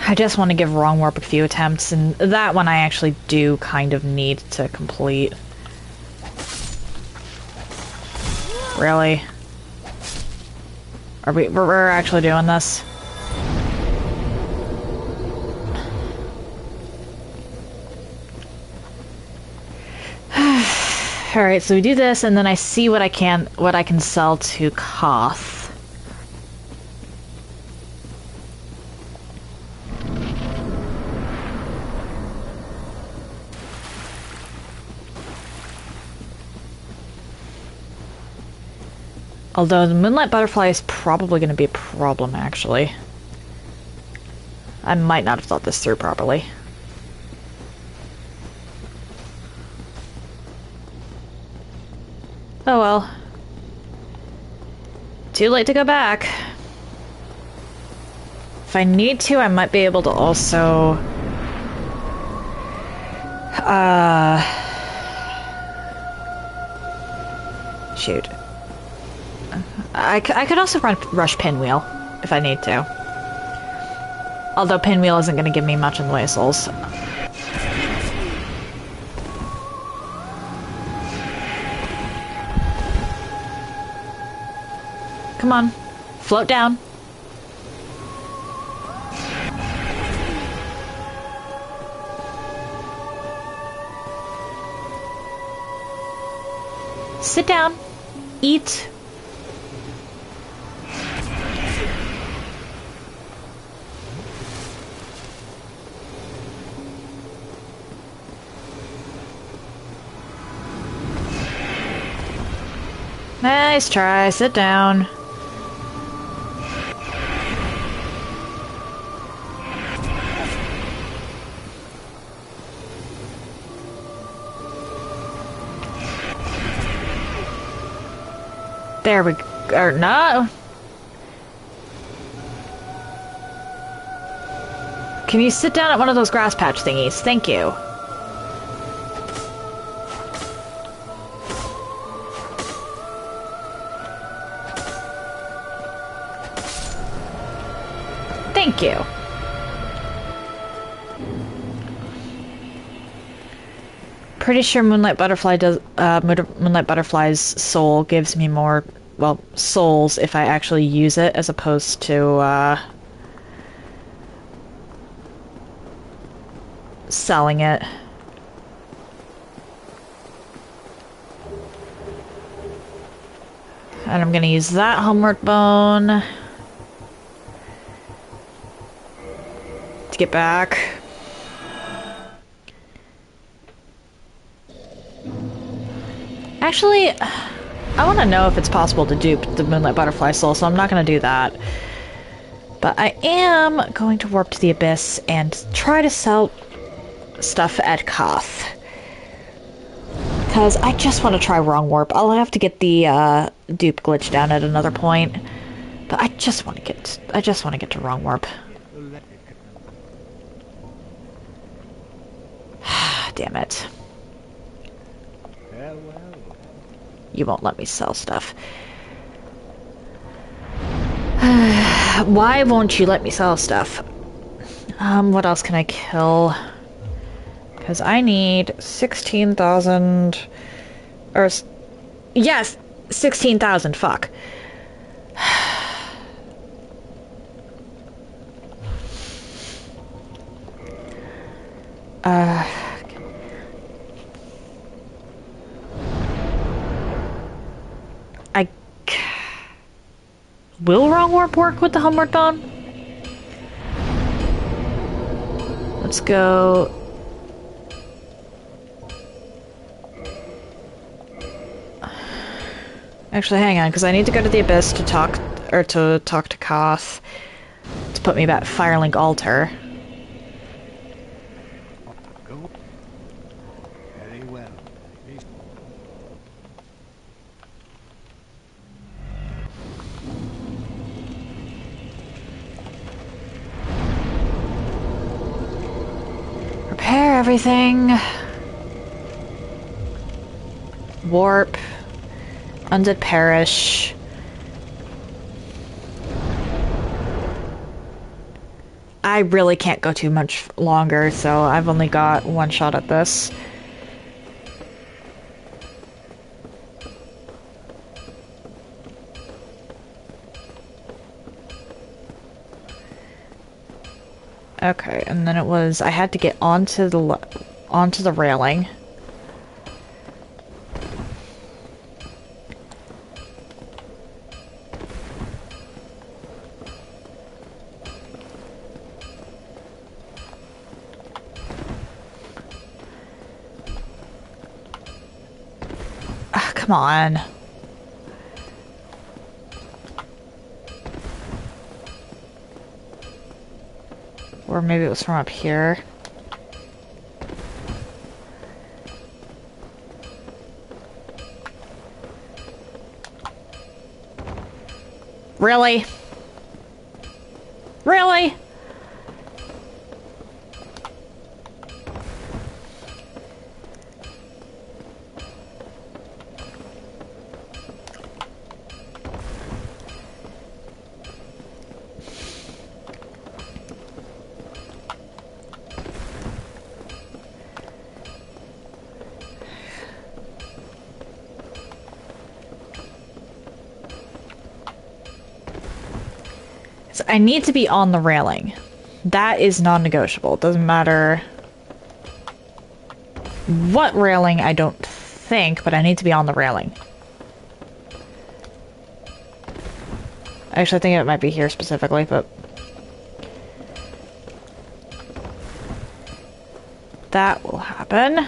I just want to give Wrong Warp a few attempts, and that one I actually do kind of need to complete. Really? We're actually doing this? Alright, so we do this, and then I see what I can sell to Koth. Although the Moonlight Butterfly is probably going to be a problem, actually. I might not have thought this through properly. Oh well. Too late to go back. If I need to, I might be able to also... Shoot. I could also rush Pinwheel, if I need to. Although Pinwheel isn't going to give me much in the way of souls. Come on. Float down. Sit down. Eat. Nice try. Sit down. There we go. Or no. Can you sit down at one of those grass patch thingies? Thank you. Thank you. Pretty sure Moonlight Butterfly's soul gives me more, well, souls if I actually use it as opposed to selling it. And I'm gonna use that homework bone to get back. Actually, I want to know if it's possible to dupe the Moonlight Butterfly soul, so I'm not going to do that. But I am going to warp to the Abyss and try to sell stuff at Koth. Because I just want to try wrong warp. I'll have to get the dupe glitch down at another point. But I just want to get to wrong warp. Damn it. You won't let me sell stuff. Why won't you let me sell stuff? What else can I kill? Because I need 16,000... Or... Yes! 16,000, fuck. Will wrong warp work with the homework on? Let's go. Actually, hang on, because I need to go to the Abyss to talk to Koth to put me back Firelink Altar. Very well. Repair everything. Warp. Undead Perish. I really can't go too much longer, so I've only got one shot at this. Okay, and then it was I had to get onto the railing. Ah, come on. Or maybe it was from up here. Really? Really? I need to be on the railing. That is non-negotiable. It doesn't matter what railing, I don't think, but I need to be on the railing. Actually, I think it might be here specifically, but... that will happen.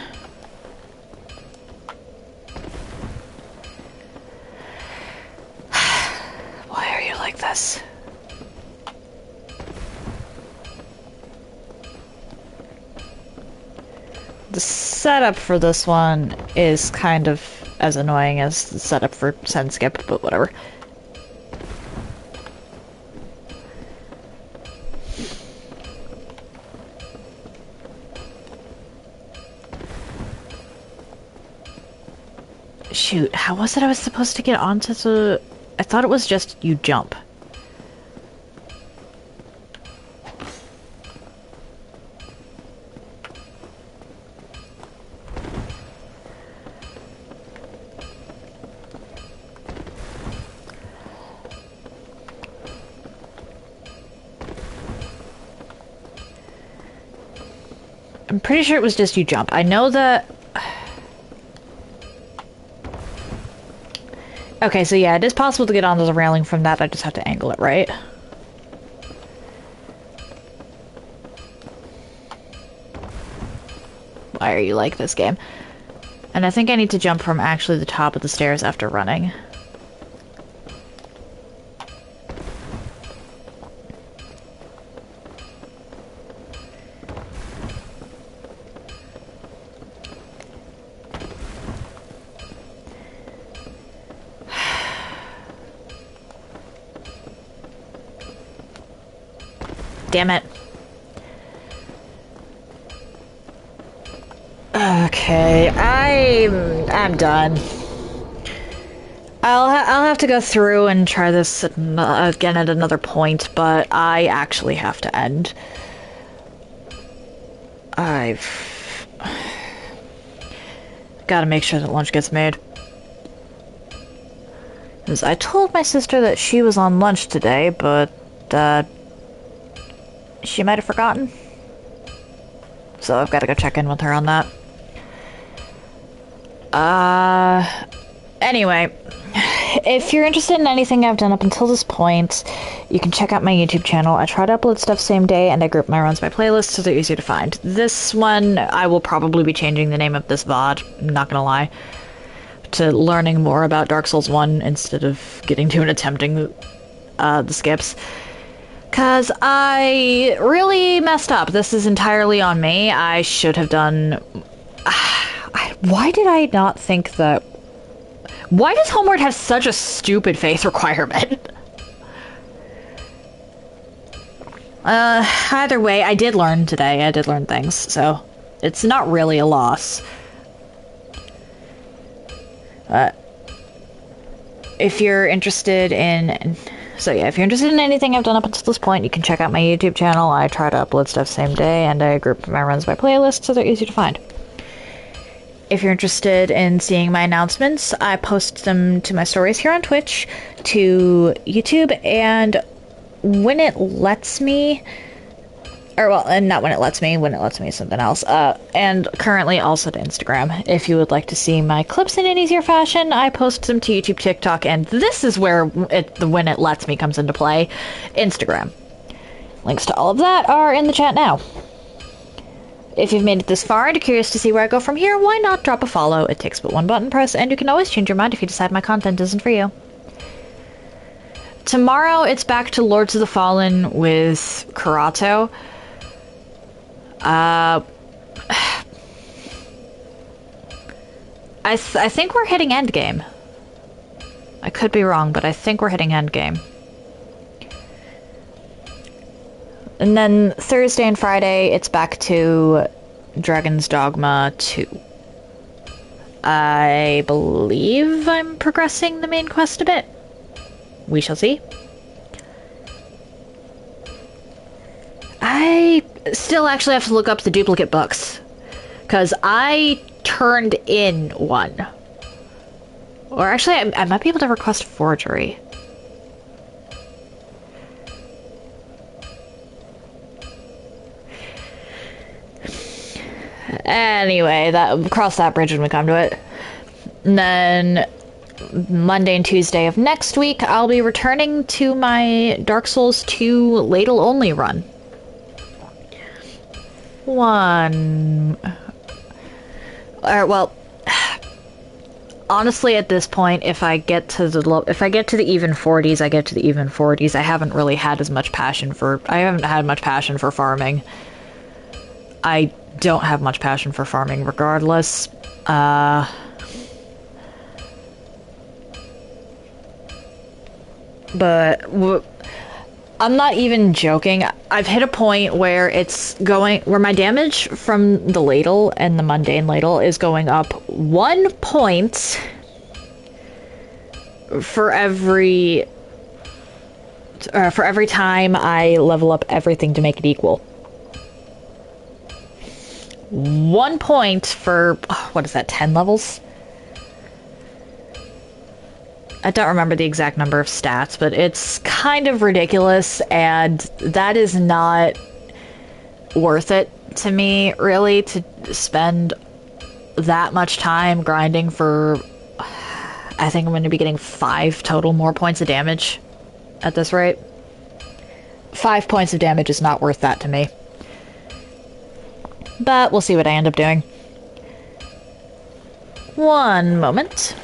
Why are you like this? The setup for this one is kind of as annoying as the setup for Send Skip, but whatever. Shoot, how was it I was supposed to get onto the... I thought it was just you jump. I'm pretty sure it was just you jump. I know that... Okay, so yeah, it is possible to get onto the railing from that. I just have to angle it right. Why are you like this game? And I think I need to jump from actually the top of the stairs after running. Damn it. Okay, I'm done. I'll have to go through and try this again at another point, but I actually have to end. I've got to make sure that lunch gets made. 'Cause I told my sister that she was on lunch today, but she might have forgotten. So I've got to go check in with her on that. Anyway, if you're interested in anything I've done up until this point, you can check out my YouTube channel. I try to upload stuff same day, and I group my runs by playlist so they're easier to find. This one, I will probably be changing the name of this VOD, I'm not gonna lie, to learning more about Dark Souls 1 instead of getting to and attempting the skips. 'Cause I really messed up. This is entirely on me. I should have done... Why did I not think that... Why does Homeward have such a stupid faith requirement? Either way, I did learn today. I did learn things, so it's not really a loss. If you're interested in... So yeah, if you're interested in anything I've done up until this point, you can check out my YouTube channel. I try to upload stuff same day, and I group my runs by playlist so they're easy to find. If you're interested in seeing my announcements, I post them to my stories here on Twitch, to YouTube, and when it lets me... Or, well, and not when it lets me is something else. And currently also to Instagram. If you would like to see my clips in an easier fashion, I post them to YouTube, TikTok, and this is where the when it lets me comes into play, Instagram. Links to all of that are in the chat now. If you've made it this far and are curious to see where I go from here, why not drop a follow? It takes but one button press, and you can always change your mind if you decide my content isn't for you. Tomorrow, it's back to Lords of the Fallen with Karato. I think we're hitting endgame. I could be wrong, but I think we're hitting endgame. And then Thursday and Friday, it's back to Dragon's Dogma 2. I believe I'm progressing the main quest a bit. We shall see. I still actually have to look up the duplicate books, because I turned in one. Or actually, I might be able to request forgery. Anyway, cross that bridge when we come to it. And then Monday and Tuesday of next week, I'll be returning to my Dark Souls 2 ladle only run. Well, honestly, at this point, if I get to the even 40s, I get to the even 40s. I haven't really had as much passion for... I haven't had much passion for farming. I don't have much passion for farming regardless. But I'm not even joking. I've hit a point where where my damage from the ladle and the mundane ladle is going up 1 point for every time I level up everything to make it equal. 1 point for, what is that, 10 levels? I don't remember the exact number of stats, but it's kind of ridiculous, and that is not worth it to me, really, to spend that much time grinding for... I think I'm going to be getting 5 total more points of damage at this rate. 5 points of damage is not worth that to me. But we'll see what I end up doing. One moment.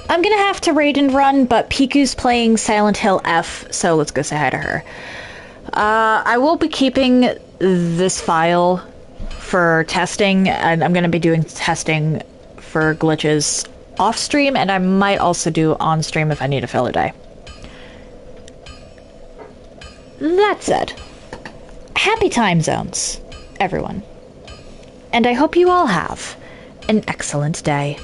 I'm gonna have to raid and run, but Piku's playing Silent Hill F, so let's go say hi to her. I will be keeping this file for testing, and I'm gonna be doing testing for glitches off-stream, and I might also do on-stream if I need a filler day. That said, happy time zones, everyone. And I hope you all have an excellent day.